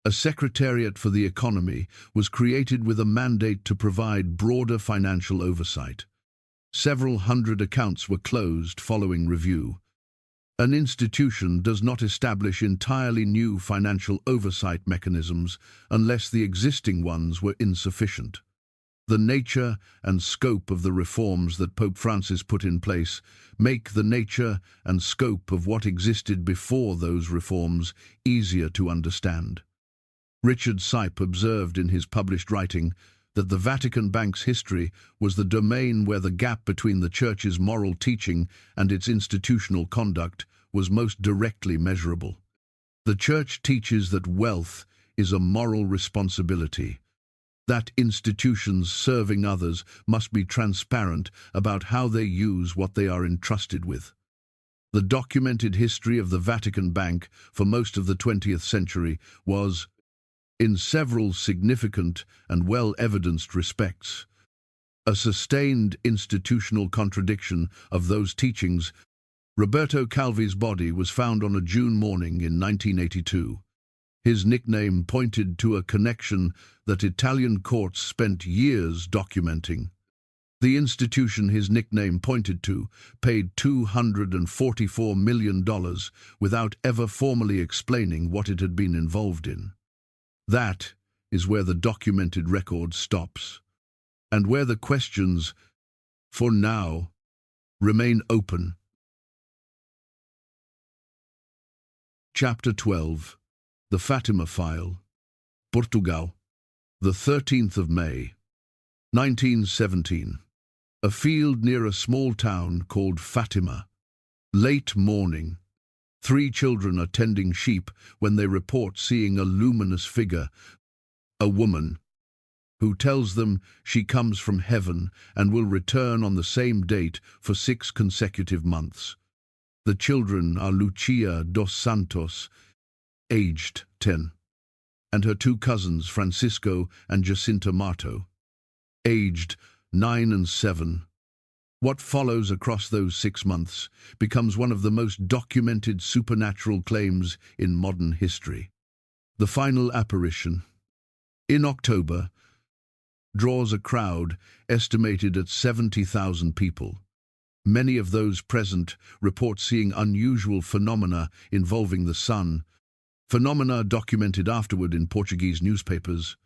A Secretariat for the Economy was created with a mandate to provide broader financial oversight. Several hundred accounts were closed following review. An institution does not establish entirely new financial oversight mechanisms unless the existing ones were insufficient. The nature and scope of the reforms that Pope Francis put in place make the nature and scope of what existed before those reforms easier to understand. Richard Sipe observed in his published writing that the Vatican Bank's history was the domain where the gap between the Church's moral teaching and its institutional conduct was most directly measurable. The Church teaches that wealth is a moral responsibility, that institutions serving others must be transparent about how they use what they are entrusted with. The documented history of the Vatican Bank for most of the 20th century was, in several significant and well-evidenced respects, a sustained institutional contradiction of those teachings. Roberto Calvi's body was found on a June morning in 1982. His nickname pointed to a connection that Italian courts spent years documenting. The institution his nickname pointed to paid $244 million without ever formally explaining what it had been involved in. That is where the documented record stops, and where the questions, for now, remain open. Chapter 12. The Fatima File. Portugal. The 13th of May, 1917. A field near a small town called Fatima. Late morning. 3 children are tending sheep when they report seeing a luminous figure, a woman, who tells them she comes from heaven and will return on the same date for 6 consecutive months. The children are Lucia dos Santos, aged 10, and her 2 cousins, Francisco and Jacinta Marto, aged 9 and 7. What follows across those 6 months becomes one of the most documented supernatural claims in modern history. The final apparition, in October, draws a crowd estimated at 70,000 people. Many of those present report seeing unusual phenomena involving the sun, phenomena documented afterward in Portuguese newspapers,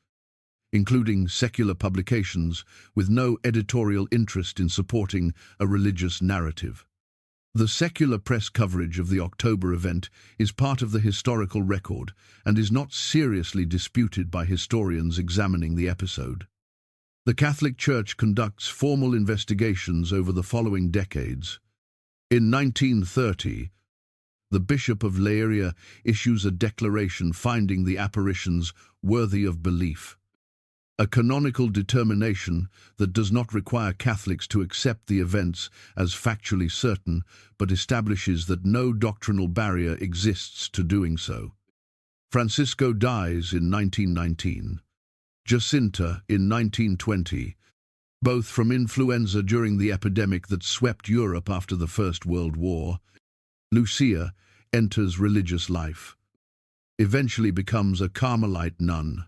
including secular publications with no editorial interest in supporting a religious narrative. The secular press coverage of the October event is part of the historical record and is not seriously disputed by historians examining the episode. The Catholic Church conducts formal investigations over the following decades. In 1930, the Bishop of Leiria issues a declaration finding the apparitions worthy of belief, a canonical determination that does not require Catholics to accept the events as factually certain, but establishes that no doctrinal barrier exists to doing so. Francisco dies in 1919. Jacinta in 1920, both from influenza during the epidemic that swept Europe after the First World War. Lucia enters religious life, eventually becomes a Carmelite nun,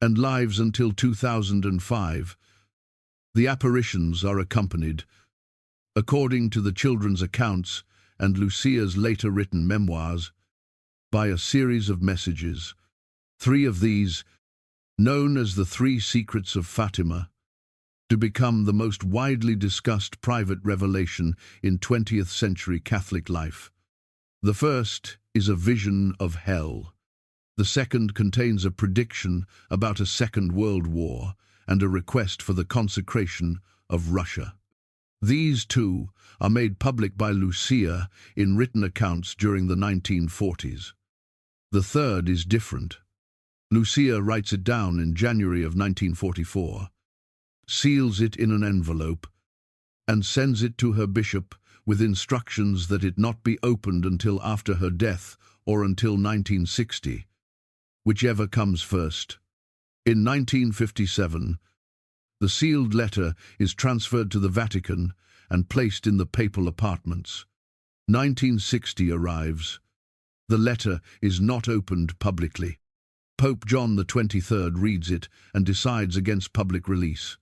and lives until 2005. The apparitions are accompanied, according to the children's accounts and Lucia's later written memoirs, by a series of messages. 3 of these, known as the 3 Secrets of Fatima, to become the most widely discussed private revelation in 20th century Catholic life. The first is a vision of hell. The second contains a prediction about a Second World War and a request for the consecration of Russia. These 2 are made public by Lucia in written accounts during the 1940s. The third is different. Lucia writes it down in January of 1944, seals it in an envelope, and sends it to her bishop with instructions that it not be opened until after her death or until 1960, whichever comes first. In 1957, the sealed letter is transferred to the Vatican and placed in the papal apartments. 1960 arrives. The letter is not opened publicly. Pope John XXIII reads it and decides against public release.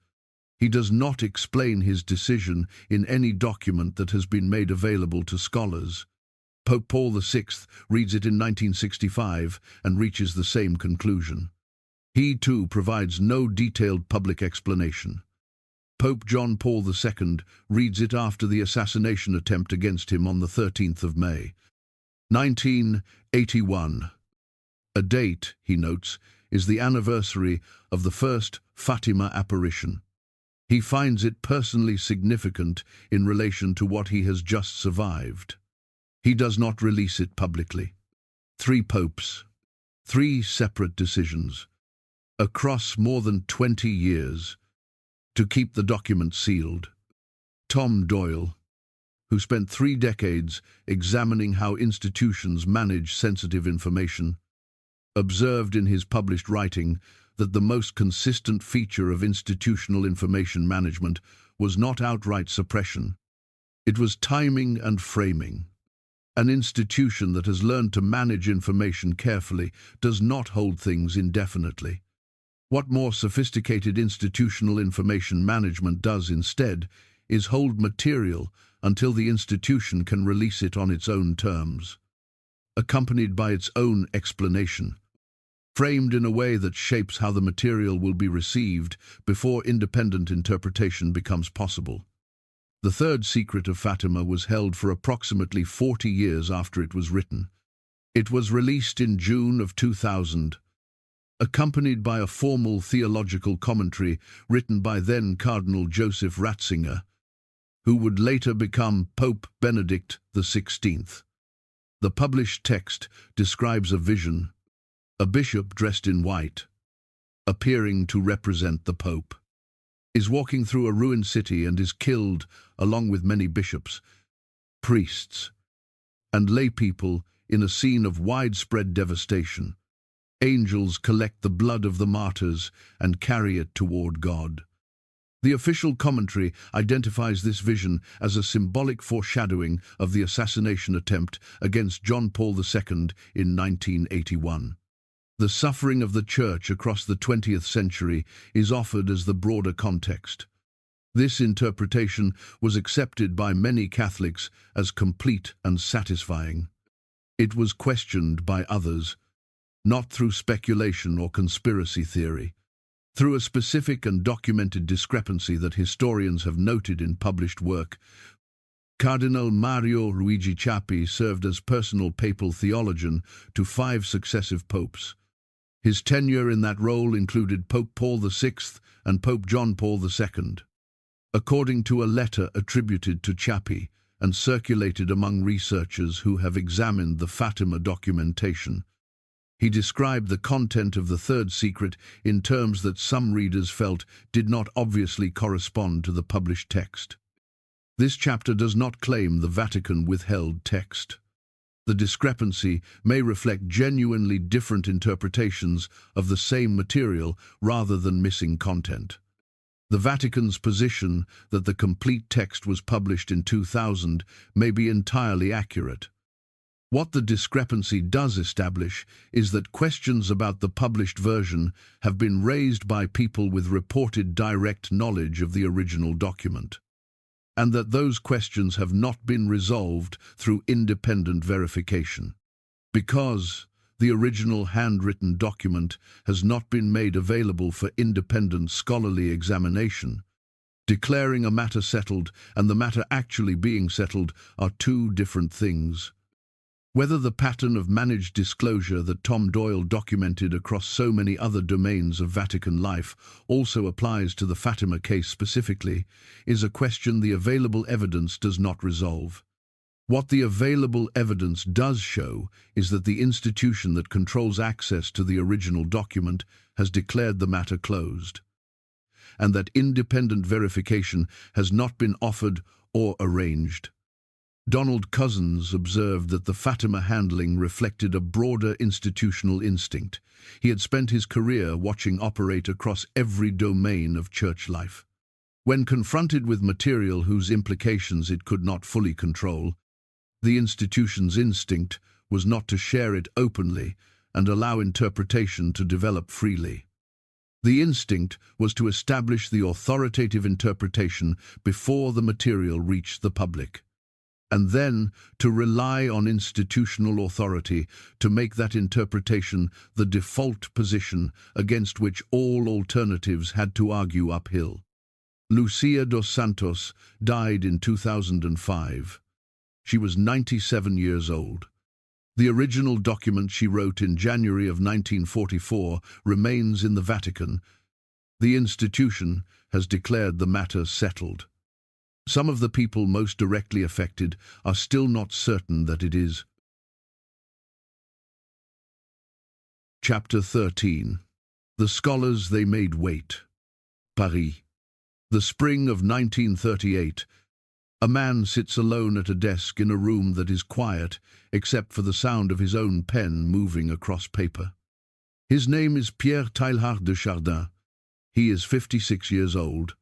He does not explain his decision in any document that has been made available to scholars. Pope Paul VI reads it in 1965 and reaches the same conclusion. He too provides no detailed public explanation. Pope John Paul II reads it after the assassination attempt against him on the 13th of May, 1981. A date, he notes, is the anniversary of the first Fatima apparition. He finds it personally significant in relation to what he has just survived. He does not release it publicly. 3 popes. 3 separate decisions. across more than 20 years to keep the document sealed. Tom Doyle, who spent 3 decades examining how institutions manage sensitive information, observed in his published writing that the most consistent feature of institutional information management was not outright suppression. It was timing and framing. An institution that has learned to manage information carefully does not hold things indefinitely. What more sophisticated institutional information management does instead is hold material until the institution can release it on its own terms, accompanied by its own explanation, framed in a way that shapes how the material will be received before independent interpretation becomes possible. The third secret of Fatima was held for approximately 40 years after it was written. It was released in June of 2000, accompanied by a formal theological commentary written by then Cardinal Joseph Ratzinger, who would later become Pope Benedict XVI. The published text describes a vision, a bishop dressed in white, appearing to represent the Pope, is walking through a ruined city and is killed along with many bishops, priests, and lay people in a scene of widespread devastation. Angels collect the blood of the martyrs and carry it toward God. The official commentary identifies this vision as a symbolic foreshadowing of the assassination attempt against John Paul II in 1981. The suffering of the Church across the 20th century is offered as the broader context. This interpretation was accepted by many Catholics as complete and satisfying. It was questioned by others, not through speculation or conspiracy theory, through a specific and documented discrepancy that historians have noted in published work. Cardinal Mario Luigi Ciappi served as personal papal theologian to 5 successive popes. His tenure in that role included Pope Paul VI and Pope John Paul II. According to a letter attributed to Ciappi and circulated among researchers who have examined the Fatima documentation, he described the content of the third secret in terms that some readers felt did not obviously correspond to the published text. This chapter does not claim the Vatican withheld text. The discrepancy may reflect genuinely different interpretations of the same material rather than missing content. The Vatican's position that the complete text was published in 2000 may be entirely accurate. What the discrepancy does establish is that questions about the published version have been raised by people with reported direct knowledge of the original document, and that those questions have not been resolved through independent verification. Because the original handwritten document has not been made available for independent scholarly examination, declaring a matter settled and the matter actually being settled are 2 different things. Whether the pattern of managed disclosure that Tom Doyle documented across so many other domains of Vatican life also applies to the Fatima case specifically is a question the available evidence does not resolve. What the available evidence does show is that the institution that controls access to the original document has declared the matter closed, and that independent verification has not been offered or arranged. Donald Cozzens observed that the Fatima handling reflected a broader institutional instinct. He had spent his career watching operate across every domain of church life. When confronted with material whose implications it could not fully control, the institution's instinct was not to share it openly and allow interpretation to develop freely. The instinct was to establish the authoritative interpretation before the material reached the public, and then to rely on institutional authority to make that interpretation the default position against which all alternatives had to argue uphill. Lucia dos Santos died in 2005. She was 97 years old. The original document she wrote in January of 1944 remains in the Vatican. The institution has declared the matter settled. Some of the people most directly affected are still not certain that it is. Chapter 13. The scholars they made wait. Paris. The spring of 1938. A man sits alone at a desk in a room that is quiet, except for the sound of his own pen moving across paper. His name is Pierre Teilhard de Chardin. He is 56 years old.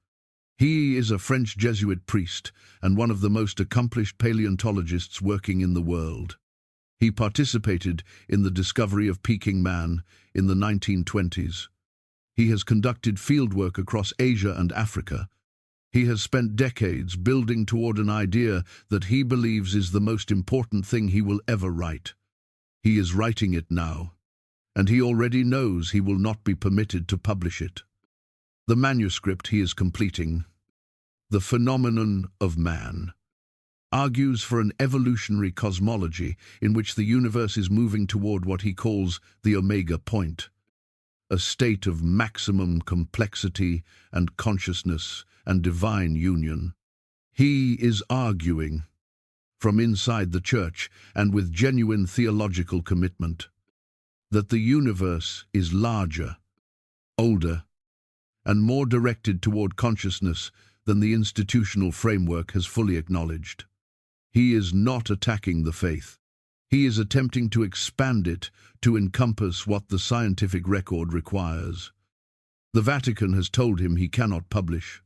He is a French Jesuit priest and one of the most accomplished paleontologists working in the world. He participated in the discovery of Peking man in the 1920s. He has conducted fieldwork across Asia and Africa. He has spent decades building toward an idea that he believes is the most important thing he will ever write. He is writing it now, and he already knows he will not be permitted to publish it. The manuscript he is completing, The Phenomenon of Man, argues for an evolutionary cosmology in which the universe is moving toward what he calls the omega point, a state of maximum complexity and consciousness and divine union. He is arguing, from inside the church and with genuine theological commitment, that the universe is larger, older, and more directed toward consciousness than the institutional framework has fully acknowledged. He is not attacking the faith. He is attempting to expand it to encompass what the scientific record requires. The Vatican has told him he cannot publish,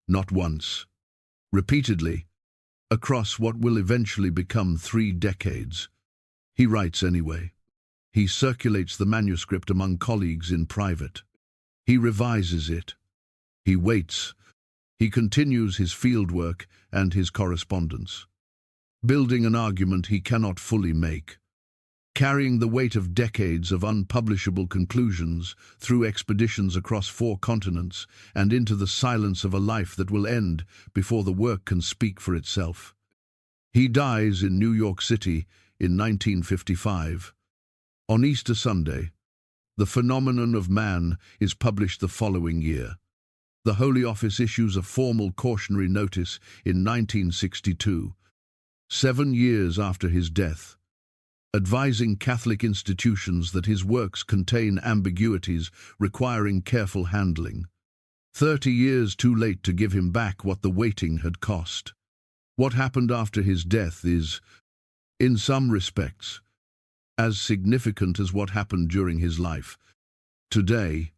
not once, repeatedly, across what will eventually become 3 decades. He writes anyway. He circulates the manuscript among colleagues in private. He revises it. He waits. He continues his fieldwork and his correspondence, building an argument he cannot fully make, carrying the weight of decades of unpublishable conclusions through expeditions across 4 continents and into the silence of a life that will end before the work can speak for itself. He dies in New York City in 1955. On Easter Sunday, The Phenomenon of Man is published the following year. The Holy Office issues a formal cautionary notice in 1962, 7 years after his death, advising Catholic institutions that his works contain ambiguities requiring careful handling. 30 years too late to give him back what the waiting had cost. What happened after his death is, in some respects, as significant as what happened during his life. Today,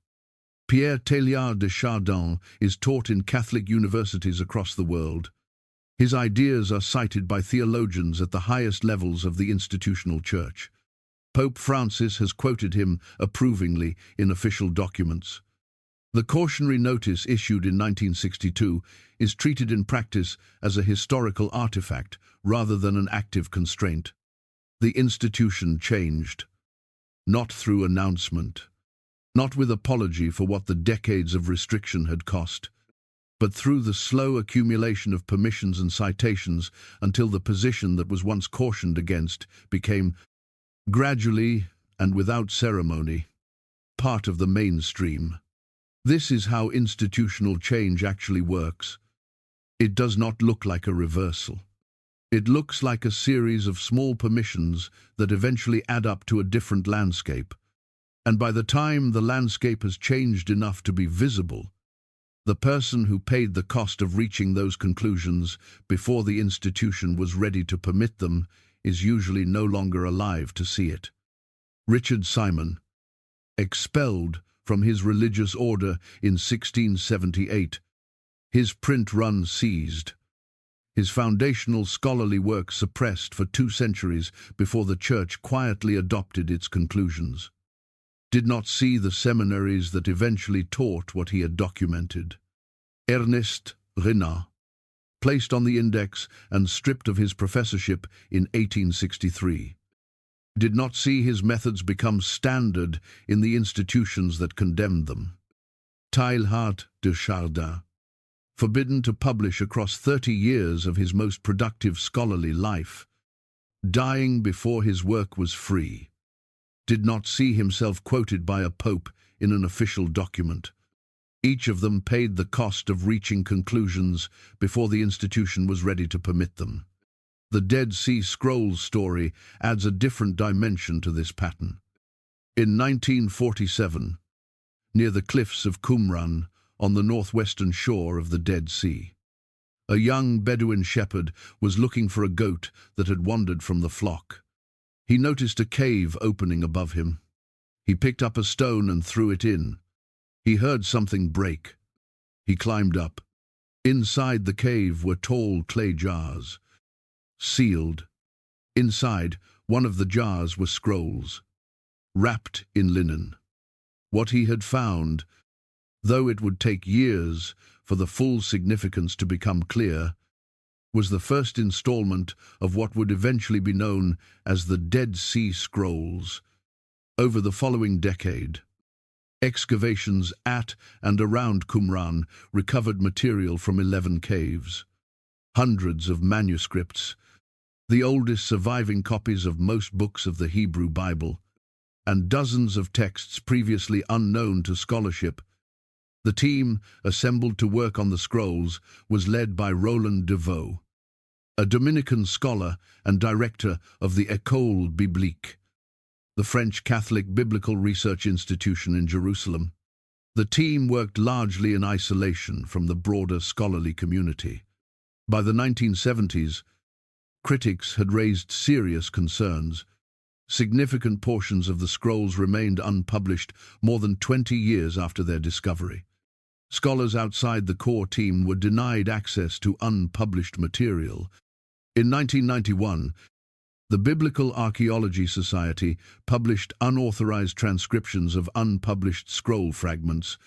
Pierre Teilhard de Chardin is taught in Catholic universities across the world. His ideas are cited by theologians at the highest levels of the institutional church. Pope Francis has quoted him approvingly in official documents. The cautionary notice issued in 1962 is treated in practice as a historical artifact rather than an active constraint. The institution changed, not through announcement, not with apology for what the decades of restriction had cost, but through the slow accumulation of permissions and citations until the position that was once cautioned against became, gradually and without ceremony, part of the mainstream. This is how institutional change actually works. It does not look like a reversal. It looks like a series of small permissions that eventually add up to a different landscape. And by the time the landscape has changed enough to be visible, the person who paid the cost of reaching those conclusions before the institution was ready to permit them is usually no longer alive to see it. Richard Sipe, expelled from his religious order in 1678, his print run seized, his foundational scholarly work suppressed for 2 centuries before the Church quietly adopted its conclusions, did not see the seminaries that eventually taught what he had documented. Ernest Renan, placed on the index and stripped of his professorship in 1863, did not see his methods become standard in the institutions that condemned them. Teilhard de Chardin, forbidden to publish across 30 years of his most productive scholarly life, dying before his work was free, did not see himself quoted by a pope in an official document. Each of them paid the cost of reaching conclusions before the institution was ready to permit them. The Dead Sea Scrolls story adds a different dimension to this pattern. In 1947, near the cliffs of Qumran, on the northwestern shore of the Dead Sea. A young Bedouin shepherd was looking for a goat that had wandered from the flock. He noticed a cave opening above him. He picked up a stone and threw it in. He heard something break. He climbed up. Inside the cave were tall clay jars, sealed. Inside, one of the jars were scrolls, wrapped in linen. What he had found, though it would take years for the full significance to become clear, was the first installment of what would eventually be known as the Dead Sea Scrolls. Over the following decade, excavations at and around Qumran recovered material from 11 caves, hundreds of manuscripts, the oldest surviving copies of most books of the Hebrew Bible, and dozens of texts previously unknown to scholarship. The team assembled to work on the scrolls was led by Roland Devaux, a Dominican scholar and director of the École Biblique, the French Catholic Biblical Research Institution in Jerusalem. The team worked largely in isolation from the broader scholarly community. By the 1970s, critics had raised serious concerns. Significant portions of the scrolls remained unpublished more than 20 years after their discovery. Scholars outside the core team were denied access to unpublished material. In 1991, the Biblical Archaeology Society published unauthorized transcriptions of unpublished scroll fragments,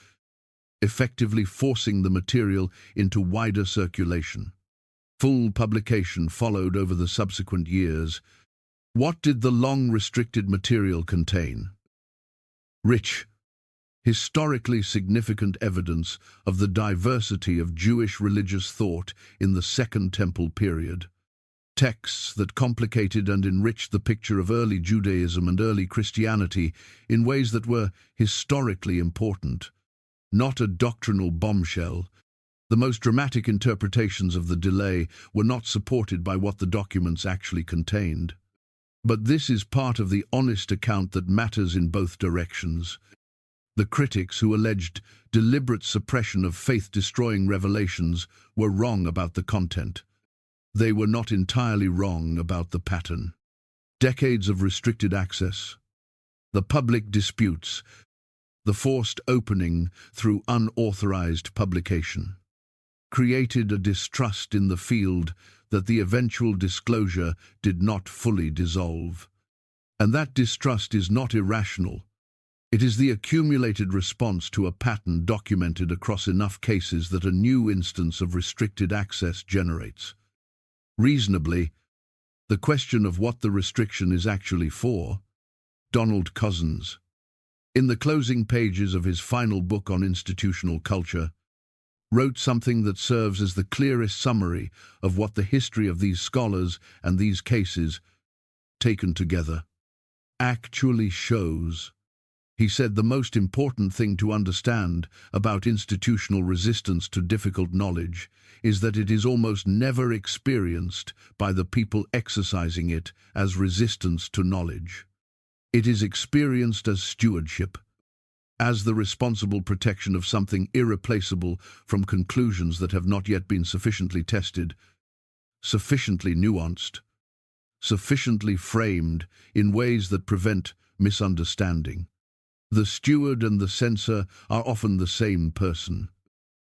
effectively forcing the material into wider circulation. Full publication followed over the subsequent years. What did the long-restricted material contain? Rich, historically significant evidence of the diversity of Jewish religious thought in the Second Temple period. Texts that complicated and enriched the picture of early Judaism and early Christianity in ways that were historically important. Not a doctrinal bombshell. The most dramatic interpretations of the delay were not supported by what the documents actually contained. But this is part of the honest account that matters in both directions. The critics who alleged deliberate suppression of faith-destroying revelations were wrong about the content. They were not entirely wrong about the pattern. Decades of restricted access, the public disputes, the forced opening through unauthorized publication, created a distrust in the field that the eventual disclosure did not fully dissolve. And that distrust is not irrational. It is the accumulated response to a pattern documented across enough cases that a new instance of restricted access generates. Reasonably, the question of what the restriction is actually for. Donald Cozzens, in the closing pages of his final book on institutional culture, wrote something that serves as the clearest summary of what the history of these scholars and these cases, taken together, actually shows. He said the most important thing to understand about institutional resistance to difficult knowledge is that it is almost never experienced by the people exercising it as resistance to knowledge. It is experienced as stewardship, as the responsible protection of something irreplaceable from conclusions that have not yet been sufficiently tested, sufficiently nuanced, sufficiently framed in ways that prevent misunderstanding. The steward and the censor are often the same person.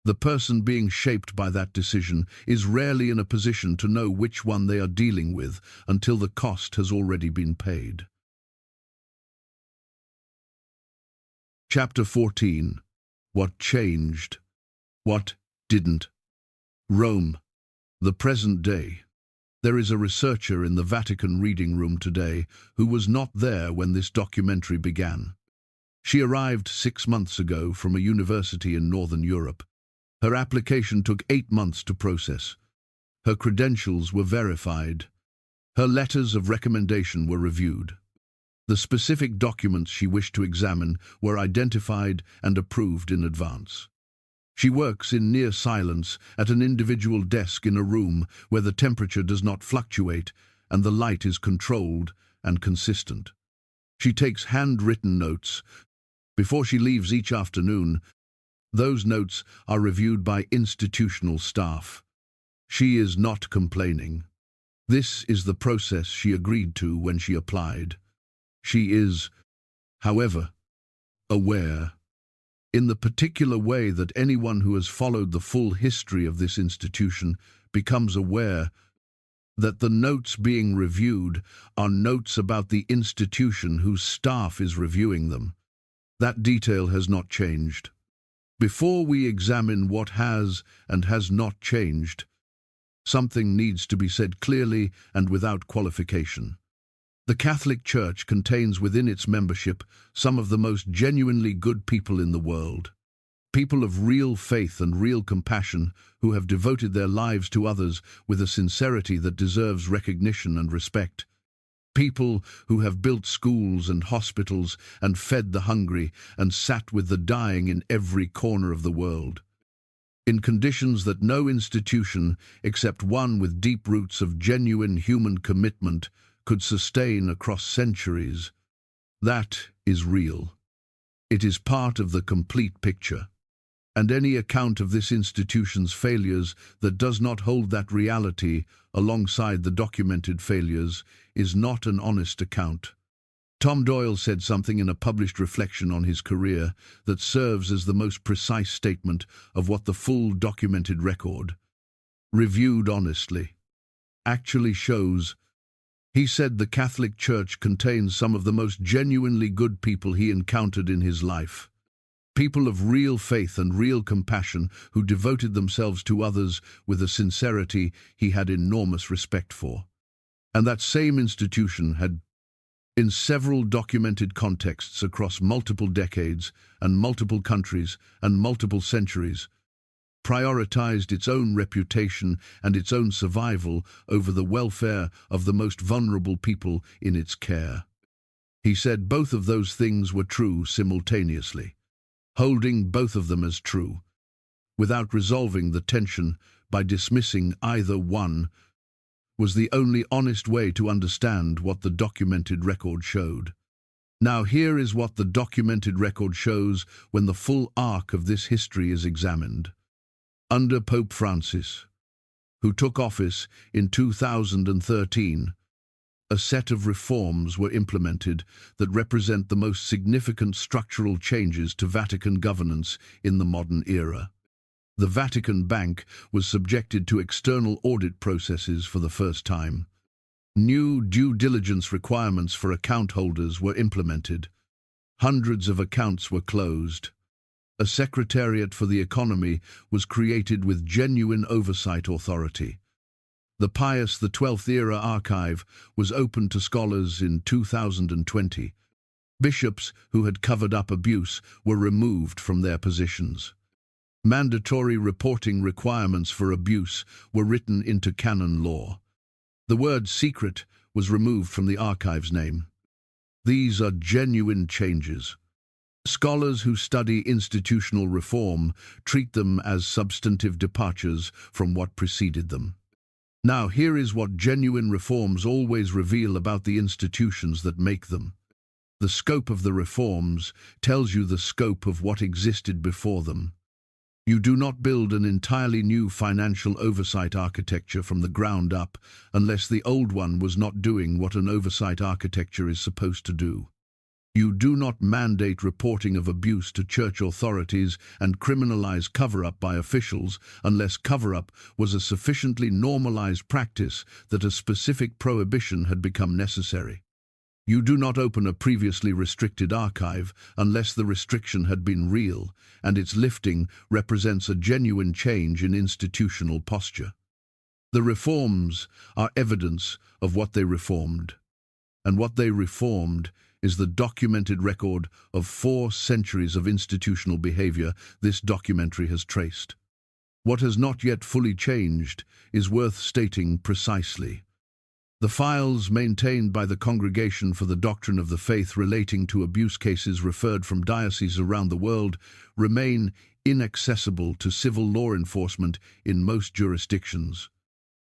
The person being shaped by that decision is rarely in a position to know which one they are dealing with until the cost has already been paid. Chapter 14. What changed? What didn't? Rome. The present day. There is a researcher in the Vatican reading room today who was not there when this documentary began. She arrived 6 months ago from a university in Northern Europe. Her application took 8 months to process. Her credentials were verified. Her letters of recommendation were reviewed. The specific documents she wished to examine were identified and approved in advance. She works in near silence at an individual desk in a room where the temperature does not fluctuate and the light is controlled and consistent. She takes handwritten notes, Before she leaves each afternoon, those notes are reviewed by institutional staff. She is not complaining. This is the process she agreed to when she applied. She is, however, aware, in the particular way that anyone who has followed the full history of this institution becomes aware that the notes being reviewed are notes about the institution whose staff is reviewing them. That detail has not changed. Before we examine what has and has not changed, something needs to be said clearly and without qualification. The Catholic Church contains within its membership some of the most genuinely good people in the world. People of real faith and real compassion who have devoted their lives to others with a sincerity that deserves recognition and respect. People who have built schools and hospitals and fed the hungry and sat with the dying in every corner of the world. In conditions that no institution, except one with deep roots of genuine human commitment, could sustain across centuries. That is real. It is part of the complete picture. And any account of this institution's failures that does not hold that reality alongside the documented failures is not an honest account. Tom Doyle said something in a published reflection on his career that serves as the most precise statement of what the full documented record, reviewed honestly, actually shows. He said the Catholic Church contains some of the most genuinely good people he encountered in his life. People of real faith and real compassion who devoted themselves to others with a sincerity he had enormous respect for. And that same institution had, in several documented contexts across multiple decades and multiple countries and multiple centuries, prioritized its own reputation and its own survival over the welfare of the most vulnerable people in its care. He said both of those things were true simultaneously. Holding both of them as true, without resolving the tension by dismissing either one, was the only honest way to understand what the documented record showed. Now here is what the documented record shows when the full arc of this history is examined. Under Pope Francis, who took office in 2013, a set of reforms were implemented that represent the most significant structural changes to Vatican governance in the modern era. The Vatican Bank was subjected to external audit processes for the first time. New due diligence requirements for account holders were implemented. Hundreds of accounts were closed. A Secretariat for the Economy was created with genuine oversight authority. The Pius XII-era archive was opened to scholars in 2020. Bishops who had covered up abuse were removed from their positions. Mandatory reporting requirements for abuse were written into canon law. The word secret was removed from the archive's name. These are genuine changes. Scholars who study institutional reform treat them as substantive departures from what preceded them. Now, here is what genuine reforms always reveal about the institutions that make them. The scope of the reforms tells you the scope of what existed before them. You do not build an entirely new financial oversight architecture from the ground up unless the old one was not doing what an oversight architecture is supposed to do. You do not mandate reporting of abuse to church authorities and criminalize cover-up by officials unless cover-up was a sufficiently normalized practice that a specific prohibition had become necessary. You do not open a previously restricted archive unless the restriction had been real, and its lifting represents a genuine change in institutional posture. The reforms are evidence of what they reformed, and what they reformed is the documented record of 4 centuries of institutional behavior this documentary has traced. What has not yet fully changed is worth stating precisely. The files maintained by the Congregation for the Doctrine of the Faith relating to abuse cases referred from dioceses around the world remain inaccessible to civil law enforcement in most jurisdictions.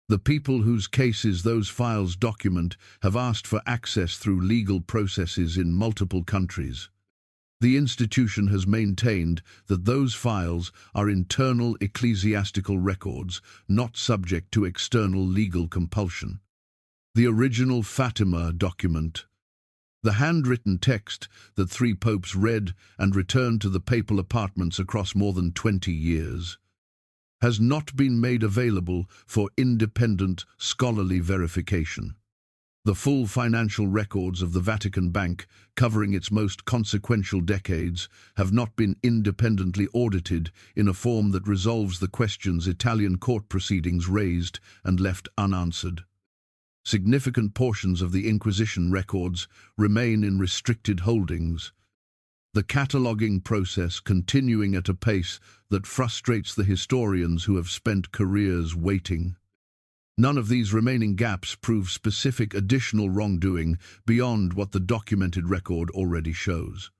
The people whose cases those files document have asked for access through legal processes in multiple countries. The institution has maintained that those files are internal ecclesiastical records, not subject to external legal compulsion. The original Fatima document, the handwritten text that 3 popes read and returned to the papal apartments across more than 20 years, has not been made available for independent scholarly verification. The full financial records of the Vatican Bank, covering its most consequential decades, have not been independently audited in a form that resolves the questions Italian court proceedings raised and left unanswered. Significant portions of the Inquisition records remain in restricted holdings, the cataloguing process continuing at a pace that frustrates the historians who have spent careers waiting. None of these remaining gaps prove specific additional wrongdoing beyond what the documented record already shows.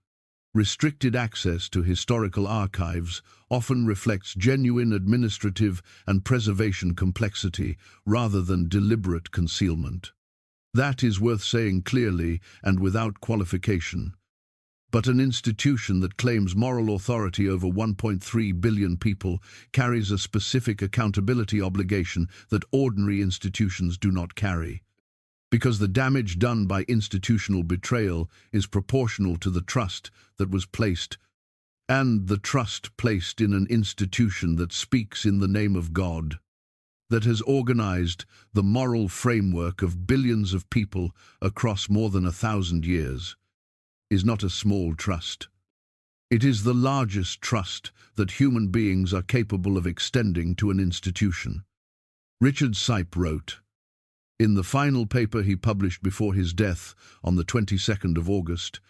Restricted access to historical archives often reflects genuine administrative and preservation complexity rather than deliberate concealment. That is worth saying clearly and without qualification. But an institution that claims moral authority over 1.3 billion people carries a specific accountability obligation that ordinary institutions do not carry. Because the damage done by institutional betrayal is proportional to the trust that was placed, and the trust placed in an institution that speaks in the name of God, that has organized the moral framework of billions of people across more than 1,000 years. Is not a small trust. It is the largest trust that human beings are capable of extending to an institution. Richard Sipe wrote, in the final paper he published before his death on the 22nd of August,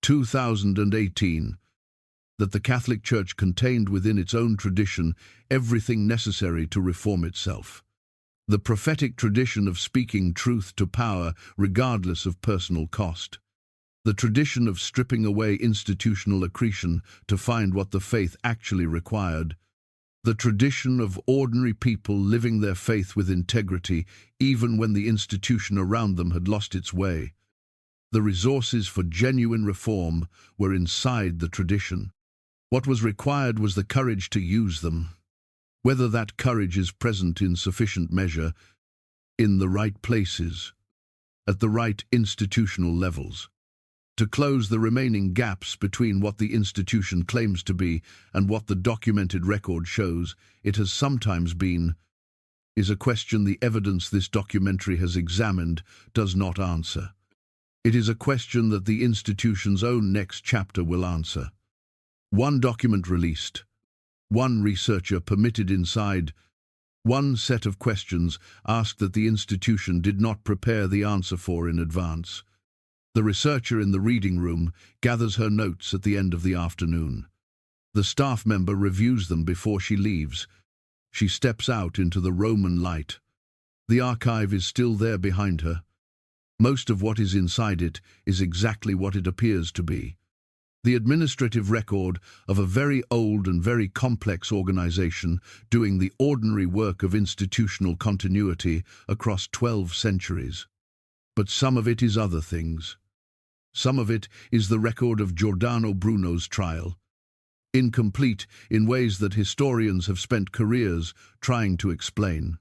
2018, that the Catholic Church contained within its own tradition everything necessary to reform itself. The prophetic tradition of speaking truth to power regardless of personal cost. The tradition of stripping away institutional accretion to find what the faith actually required. The tradition of ordinary people living their faith with integrity even when the institution around them had lost its way. The resources for genuine reform were inside the tradition. What was required was the courage to use them. Whether that courage is present in sufficient measure, in the right places, at the right institutional levels. To close the remaining gaps between what the institution claims to be and what the documented record shows it has sometimes been, is a question the evidence this documentary has examined does not answer. It is a question that the institution's own next chapter will answer. One document released, one researcher permitted inside, one set of questions asked that the institution did not prepare the answer for in advance. The researcher in the reading room gathers her notes at the end of the afternoon. The staff member reviews them before she leaves. She steps out into the Roman light. The archive is still there behind her. Most of what is inside it is exactly what it appears to be. The administrative record of a very old and very complex organization doing the ordinary work of institutional continuity across 12 centuries. But some of it is other things. Some of it is the record of Giordano Bruno's trial, incomplete in ways that historians have spent careers trying to explain.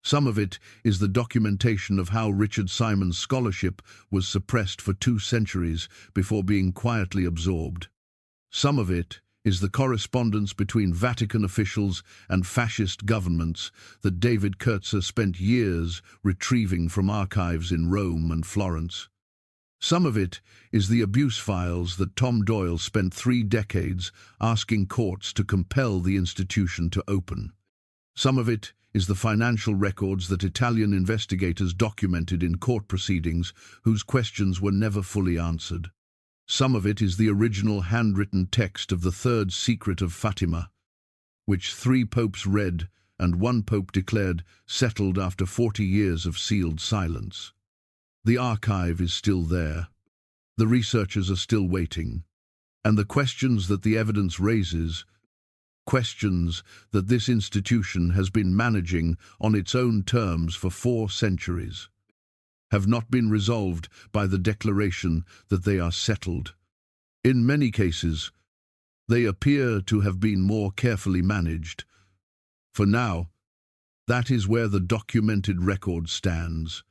Some of it is the documentation of how Richard Simon's scholarship was suppressed for 2 centuries before being quietly absorbed. Some of it is the correspondence between Vatican officials and fascist governments that David Kertzer spent years retrieving from archives in Rome and Florence. Some of it is the abuse files that Tom Doyle spent 3 decades asking courts to compel the institution to open. Some of it is the financial records that Italian investigators documented in court proceedings whose questions were never fully answered. Some of it is the original handwritten text of the 3rd secret of Fatima, which 3 popes read and 1 pope declared settled after 40 years of sealed silence. The archive is still there. The researchers are still waiting. And the questions that the evidence raises, questions that this institution has been managing on its own terms for 4 centuries, have not been resolved by the declaration that they are settled. In many cases, they appear to have been more carefully managed. For now, that is where the documented record stands.